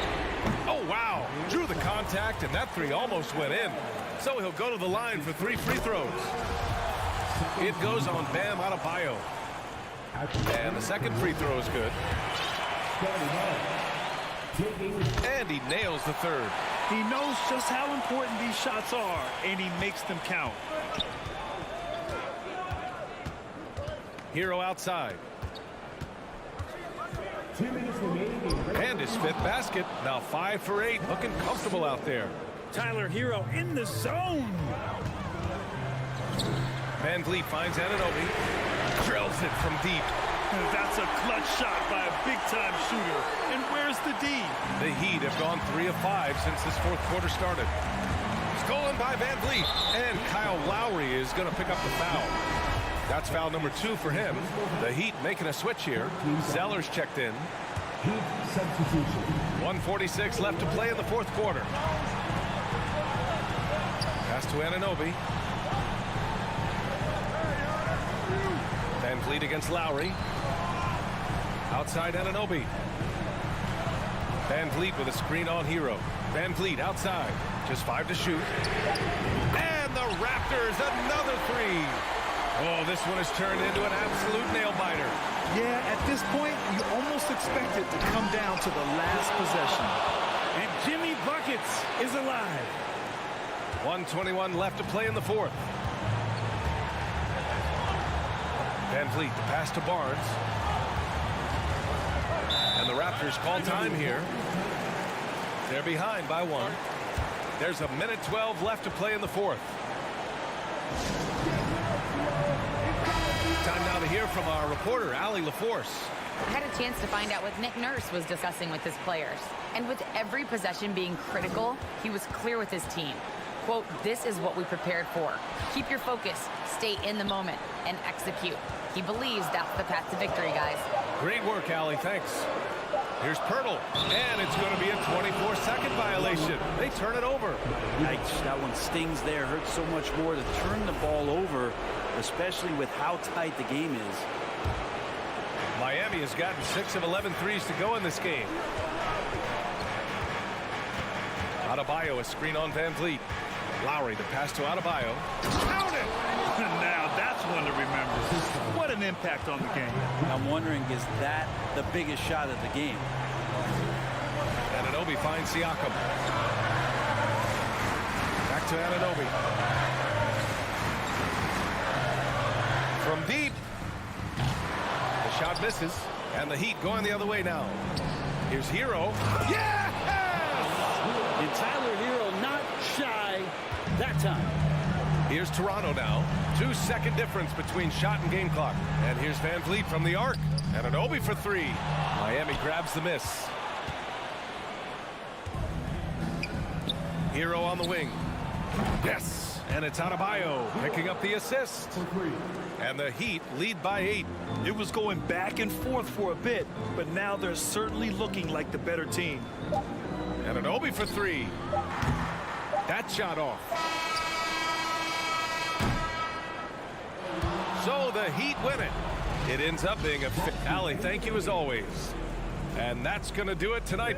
Oh, wow. Drew the contact, and that 3 almost went in. So he'll go to the line for 3 free throws. It goes on Bam Adebayo. And the second free throw is good. And he nails the 3rd. He knows just how important these shots are, and he makes them count. Hero outside. And his 5th basket. Now 5 for 8. Looking comfortable out there. Tyler Hero in the zone. VanVleet finds Anunoby. Drills it from deep. That's a clutch shot by a big-time shooter. And where's the D? The Heat have gone 3 of 5 since this fourth quarter started. Stolen by VanVleet. And Kyle Lowry is going to pick up the foul. That's foul number 2 for him. The Heat making a switch here. Zeller's checked in. Heat substitution. 1:46 left to play in the fourth quarter. Pass to Anunoby. Van Vliet against Lowry. Outside Anunoby. Van Vliet with a screen on Hero. Van Vliet outside. Just 5 to shoot. And the Raptors, another 3. Oh, this one has turned into an absolute nail-biter. Yeah, at this point, you almost expect it to come down to the last possession. And Jimmy Buckets is alive. 1:21 left to play in the fourth. Van Vliet, the pass to Barnes. And the Raptors call time here. They're behind by 1. There's 1:12 left to play in the fourth. Time now to hear from our reporter, Allie LaForce. I had a chance to find out what Nick Nurse was discussing with his players. And with every possession being critical, he was clear with his team. Quote, "This is what we prepared for. Keep your focus, stay in the moment, and execute." He believes that's the path to victory, guys. Great work, Allie. Thanks. Here's Pirtle, and it's going to be a 24-second violation. They turn it over. Yikes, that one stings there. Hurts so much more to turn the ball over, especially with how tight the game is. Miami has gotten 6 of 11 threes to go in this game. Adebayo, a screen on Van Vliet. Lowry, the pass to Adebayo. Count it! Now that's one to remember. What an impact on the game. I'm wondering, is that the biggest shot of the game? Anunoby finds Siakam. Back to Anunoby. From deep. The shot misses. And the Heat going the other way now. Here's Hero. Yes! And Tyler Hero not shy that time. Here's Toronto now. 2-second difference between shot and game clock. And here's Van Vliet from the arc. Anunoby for 3. Miami grabs the miss. Hero on the wing. Yes! And it's Adebayo picking up the assist. And the Heat lead by 8. It was going back and forth for a bit, but now they're certainly looking like the better team. Anunoby for 3. That shot off. So the Heat win it. It ends up being a fit. Allie, thank you as always. And that's going to do it tonight.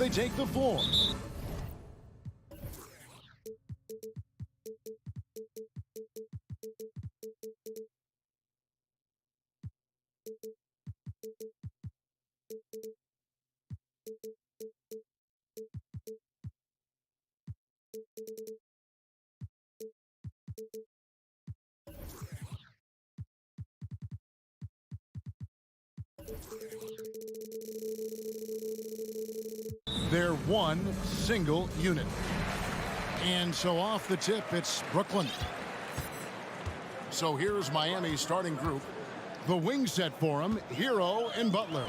They take the floor. They're one single unit. And so off the tip, it's Brooklyn. So here's Miami's starting group. The wing set for him, Hero and Butler.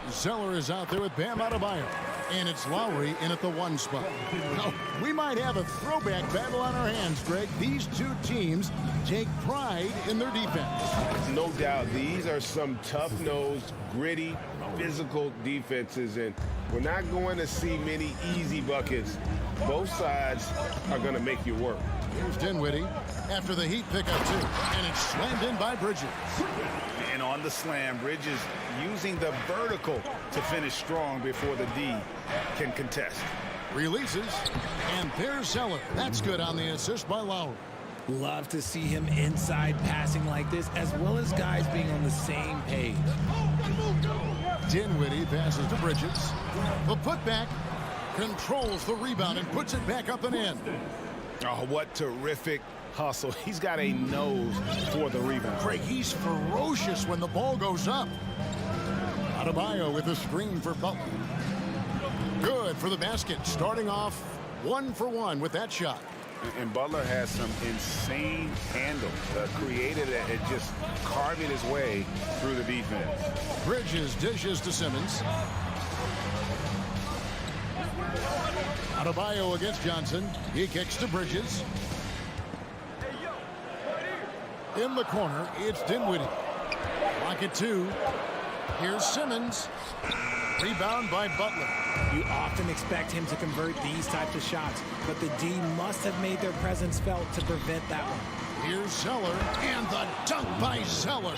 Zeller is out there with Bam Adebayo. And it's Lowry in at the one spot. Now, we might have a throwback battle on our hands, Greg. These two teams take pride in their defense. No doubt, these are some tough-nosed, gritty, physical defenses, and we're not going to see many easy buckets. Both sides are going to make you work. Here's Dinwiddie after the Heat pick up two, and it's slammed in by Bridges. And on the slam, Bridges using the vertical to finish strong before the D can contest. Releases, and there's Zeller. That's good on the assist by Lowry. Love to see him inside passing like this, as well as guys being on the same page. Dinwiddie passes to Bridges. The putback controls the rebound and puts it back up and in. Oh, what terrific hustle. He's got a nose for the rebound. Craig, he's ferocious when the ball goes up. Adebayo with a screen for Butler. Good for the basket, starting off 1 for 1 with that shot. And Butler has some insane handle, created it, just carving his way through the defense. Bridges dishes to Simmons. Adebayo against Johnson. He kicks to Bridges. In the corner, it's Dinwiddie. Pocket two. Here's Simmons. Rebound by Butler. You often expect him to convert these types of shots, but the D must have made their presence felt to prevent that one. Here's Zeller, and the dunk by Zeller.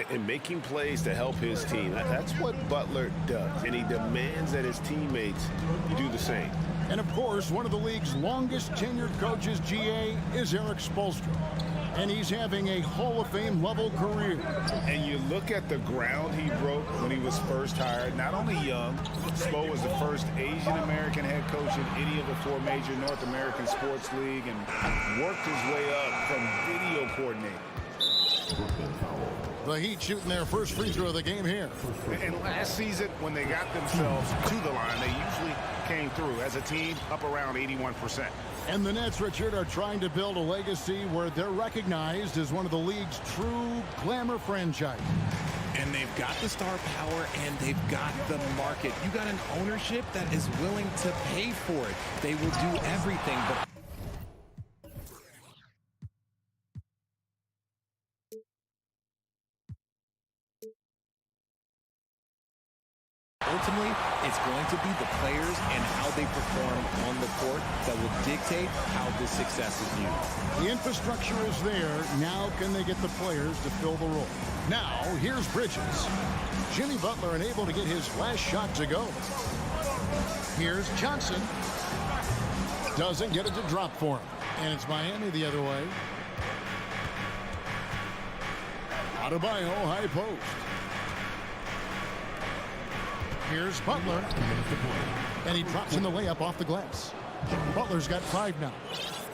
And making plays to help his team. That's what Butler does, and he demands that his teammates do the same. And of course, one of the league's longest tenured coaches, GA, is Eric Spoelstra. And he's having a Hall of Fame level career. And you look at the ground he broke when he was first hired. Not only young, Spo was the first Asian American head coach in any of the 4 major North American sports league and worked his way up from video coordinator. The Heat shooting their first free throw of the game here. And last season, when they got themselves to the line, they usually came through as a team up around 81%. And the Nets, Richard, are trying to build a legacy where they're recognized as one of the league's true glamour franchises. And they've got the star power and they've got the market. You got an ownership that is willing to pay for it. They will do everything, but ultimately, it's going to be the players and how they perform on the court that will dictate how this success is viewed. The infrastructure is there. Now can they get the players to fill the role? Now, here's Bridges. Jimmy Butler unable to get his last shot to go. Here's Johnson. Doesn't get it to drop for him. And it's Miami the other way. Adebayo, high post. Here's Butler. And he drops in the layup off the glass. Butler's got 5 now.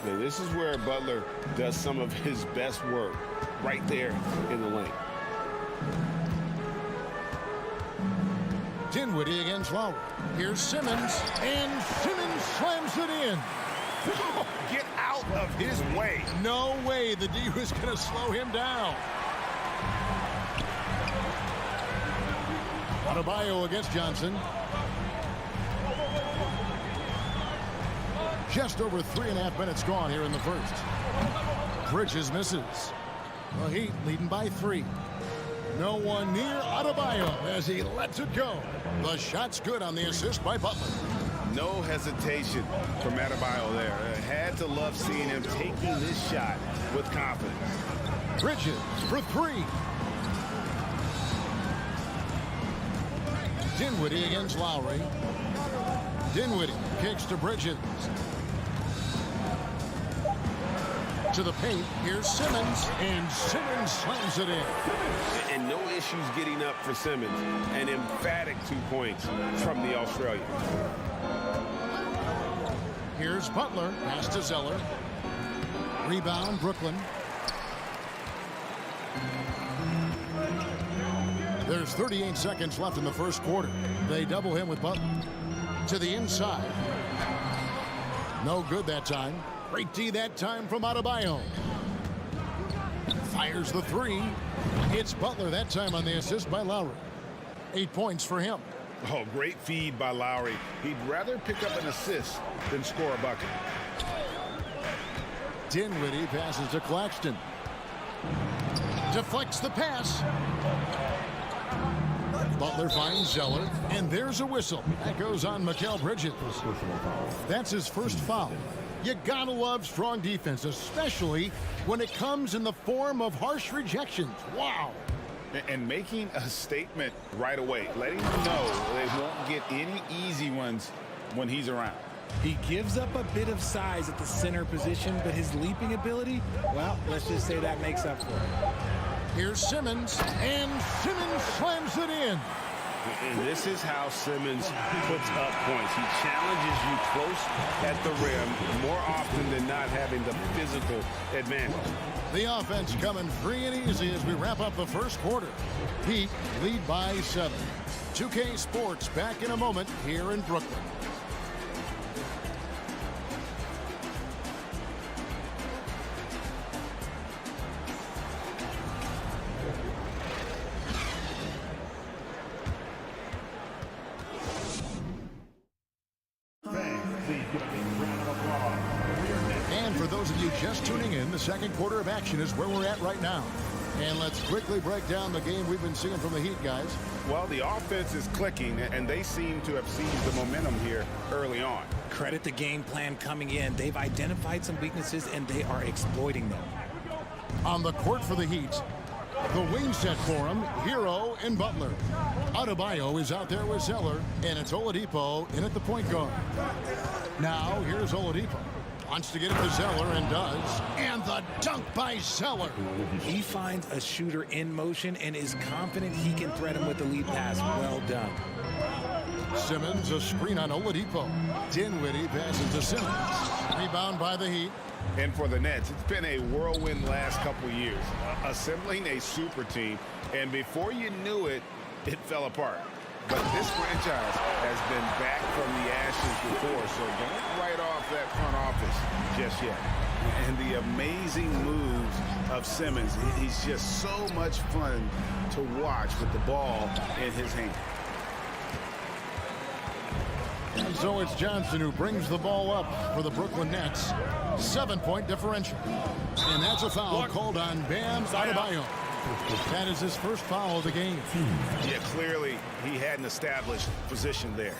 Now, this is where Butler does some of his best work, right there in the lane. Dinwiddie against Lowry. Here's Simmons. And Simmons slams it in. Get out of his way. No way the D was going to slow him down. Adebayo against Johnson. Just over 3.5 minutes gone here in the first. Bridges misses. The Heat leading by 3. No one near Adebayo as he lets it go. The shot's good on the assist by Butler. No hesitation from Adebayo there. I had to love seeing him taking this shot with confidence. Bridges for 3. Dinwiddie against Lowry. Dinwiddie kicks to Bridges. To the paint, here's Simmons, and Simmons slams it in. And no issues getting up for Simmons. An emphatic 2 points from the Australian. Here's Butler, pass to Zeller. Rebound, Brooklyn. There's 38 seconds left in the first quarter. They double him with Butler. To the inside. No good that time. Great D that time from Adebayo. Fires the 3. It's Butler that time on the assist by Lowry. 8 points for him. Oh, great feed by Lowry. He'd rather pick up an assist than score a bucket. Dinwiddie passes to Claxton. Deflects the pass. Butler finds Zeller, and there's a whistle. That goes on Mikal Bridges. That's his first foul. You gotta love strong defense, especially when it comes in the form of harsh rejections. Wow. And making a statement right away, letting them know they won't get any easy ones when he's around. He gives up a bit of size at the center position, but his leaping ability, well, let's just say that makes up for it. Here's Simmons, and Simmons slams it in. And this is how Simmons puts up points. He challenges you close at the rim more often than not, having the physical advantage. The offense coming free and easy as we wrap up the first quarter. Heat lead by 7. 2K Sports back in a moment here in Brooklyn. And for those of you just tuning in, the second quarter of action is where we're at right now. And let's quickly break down the game we've been seeing from the Heat, guys. Well, the offense is clicking, and they seem to have seized the momentum here early on. Credit the game plan coming in. They've identified some weaknesses, and they are exploiting them. On the court for the Heat, the wing set for him, Hero and Butler. Adebayo is out there with Zeller, and it's Oladipo in at the point guard. Now here's Oladipo. Wants to get it to Zeller and does. And the dunk by Zeller. He finds a shooter in motion and is confident he can thread him with the lead pass. Well done. Simmons, a screen on Oladipo. Dinwiddie passes to Simmons. Rebound by the Heat. And for the Nets, it's been a whirlwind last couple years. Assembling a super team, and before you knew it, it fell apart. But this franchise has been back from the ashes before, so don't write off that front office just yet. And the amazing moves of Simmons, he's just so much fun to watch with the ball in his hand. And so it's Johnson who brings the ball up for the Brooklyn Nets. 7-point differential. And that's a foul called on Bam Adebayo. That is his first foul of the game. Yeah, clearly he had an established position there.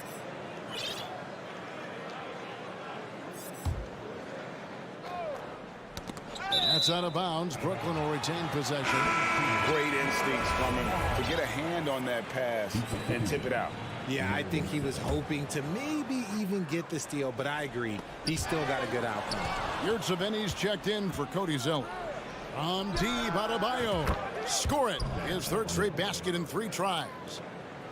That's out of bounds. Brooklyn will retain possession. Great instincts from him to get a hand on that pass and tip it out. Yeah, I think he was hoping to maybe even get the steal, but I agree. He still got a good outcome. Yurtseven's checked in for Cody Zeller. On deep, Adebayo. Score it. His third straight basket in 3 tries.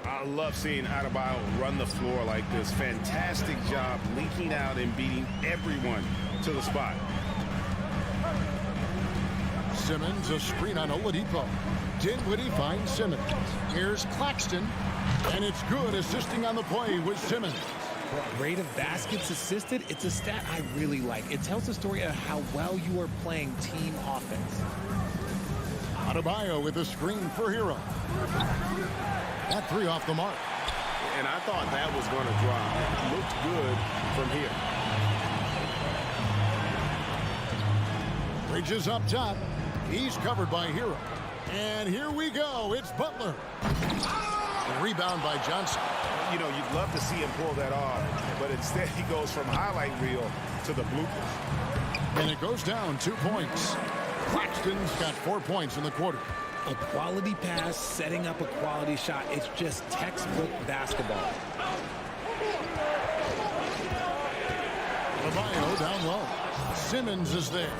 I love seeing Adebayo run the floor like this. Fantastic job linking out and beating everyone to the spot. Simmons, a screen on Oladipo. Dinwiddie finds Simmons. Here's Claxton. And it's good, assisting on the play with Simmons. Rate of baskets assisted, it's a stat I really like. It tells the story of how well you are playing team offense. Adebayo with a screen for Hero. That 3 off the mark. And I thought that was going to drop. It looked good from here. Bridges up top. He's covered by Hero. And here we go. It's Butler. A rebound by Johnson. You know, you'd love to see him pull that off, but instead he goes from highlight reel to the bloopers. And it goes down 2 points. Claxton's got 4 points in the quarter. A quality pass, setting up a quality shot. It's just textbook basketball. Adebayo down low. Simmons is there.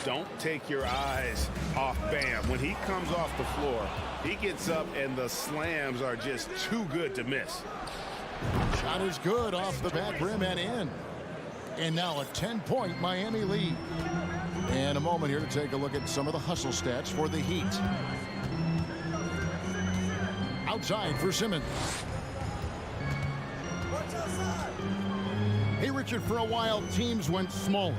Don't take your eyes off Bam. When he comes off the floor, he gets up and the slams are just too good to miss. Shot is good off the back rim and in. And now a 10-point Miami lead. And a moment here to take a look at some of the hustle stats for the Heat. Outside for Simmons. Hey, Richard, for a while, teams went smaller.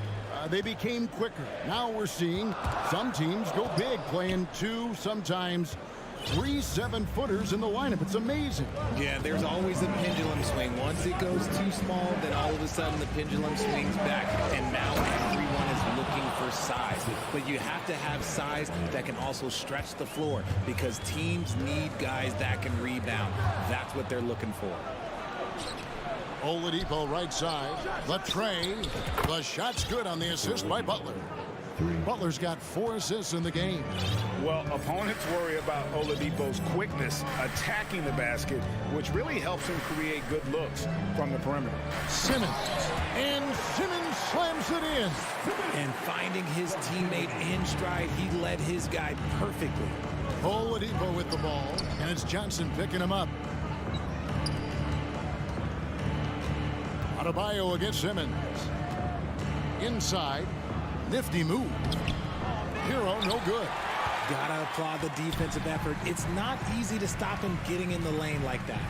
They became quicker. Now we're seeing some teams go big, playing 2, sometimes 3 7-footers in the lineup. It's amazing. Yeah, there's always a pendulum swing. Once it goes too small, then all of a sudden the pendulum swings back, and now everyone is looking for size. But you have to have size that can also stretch the floor, because teams need guys that can rebound. That's what they're looking for. Oladipo right side. Latrey. The shot's good on the assist by Butler. Butler's got 4 assists in the game. Well, opponents worry about Oladipo's quickness attacking the basket, which really helps him create good looks from the perimeter. Simmons. And Simmons slams it in. And finding his teammate in stride, he led his guy perfectly. Oladipo with the ball. And it's Johnson picking him up. Adebayo against Simmons. Inside. Nifty move. Hero, no good. Gotta applaud the defensive effort. It's not easy to stop him getting in the lane like that.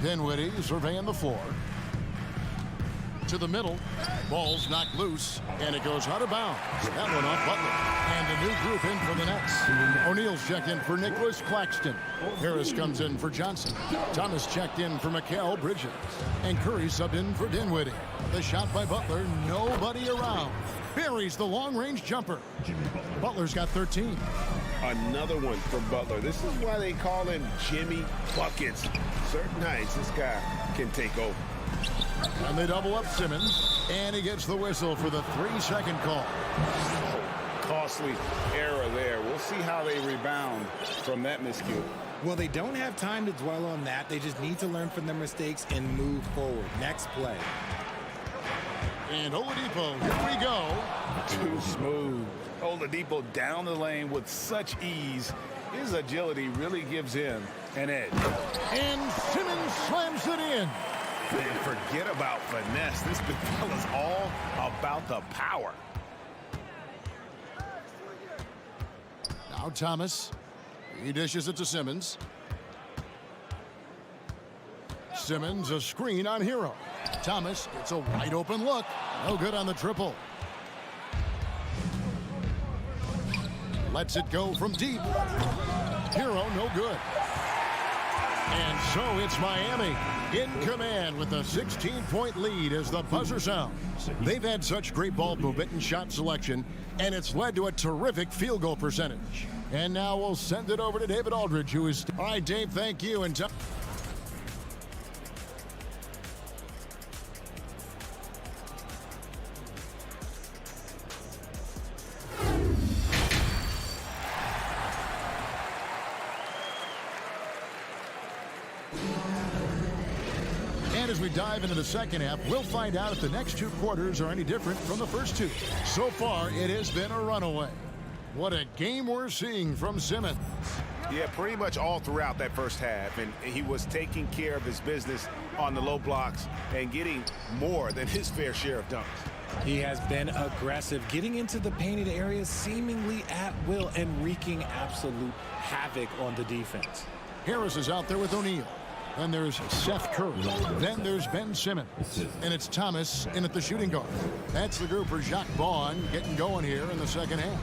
Dinwiddie surveying the floor. To the middle. Ball's knocked loose. And it goes out of bounds. That one off Butler. And a new group in for the Nets. O'Neal's checked in for Nicholas Claxton. Harris comes in for Johnson. Thomas checked in for Mikal Bridges. And Curry subbed in for Dinwiddie. The shot by Butler. Nobody around. Buries the long-range jumper. Butler's got 13. Another one for Butler. This is why they call him Jimmy Buckets. Certain nights, this guy can take over. And they double up Simmons. And he gets the whistle for the 3-second call. costly error there. We'll see how they rebound from that miscue. Well, they don't have time to dwell on that. They just need to learn from their mistakes and move forward. Next play. And Oladipo, here we go. Too smooth. Oladipo down the lane with such ease. His agility really gives him an edge. And Simmons slams it in. Man, forget about finesse. This big fella's all about the power. Now Thomas. He dishes it to Simmons. Simmons, a screen on Hero. Thomas gets a wide open look. No good on the triple. Lets it go from deep. Hero, no good. And so it's Miami in command with a 16-point lead as the buzzer sounds. They've had such great ball movement and shot selection, and it's led to a terrific field goal percentage. And now we'll send it over to David Aldridge, who is... All right, Dave, thank you. And as we dive into the second half, we'll find out if the next two quarters are any different from the first two. So far, it has been a runaway. What a game we're seeing from Simmons. Yeah, pretty much all throughout that first half, and he was taking care of his business on the low blocks and getting more than his fair share of dunks. He has been aggressive, getting into the painted areas seemingly at will and wreaking absolute havoc on the defense. Harris is out there with O'Neal. Then there's Seth Curry. Then there's Ben Simmons. And it's Thomas in at the shooting guard. That's the group for Jacques Vaughn getting going here in the second half.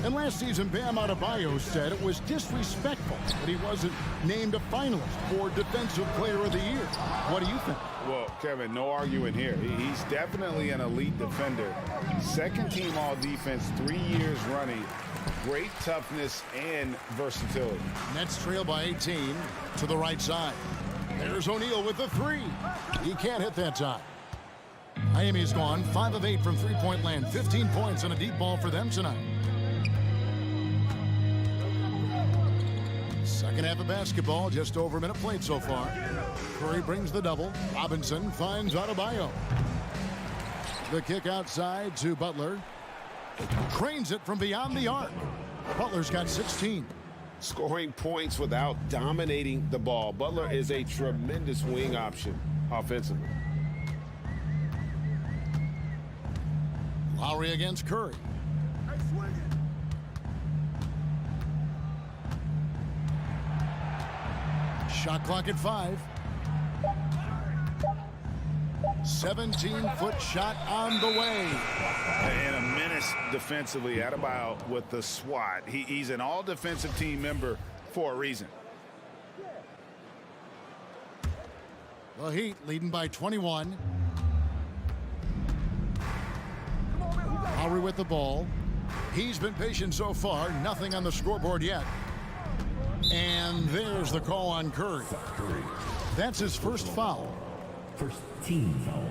And last season, Bam Adebayo said it was disrespectful that he wasn't named a finalist for Defensive Player of the Year. What do you think? Well, Kevin, no arguing here. He's definitely an elite defender. Second team all defense 3 years running. Great toughness and versatility. Nets trail by 18 to the right side. There's O'Neal with the three. He can't hit that time. Miami's gone 5 of 8 from three-point land. 15 points on a deep ball for them tonight. Second half of basketball, just over a minute played so far. Curry brings the double. Robinson finds Adebayo. The kick outside to Butler. Trains it from beyond the arc. Butler's got 16. Scoring points without dominating the ball. Butler is a tremendous wing option offensively. Lowry against Curry. Shot clock at 5. 17-foot shot on the way. And a menace defensively. Adebayo with the swat. He's an all-defensive team member for a reason. The Heat leading by 21. Lowry with the ball. He's been patient so far. Nothing on the scoreboard yet. And there's the call on Curry. That's his first foul. First team foul.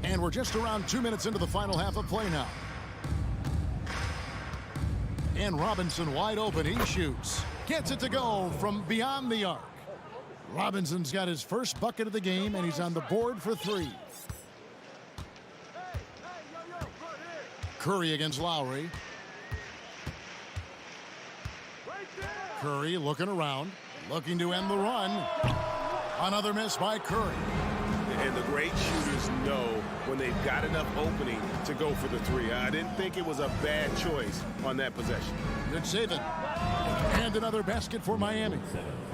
And we're just around 2 minutes into the final half of play now. And Robinson wide open. He shoots. Gets it to go from beyond the arc. Robinson's got his first bucket of the game, and he's on the board for 3. Curry against Lowry. Curry looking around, looking to end the run. Another miss by Curry. And the great shooters know when they've got enough opening to go for the 3. I didn't think it was a bad choice on that possession. Good saving. And another basket for Miami.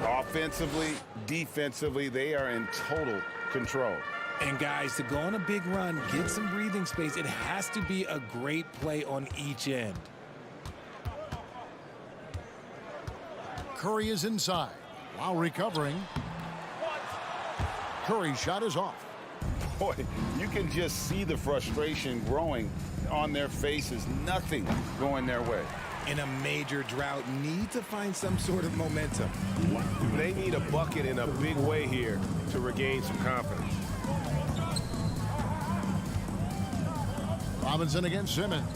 Offensively, defensively, they are in total control. And guys, to go on a big run, get some breathing space, it has to be a great play on each end. Curry is inside. Lowry covering. Curry's shot is off. Boy, you can just see the frustration growing on their faces. Nothing going their way. In a major drought, need to find some sort of momentum. They need a bucket in a big way here to regain some confidence. Robinson against Simmons.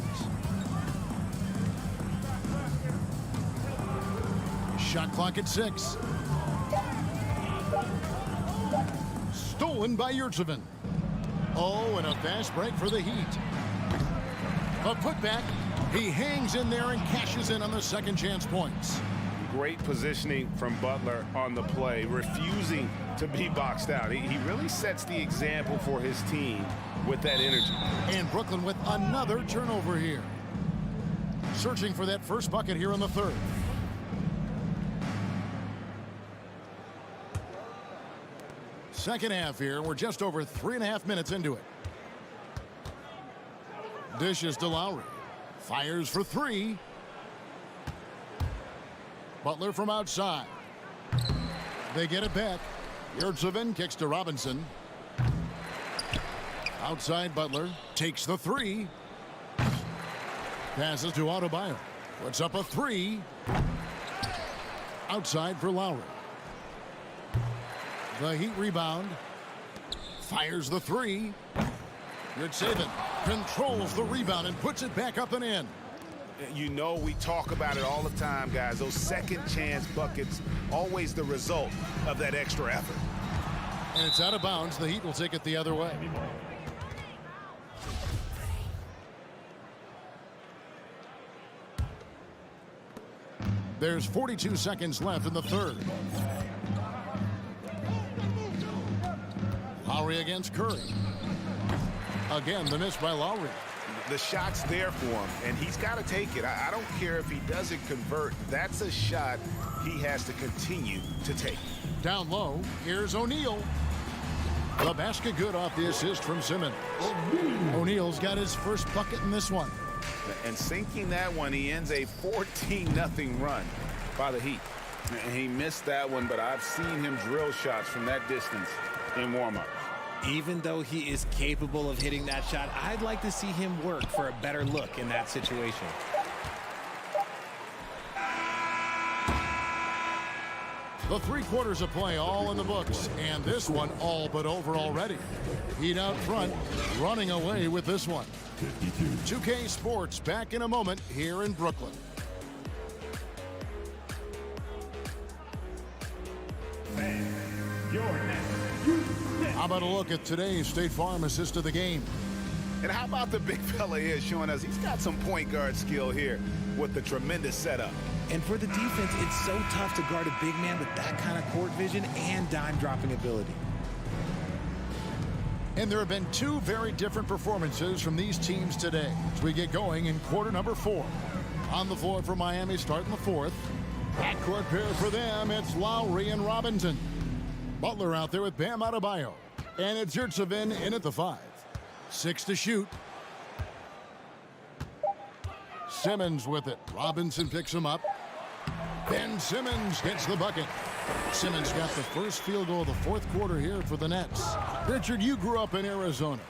Shot clock at 6. Stolen by Yurtsevin. Oh, and a fast break for the Heat. A putback. He hangs in there and cashes in on the second chance points. Great positioning from Butler on the play, refusing to be boxed out. He really sets the example for his team with that energy. And Brooklyn with another turnover here. Searching for that first bucket here in the third. Second half here. We're just over 3.5 minutes into it. Dishes to Lowry. Fires for 3. Butler from outside. They get it back. Yurtsevin kicks to Robinson. Outside Butler. Takes the 3. Passes to Octopi. Puts up a 3. Outside for Lowry. The Heat rebound. Fires the 3. Yurtsevin controls the rebound and puts it back up and in. You know, we talk about it all the time, guys. Those second chance buckets, always the result of that extra effort. And it's out of bounds. The Heat will take it the other way. There's 42 seconds left in the third. Lowry against Curry. Again, the miss by Lowry. The shot's there for him, and he's got to take it. I don't care if he doesn't convert. That's a shot he has to continue to take. Down low, here's O'Neal. The basket good off the assist from Simmons. O'Neal's got his first bucket in this one. And sinking that one, he ends a 14-0 run by the Heat. And he missed that one, but I've seen him drill shots from that distance in warm-up. Even though he is capable of hitting that shot, I'd like to see him work for a better look in that situation. The 3 quarters of play all in the books, and this one all but over already. Heat out front, running away with this one. 2K Sports back in a moment here in Brooklyn. How about a look at today's State Farm assist of the game? And how about the big fella here showing us he's got some point guard skill here with the tremendous setup. And for the defense, it's so tough to guard a big man with that kind of court vision and dime dropping ability. And there have been 2 very different performances from these teams today as we get going in quarter number 4. On the floor for Miami starting the 4th. Backcourt pair for them, it's Lowry and Robinson. Butler out there with Bam Adebayo. And it's Yurtsevin in at the 5. 6 to shoot. Simmons with it. Robinson picks him up. Ben Simmons gets the bucket. Simmons got the first field goal of the 4th quarter here for the Nets. Richard, you grew up in Arizona.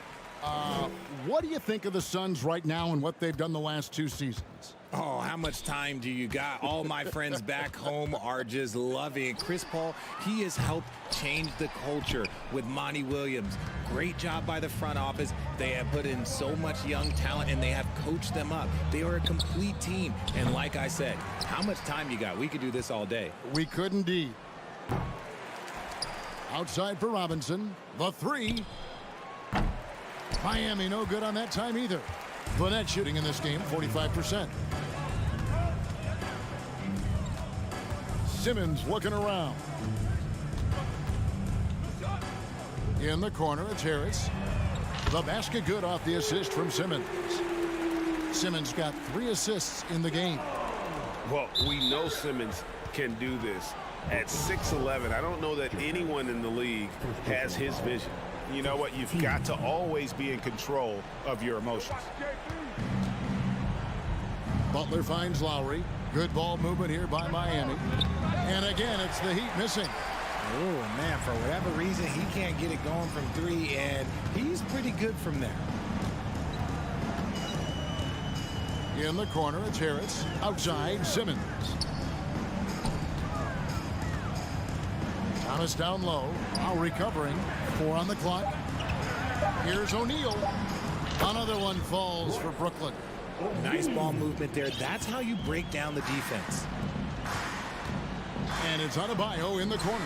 What do you think of the Suns right now and what they've done the last 2 seasons? Oh, how much time do you got? All my friends back home are just loving it. Chris Paul, he has helped change the culture with Monty Williams. Great job by the front office. They have put in so much young talent, and they have coached them up. They are a complete team. And like I said, how much time you got? We could do this all day. We could indeed. Outside for Robinson. The 3. Miami no good on that time either. The net shooting in this game, 45%. Simmons looking around. In the corner, it's Harris. The basket good off the assist from Simmons. Simmons got 3 assists in the game. Well, we know Simmons can do this. At 6'11", I don't know that anyone in the league has his vision. You know what? You've got to always be in control of your emotions. Butler finds Lowry. Good ball movement here by Miami. And again, it's the Heat missing. Oh, man, for whatever reason, he can't get it going from 3, and he's pretty good from there. In the corner, it's Harris. Outside, Simmons. Thomas down low. Now recovering. 4 on the clock. Here's O'Neal. Another one falls for Brooklyn. Nice ball movement there. That's how you break down the defense. And it's Adebayo in the corner.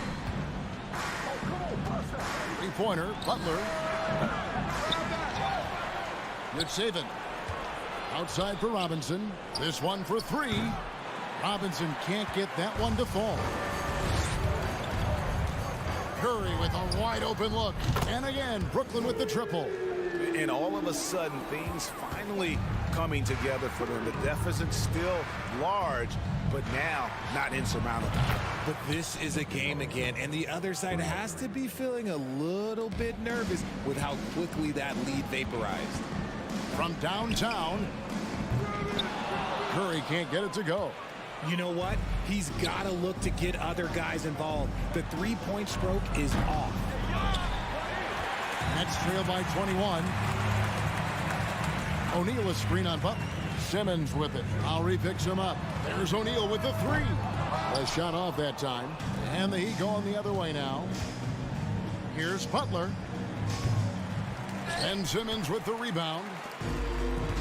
Three-pointer, Butler. Good saving. Outside for Robinson. This one for three. Robinson can't get that one to fall. Curry with a wide open look. And again, Brooklyn with the triple. And all of a sudden, things finally coming together for them. The deficit's still large, but now not insurmountable. But this is a game again, and the other side has to be feeling a little bit nervous with how quickly that lead vaporized. From downtown, Curry can't get it to go. You know what? He's got to look to get other guys involved. The three-point stroke is off. Nets trail by 21. O'Neal a screen on Butler. Simmons with it. Lowry picks him up. There's O'Neal with the three. A shot off that time. And the Heat going the other way now. Here's Butler. And Simmons with the rebound.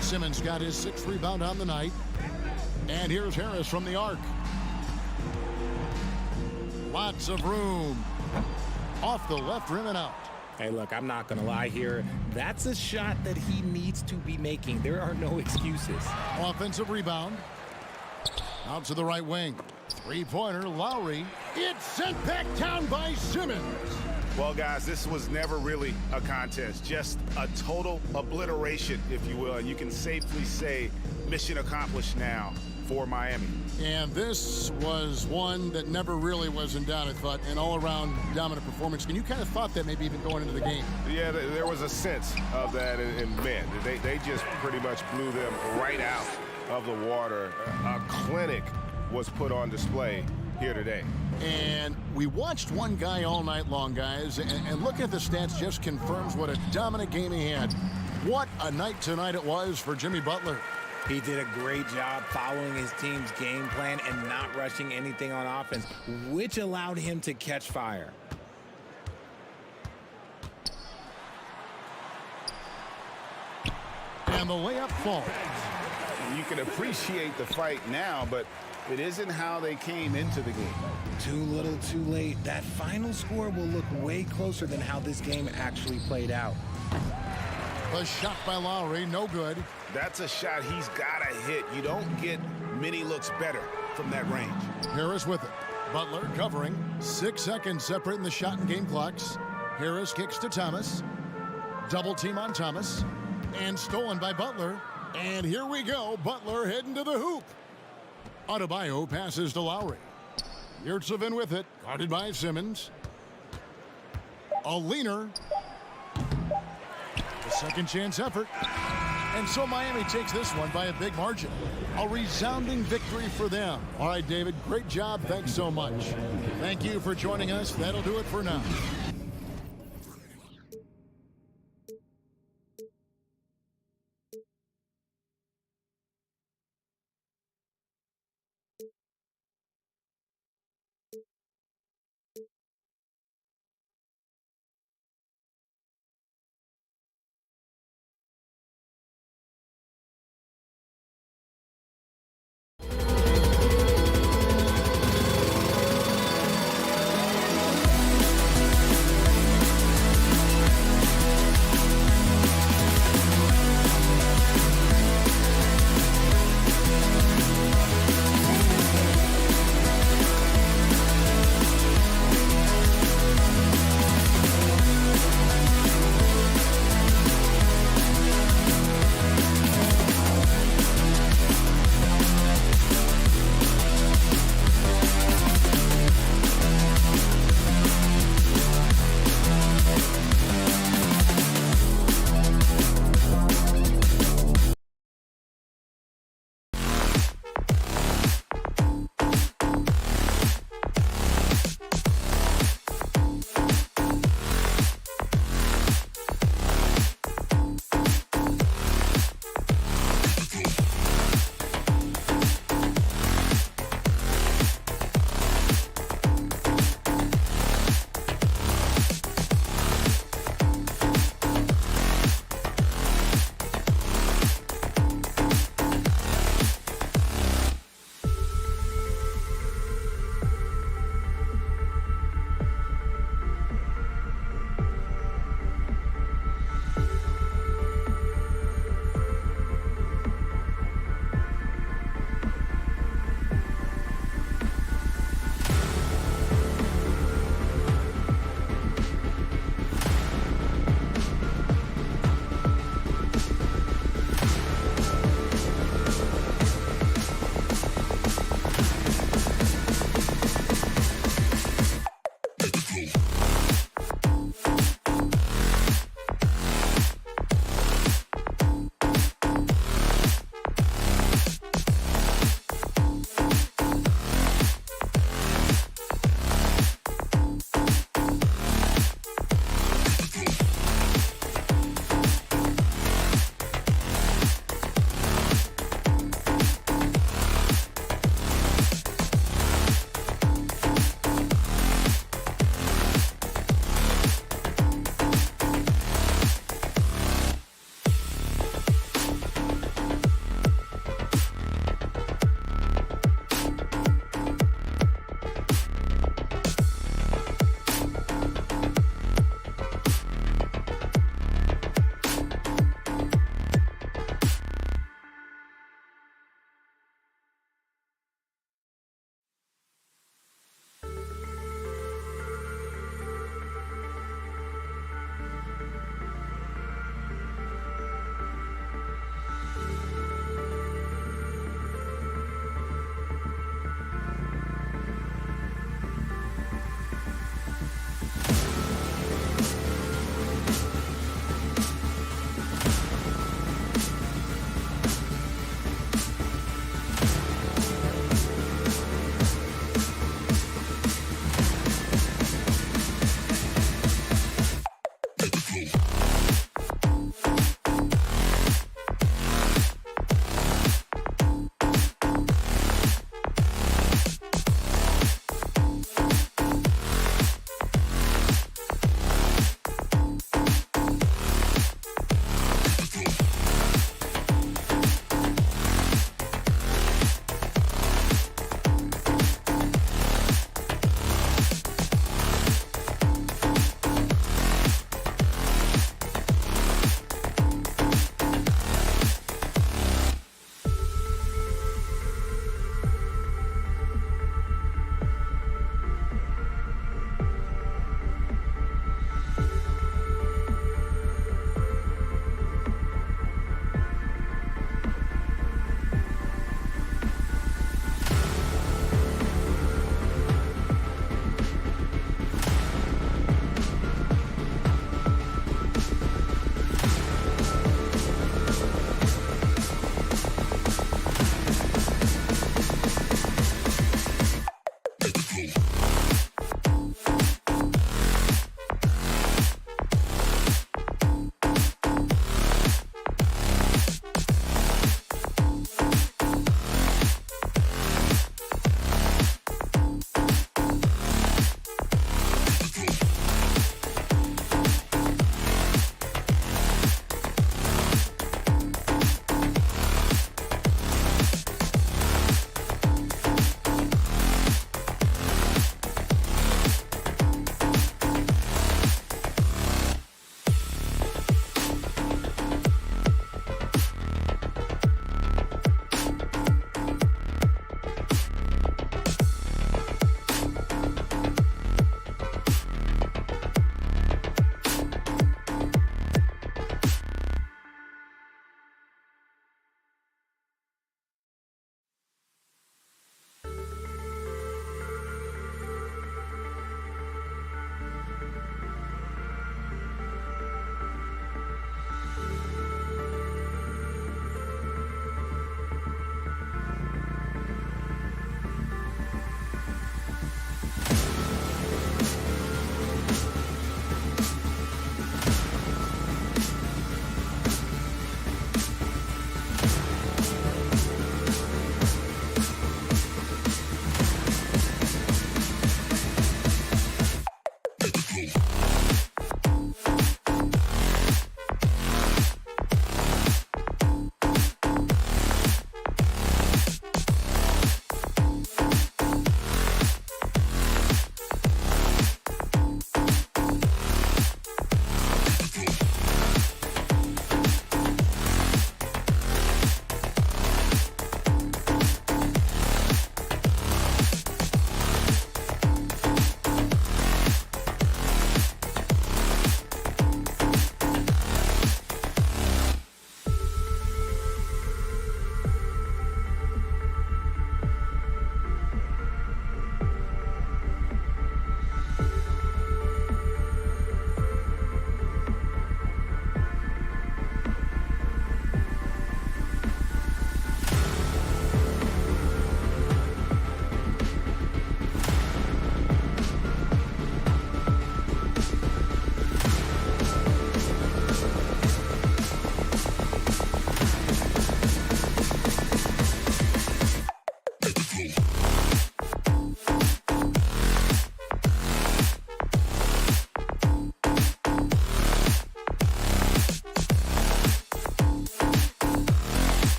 Simmons got his sixth rebound on the night. And here's Harris from the arc. Lots of room. Off the left rim and out. Hey, look, I'm not going to lie here. That's a shot that he needs to be making. There are no excuses. Offensive rebound. Out to the right wing. Three-pointer, Lowry. It's sent back down by Simmons. Well, guys, this was never really a contest. Just a total obliteration, if you will. And you can safely say mission accomplished now for Miami. And this was one that never really was in doubt, I thought, an all-around dominant performance. And you kind of thought that maybe even going into the game. Yeah, there was a sense of that, and man, they just pretty much blew them right out of the water. A clinic was put on display here today. And we watched one guy all night long, guys, and looking at the stats just confirms what a dominant game he had. What a night tonight it was for Jimmy Butler. He did a great job following his team's game plan and not rushing anything on offense, which allowed him to catch fire. And the layup falls. You can appreciate the fight now, but it isn't how they came into the game. Too little, too late. That final score will look way closer than how this game actually played out. A shot by Lowry, no good. That's a shot he's got to hit. You don't get many looks better from that range. Harris with it. Butler covering. 6 seconds separating the shot and game clocks. Harris kicks to Thomas. Double team on Thomas. And stolen by Butler. And here we go. Butler heading to the hoop. Adebayo passes to Lowry. Yurtsevin with it. Guarded by Simmons. A leaner. A second chance effort. And so Miami takes this one by a big margin. A resounding victory for them. All right, David, great job. Thanks so much. Thank you for joining us. That'll do it for now.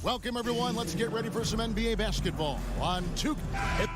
Welcome, everyone. Let's get ready for some NBA basketball on 2K.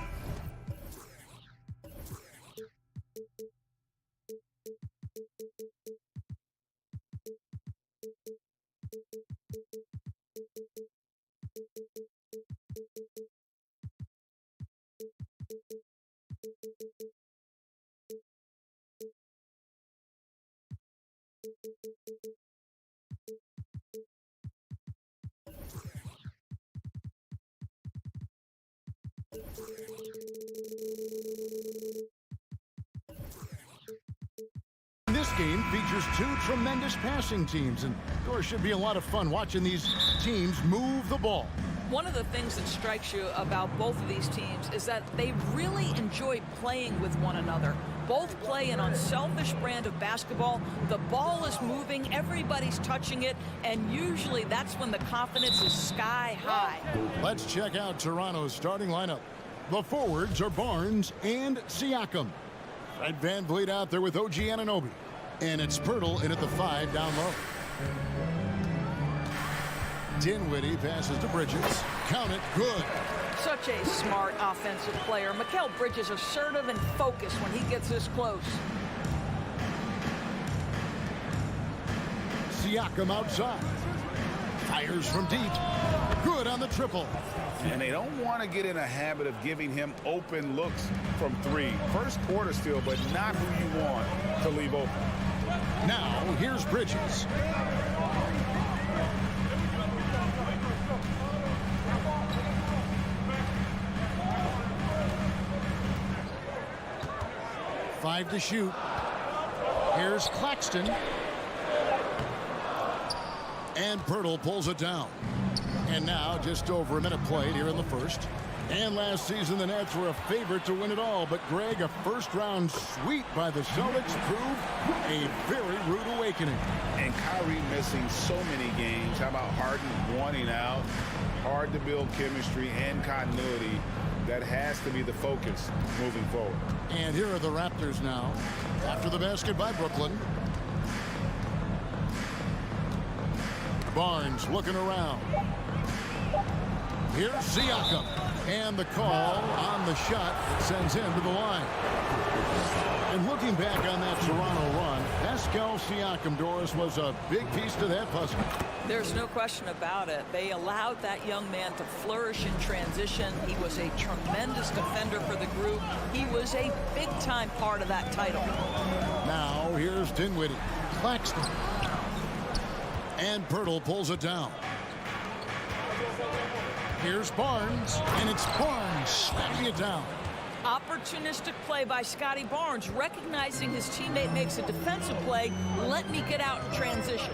This game features two tremendous passing teams, and of course should be a lot of fun watching these teams move the ball. One of the things that strikes you about both of these teams is that they really enjoy playing with one another. Both play an unselfish brand of basketball. The ball is moving, everybody's touching it, and usually that's when the confidence is sky high. Let's check out Toronto's starting lineup. The forwards are Barnes and Siakam. Fred VanVleet out there with OG Anunoby. And it's Pirtle in at the 5 down low. Dinwiddie passes to Bridges. Count it, good. Such a smart offensive player. Mikal Bridges assertive and focused when he gets this close. Siakam outside. Fires from deep. Good on the triple. And they don't want to get in a habit of giving him open looks from 3. First quarter still, but not who you want to leave open. Now, here's Bridges. Five to shoot. Here's Claxton. And Pirtle pulls it down. And now just over a minute played here in the first. And last season the Nets were a favorite to win it all, but Greg, a first-round sweep by the Celtics proved a very rude awakening. And Kyrie missing so many games. How about Harden wanting out? Hard to build chemistry and continuity. That has to be the focus moving forward. And here are the Raptors now. After the basket by Brooklyn. Barnes looking around. Here's Siakam. And the call on the shot that sends him to the line. And looking back on that Toronto run, Pascal Siakam, Doris, was a big piece to that puzzle. There's no question about it. They allowed that young man to flourish in transition. He was a tremendous defender for the group. He was a big-time part of that title. Now here's Dinwiddie. Claxton. And Pirtle pulls it down. Here's Barnes, and it's Barnes slapping it down. Opportunistic play by Scotty Barnes, recognizing his teammate makes a defensive play. Let me get out in transition.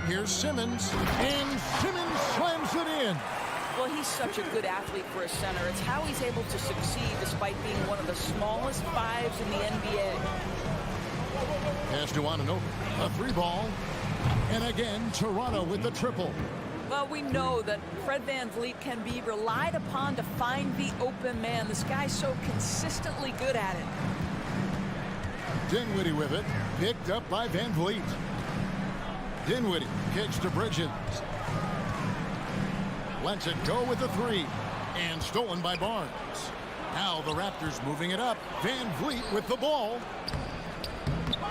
Here's Simmons, and Simmons slams it in. Well, he's such a good athlete for a center. It's how he's able to succeed despite being one of the smallest 5s in the NBA. Pass to Anunoby, a 3-ball. And again, Toronto with the triple. Well, we know that Fred VanVleet can be relied upon to find the open man. This guy's so consistently good at it. Dinwiddie with it, picked up by VanVleet. Dinwiddie kicks to Bridges. Lets it go with the 3. And stolen by Barnes. Now the Raptors moving it up. VanVleet with the ball.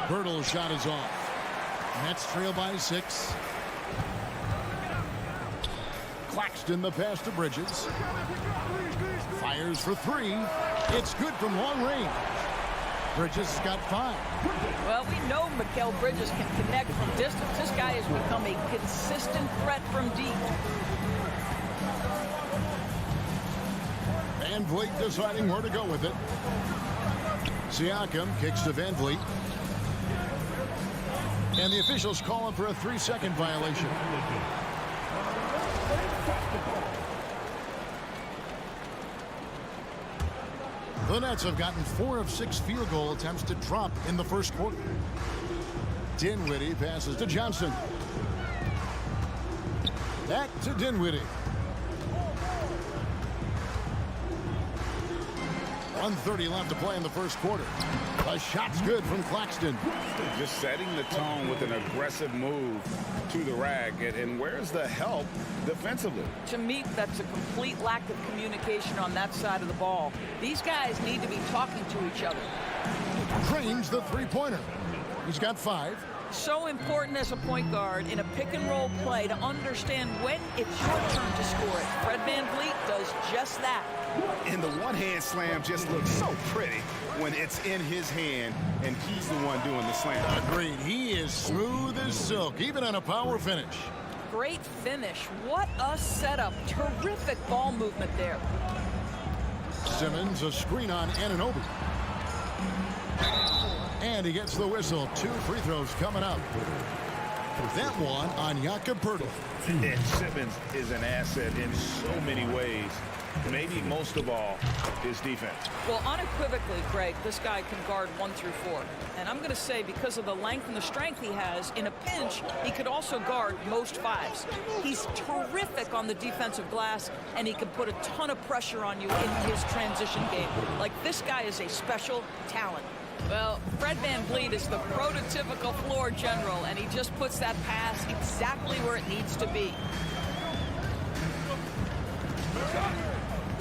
Pirtle's shot is off. Nets trail by 6. Claxton the pass to Bridges. Fires for 3. It's good from long range. Bridges has got 5. Well, we know Mikal Bridges can connect from distance. This guy has become a consistent threat from deep. VanVleet deciding where to go with it. Siakam kicks to VanVleet. And the officials calling for a 3-second violation. The Nets have gotten 4 of 6 field goal attempts to drop in the first quarter. Dinwiddie passes to Johnson. Back to Dinwiddie. 1:30 left to play in the first quarter. A shot's good from Claxton. Just setting the tone with an aggressive move to the rack. And where's the help defensively? To me, that's a complete lack of communication on that side of the ball. These guys need to be talking to each other. Drains the three-pointer. He's got 5. So important as a point guard in a pick-and-roll play to understand when it's your turn to score it. Fred VanVleet does just that. And the one-hand slam just looks so pretty when it's in his hand and he's the one doing the slam. Agreed. He is smooth as silk, even on a power finish. Great finish. What a setup. Terrific ball movement there. Simmons, a screen on Anunoby. And he gets the whistle. 2 free throws coming up. That one on Jakob Poeltl. And Simmons is an asset in so many ways. Maybe most of all, his defense. Well, unequivocally, Greg, this guy can guard 1 through 4. And I'm going to say because of the length and the strength he has, in a pinch, he could also guard most 5s. He's terrific on the defensive glass, and he can put a ton of pressure on you in his transition game. Like, this guy is a special talent. Well, Fred VanVleet is the prototypical floor general, and he just puts that pass exactly where it needs to be.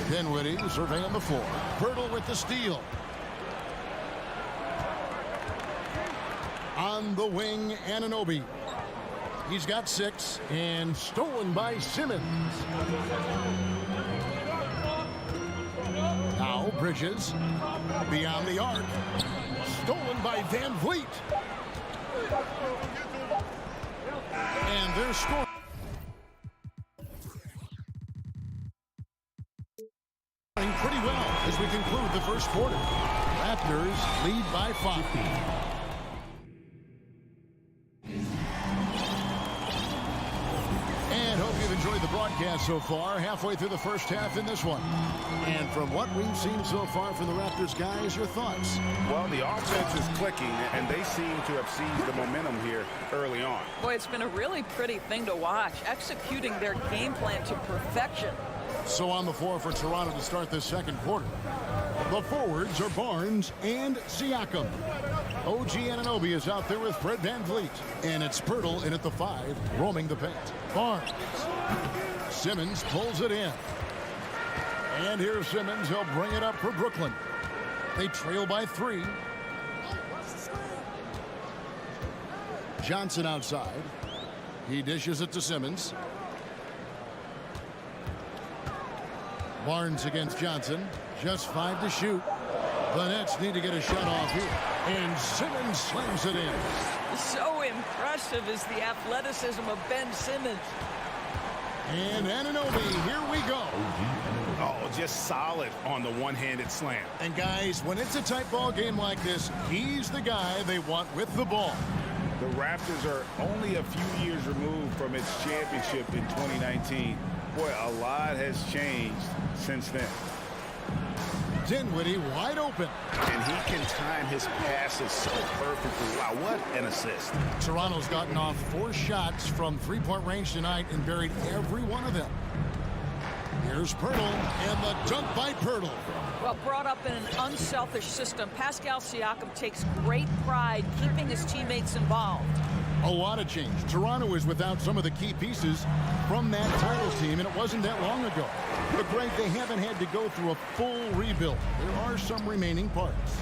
Dinwiddie surveying the floor. Poeltl with the steal. On the wing, Anunoby. He's got 6 and stolen by Simmons. Now Bridges beyond the arc. Stolen by VanVleet. And they're scoring. Pretty well as we conclude the first quarter. Raptors lead by 5. And hope you've enjoyed the broadcast so far. Halfway through the first half in this one. And from what we've seen so far from the Raptors, guys, your thoughts? Well, the offense is clicking, and they seem to have seized the momentum here early on. Boy, it's been a really pretty thing to watch, executing their game plan to perfection. So on the floor for Toronto to start this second quarter. The forwards are Barnes and Siakam. OG Anunoby is out there with Fred VanVleet. And it's Poeltl in at the 5, roaming the paint. Barnes. Simmons pulls it in. And here's Simmons. He'll bring it up for Brooklyn. They trail by 3. Johnson outside. He dishes it to Simmons. Barnes against Johnson. Just 5 to shoot. The Nets need to get a shot off here. And Simmons slams it in. So impressive is the athleticism of Ben Simmons. And Anunoby, here we go. Oh, just solid on the one-handed slam. And guys, when it's a tight ball game like this, he's the guy they want with the ball. The Raptors are only a few years removed from its championship in 2019. Boy, a lot has changed since then. Dinwiddie wide open. And he can time his passes so perfectly. Wow, what an assist. Toronto's gotten off 4 shots from three-point range tonight and buried every one of them. Here's Poeltl, and the dunk by Poeltl. Well, brought up in an unselfish system, Pascal Siakam takes great pride keeping his teammates involved. A lot of change. Toronto is without some of the key pieces from that title team, and it wasn't that long ago. But, Greg, they haven't had to go through a full rebuild. There are some remaining parts.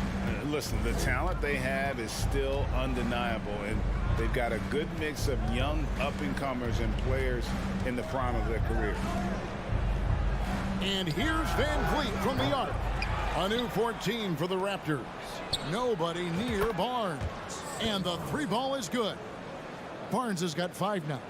Listen, the talent they have is still undeniable, and they've got a good mix of young up-and-comers and players in the prime of their career. And here's VanVleet from the arc. A new 14 for the Raptors. Nobody near Barnes. And the 3-ball is good. Barnes has got 5 now.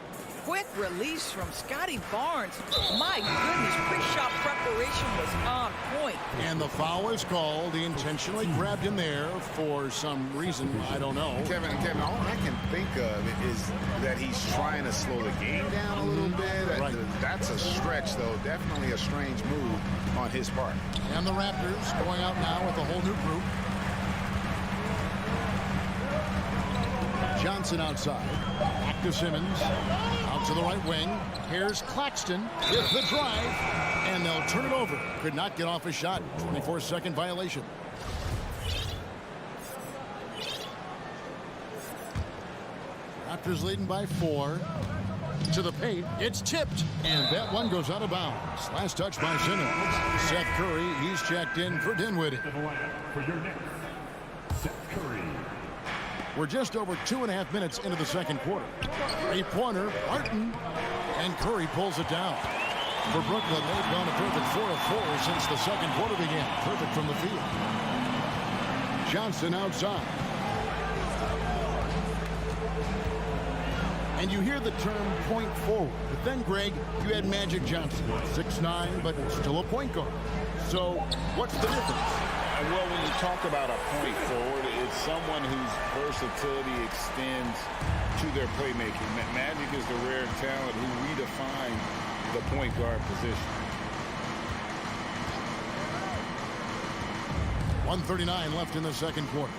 Quick release from Scotty Barnes. My goodness, pre-shot preparation was on point. And the foul is called. He intentionally grabbed him there for some reason. I don't know. Kevin, all I can think of is that he's trying to slow the game down a little bit. Right. That's a stretch, though. Definitely a strange move on his part. And the Raptors going out now with a whole new group. Johnson outside. Back to Simmons. Out to the right wing. Here's Claxton with the drive. And they'll turn it over. Could not get off a shot. 24-second violation. Raptors leading by 4. To the paint, it's tipped, and that one goes out of bounds. Last touch by Simmons. Seth Curry, he's checked in for Dinwiddie. To the lineup for your next, Seth Curry. We're just over 2.5 minutes into the second quarter. Three-pointer, Barton, and Curry pulls it down. For Brooklyn, they've gone a perfect 4 of 4 since the second quarter began. Perfect from the field. Johnson outside. And you hear the term point forward. But then, Greg, you had Magic Johnson, 6'9", but still a point guard. So what's the difference? Well, when you talk about a point forward, it's someone whose versatility extends to their playmaking. Magic is the rare talent who redefined the point guard position. 1:39 left in the second quarter.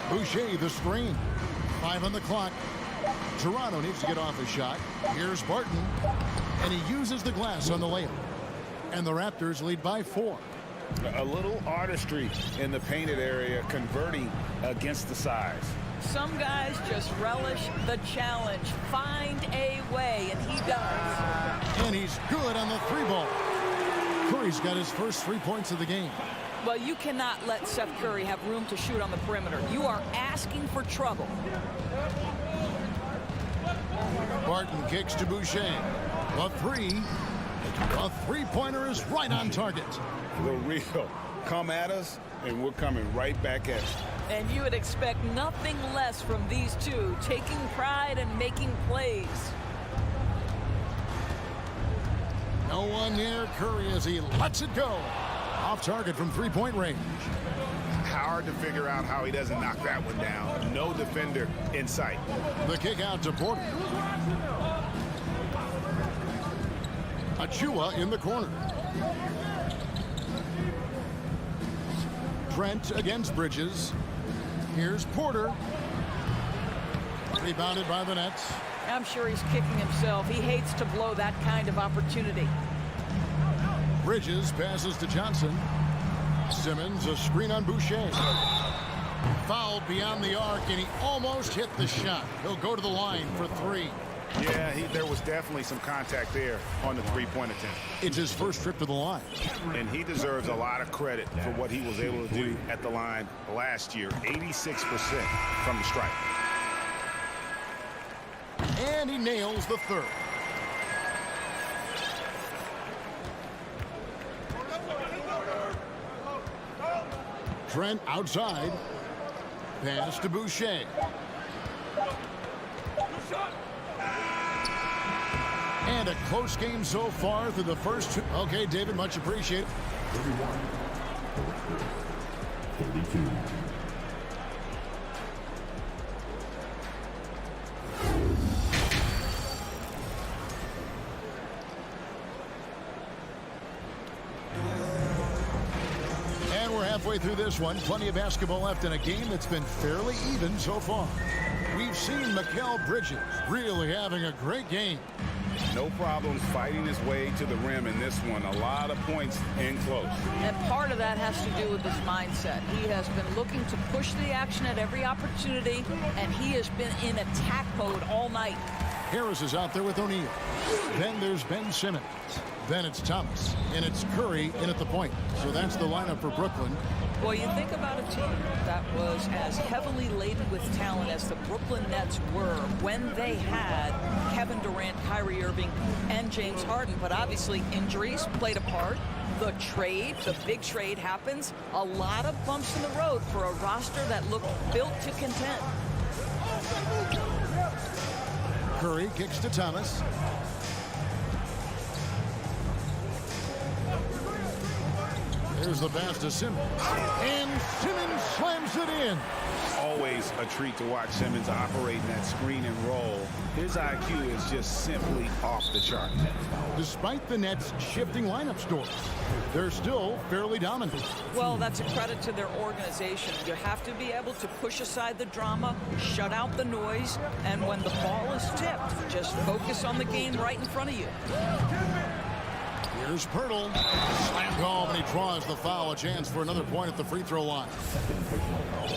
Boucher, the screen. 5 on the clock. Toronto needs to get off a shot. Here's Barton, and he uses the glass on the layup. And the Raptors lead by 4. A little artistry in the painted area, converting against the size. Some guys just relish the challenge. Find a way, and he does. And he's good on the 3-ball. Curry's got his first 3 points of the game. Well, you cannot let Seth Curry have room to shoot on the perimeter. You are asking for trouble. Barton kicks to Boucher. A 3. A 3-pointer is right on target. The real. Come at us, and we're coming right back at you. And you would expect nothing less from these two, taking pride and making plays. No one near Curry as he lets it go. Off target from 3-point range. Hard to figure out how he doesn't knock that one down. No defender in sight. The kick out to Porter. Achua in the corner. Trent against Bridges. Here's Porter. Rebounded by the Nets. I'm sure he's kicking himself. He hates to blow that kind of opportunity. Bridges passes to Johnson. Simmons, a screen on Boucher. Fouled beyond the arc, and he almost hit the shot. He'll go to the line for 3. Yeah, there was definitely some contact there on the 3-point attempt. It's his first trip to the line. And he deserves a lot of credit for what he was able to do at the line last year. 86% from the stripe. And he nails the 3rd. Trent outside. Pass to Boucher. And a close game so far through the first 2. Okay, David, much appreciated. 31. 32. Halfway through this one, plenty of basketball left in a game that's been fairly even so far. We've seen Mikal Bridges really having a great game. No problems fighting his way to the rim in this one. A lot of points in close. And part of that has to do with his mindset. He has been looking to push the action at every opportunity, and he has been in attack mode all night. Harris is out there with O'Neal. Then there's Ben Simmons. Then it's Thomas, and it's Curry in at the point. So that's the lineup for Brooklyn. Well, you think about a team that was as heavily laden with talent as the Brooklyn Nets were when they had Kevin Durant, Kyrie Irving, and James Harden. But obviously injuries played a part. The trade, the big trade happens. A lot of bumps in the road for a roster that looked built to contend. Curry kicks to Thomas. Here's the pass to Simmons. And Simmons slams it in. Always a treat to watch Simmons operate in that screen and roll. His IQ is just simply off the chart. Despite the Nets shifting lineup scores, they're still fairly dominant. Well, that's a credit to their organization. You have to be able to push aside the drama, shut out the noise, and when the ball is tipped, just focus on the game right in front of you. Here's Pirtle. Slam home, and he draws the foul. A chance for another point at the free throw line.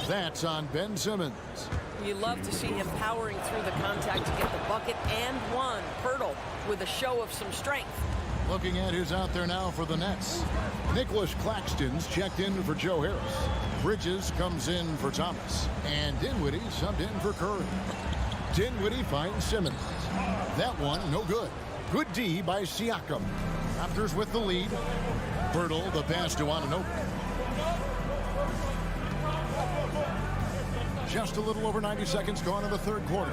That's on Ben Simmons. You love to see him powering through the contact to get the bucket and one. Pirtle with a show of some strength. Looking at who's out there now for the Nets. Nicholas Claxton's checked in for Joe Harris. Bridges comes in for Thomas. And Dinwiddie subbed in for Curry. Dinwiddie finds Simmons. That one, no good. Good D by Siakam. Raptors with the lead. Pirtle, the pass to Anunoby. Just a little over 90 seconds gone in the third quarter.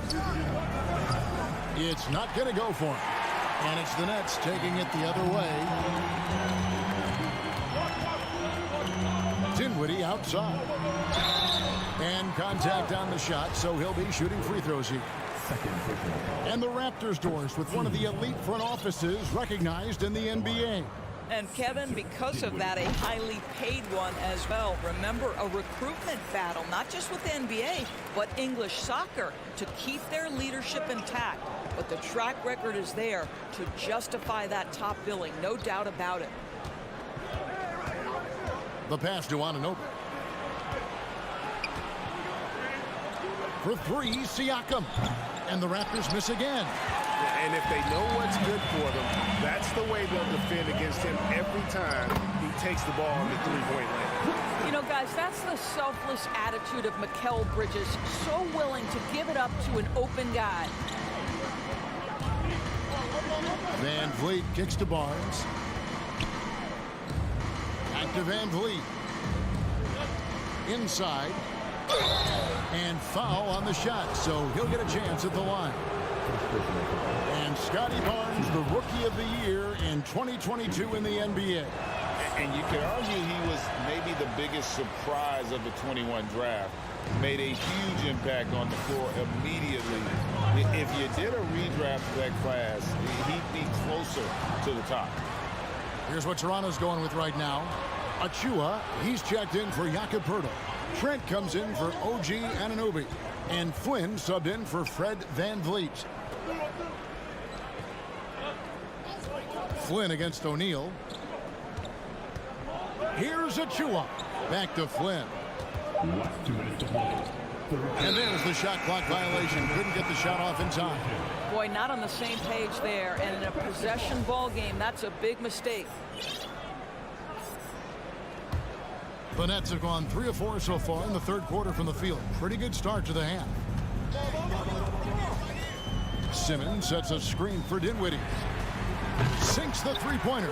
It's not going to go for him. And it's the Nets taking it the other way. Dinwiddie outside. And contact on the shot, so he'll be shooting free throws here. And the Raptors doors with one of the elite front offices recognized in the NBA. And Kevin, because of that, a highly paid one as well. Remember, a recruitment battle, not just with the NBA, but English soccer, to keep their leadership intact. But the track record is there to justify that top billing, no doubt about it. The pass to Anunoby. For three, Siakam. And the Raptors miss again. And if they know what's good for them, that's the way they'll defend against him every time he takes the ball in the three-point line. You know, guys, that's the selfless attitude of Mikal Bridges. So willing to give it up to an open guy. Van Vliet kicks to Barnes. Back to Van Vliet. Inside. And foul on the shot, so he'll get a chance at the line. And Scotty Barnes, the Rookie of the Year in 2022 in the NBA. And you could argue he was maybe the biggest surprise of the 21 draft. Made a huge impact on the floor immediately. If you did a redraft for that class, he'd be closer to the top. Here's what Toronto's going with right now. Achua, he's checked in for Jakob Poeltl. Trent comes in for OG Anunoby. And Flynn subbed in for Fred Van Vliet. Flynn against O'Neal. Here's Achua. Back to Flynn. And there's the shot clock violation. Couldn't get the shot off in time. Boy, not on the same page there. And in a possession ball game, that's a big mistake. The Nets have gone 3 of 4 so far in the third quarter from the field. Pretty good start to the half. Simmons sets a screen for Dinwiddie. Sinks the three-pointer.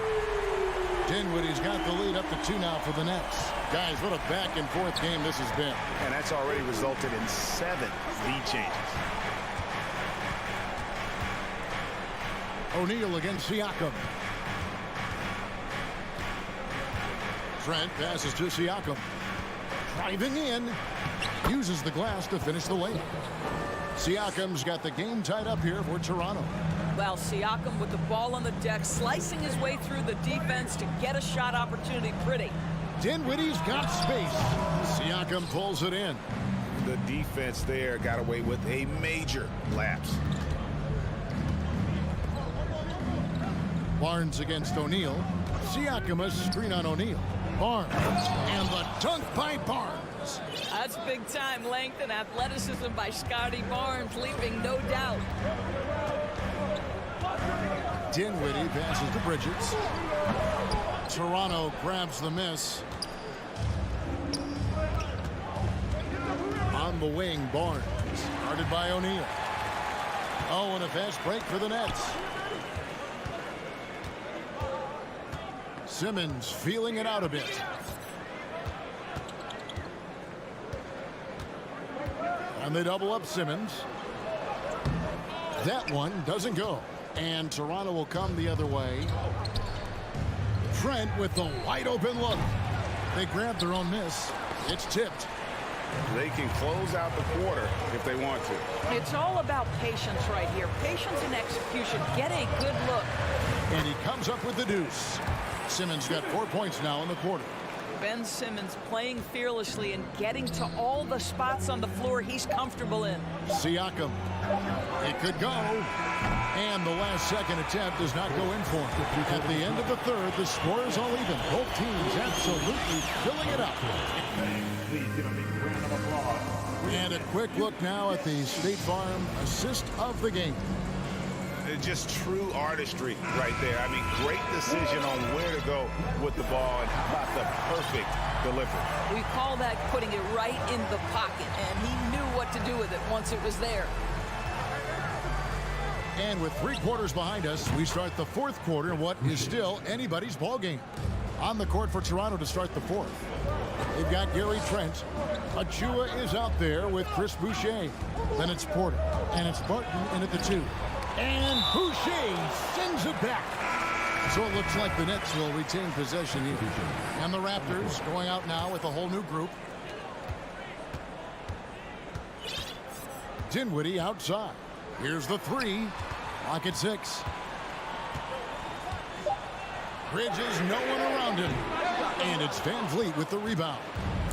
Dinwiddie's got the lead up to 2 now for the Nets. Guys, what a back-and-forth game this has been. And that's already resulted in 7 lead changes. O'Neal against Siakam. Trent passes to Siakam. Driving in. Uses the glass to finish the lane. Siakam's got the game tied up here for Toronto. Well, Siakam with the ball on the deck, slicing his way through the defense to get a shot opportunity pretty. Dinwiddie's got space. Siakam pulls it in. The defense there got away with a major lapse. Barnes against O'Neal. Siakam a screen on O'Neal. Barnes. And the dunk by Barnes. That's big time length and athleticism by Scotty Barnes, leaving no doubt. Dinwiddie passes to Bridges. Toronto grabs the miss. On the wing, Barnes. Guarded by O'Neal. Oh, and a fast break for the Nets. Simmons feeling it out a bit. And they double up Simmons. That one doesn't go. And Toronto will come the other way. Trent with the wide open look. They grab their own miss. It's tipped. They can close out the quarter if they want to. It's all about patience right here. Patience and execution. Get a good look. And he comes up with the deuce. Simmons got 4 points now in the quarter. Ben Simmons playing fearlessly and getting to all the spots on the floor he's comfortable in. Siakam. It could go. And the last second attempt does not go in for him. At the end of the third, the score is all even. Both teams absolutely filling it up. Please give a big round of applause. And a quick look now at the State Farm assist of the game. Just true artistry right there. I mean, great decision on where to go with the ball, and how about the perfect delivery. We call that putting it right in the pocket, and he knew what to do with it once it was there. And with 3 quarters behind us, we start the fourth quarter in what is still anybody's ball game. On the court for Toronto to start the fourth. They've got Gary Trent. Achua is out there with Chris Boucher. Then it's Porter, and it's Barton in at the 2. And Boucher sends it back. So it looks like the Nets will retain possession here. And the Raptors going out now with a whole new group. Dinwiddie outside. Here's the 3. Lock at 6. Bridges, no one around him. And it's Van Vliet with the rebound.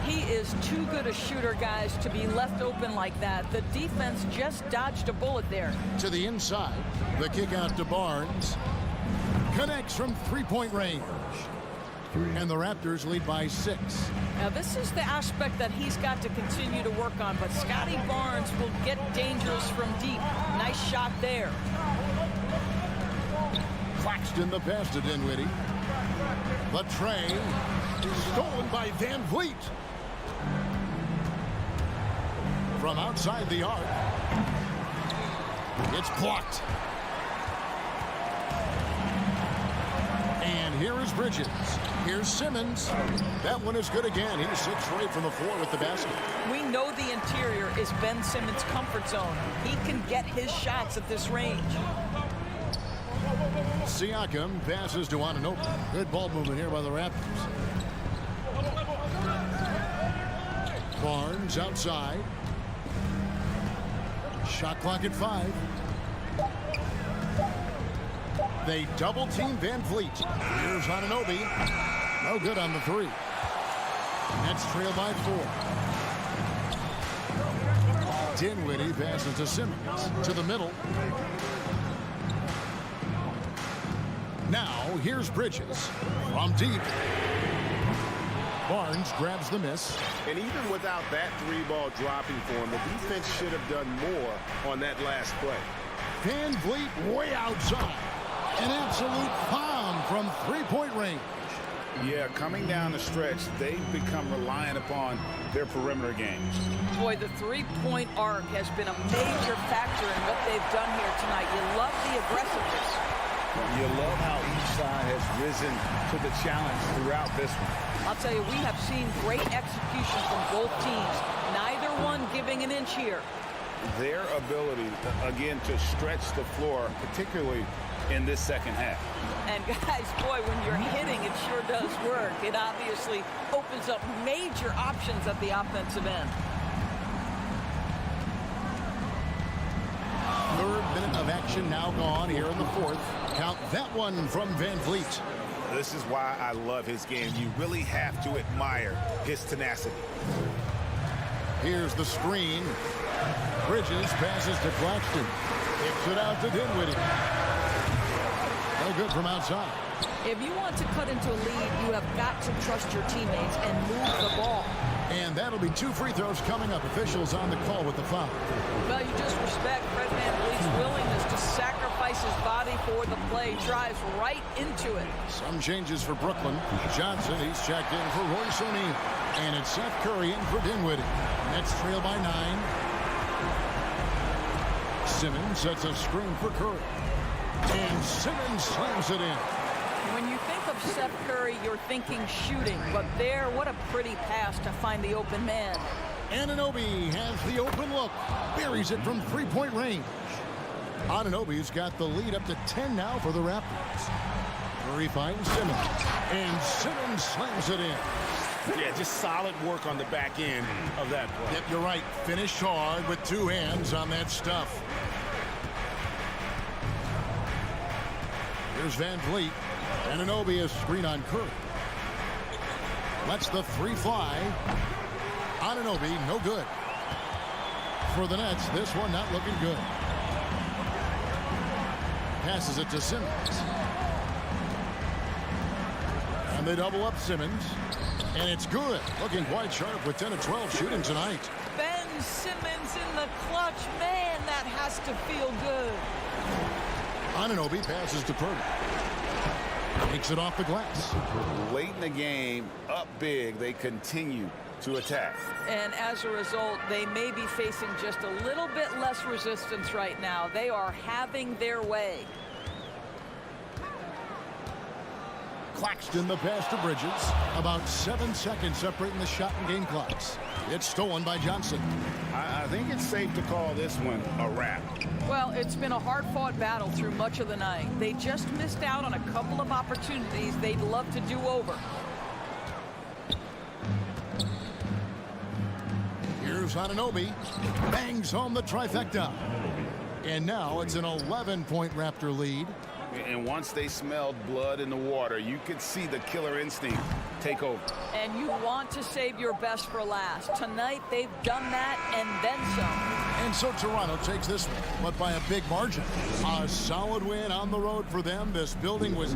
He is too good a shooter, guys, to be left open like that. The defense just dodged a bullet there. To the inside. The kick out to Barnes. Connects from three-point range. And the Raptors lead by 6. Now, this is the aspect that he's got to continue to work on, but Scotty Barnes will get dangerous from deep. Nice shot there. Claxton the pass to Dinwiddie. The tray is stolen by Van Vliet. From outside the arc. It's blocked. And here is Bridges. Here's Simmons. That one is good again. He's 6 straight from the floor with the basket. We know the interior is Ben Simmons' comfort zone. He can get his shots at this range. Siakam passes to Anunoby. Good ball movement here by the Raptors. Barnes outside. Shot clock at 5. They double team Van Vliet. Here's Anunoby. No good on the 3. Nets trail by 4. Dinwiddie passes to Simmons. To the middle. Now, here's Bridges. From deep. Barnes grabs the miss. And even without that 3-ball dropping for him, the defense should have done more on that last play. Van Vliet way outside. An absolute bomb from three-point range. Yeah, coming down the stretch, they've become reliant upon their perimeter games. Boy, the three-point arc has been a major factor in what they've done here tonight. You love the aggressiveness. You love how each side has risen to the challenge throughout this one. I'll tell you, we have seen great execution from both teams. Neither one giving an inch here. Their ability, again, to stretch the floor, particularly in this second half. And guys, boy, when you're hitting, it sure does work. It obviously opens up major options at the offensive end. Third minute of action now gone here in the fourth. Count that one from Van Vliet. This is why I love his game. You really have to admire his tenacity. Here's the screen. Bridges passes to Claxton. Kicks it out to Dinwiddie. No good from outside. If you want to cut into a lead, you have got to trust your teammates and move the ball. And that'll be 2 free throws coming up. Officials on the call with the foul. Well, you just respect Fred VanVleet's willingness to sacrifice his body for the play. Drives right into it. Some changes for Brooklyn. Johnson, he's checked in for Royce O'Neal. And it's Seth Curry in for Dinwiddie. Nets trail by 9. Simmons sets a screen for Curry. And Simmons slams it in. When you think of Seth Curry, you're thinking shooting. But there, what a pretty pass to find the open man. Anunoby has the open look. Buries it from three-point range. Anunoby's got the lead up to 10 now for the Raptors. Curry finds Simmons. And Simmons slams it in. Yeah, just solid work on the back end of that play. Yep, you're right. Finished hard with 2 hands on that stuff. Here's Van Vliet. Anunoby a screen on Curry. Lets the three fly. Anunoby, no good. For the Nets, this one not looking good. Passes it to Simmons. And they double up Simmons. And it's good. Looking quite sharp with 10 of 12 shooting tonight. Ben Simmons in the clutch. Man, that has to feel good. Anunoby passes to Purdy. Takes it off the glass. Late in the game, up big, they continue to attack. And as a result, they may be facing just a little bit less resistance right now. They are having their way. Claxton the pass to Bridges. About 7 seconds separating the shot and game clocks. It's stolen by Johnson. I think it's safe to call this one a wrap. Well, it's been a hard-fought battle through much of the night. They just missed out on a couple of opportunities they'd love to do over. Here's Anunoby. Bangs home the trifecta. And now it's an 11-point Raptor lead. And once they smelled blood in the water, you could see the killer instinct take over. And you want to save your best for last. Tonight, they've done that and then some. And so Toronto takes this one, but by a big margin. A solid win on the road for them. This building was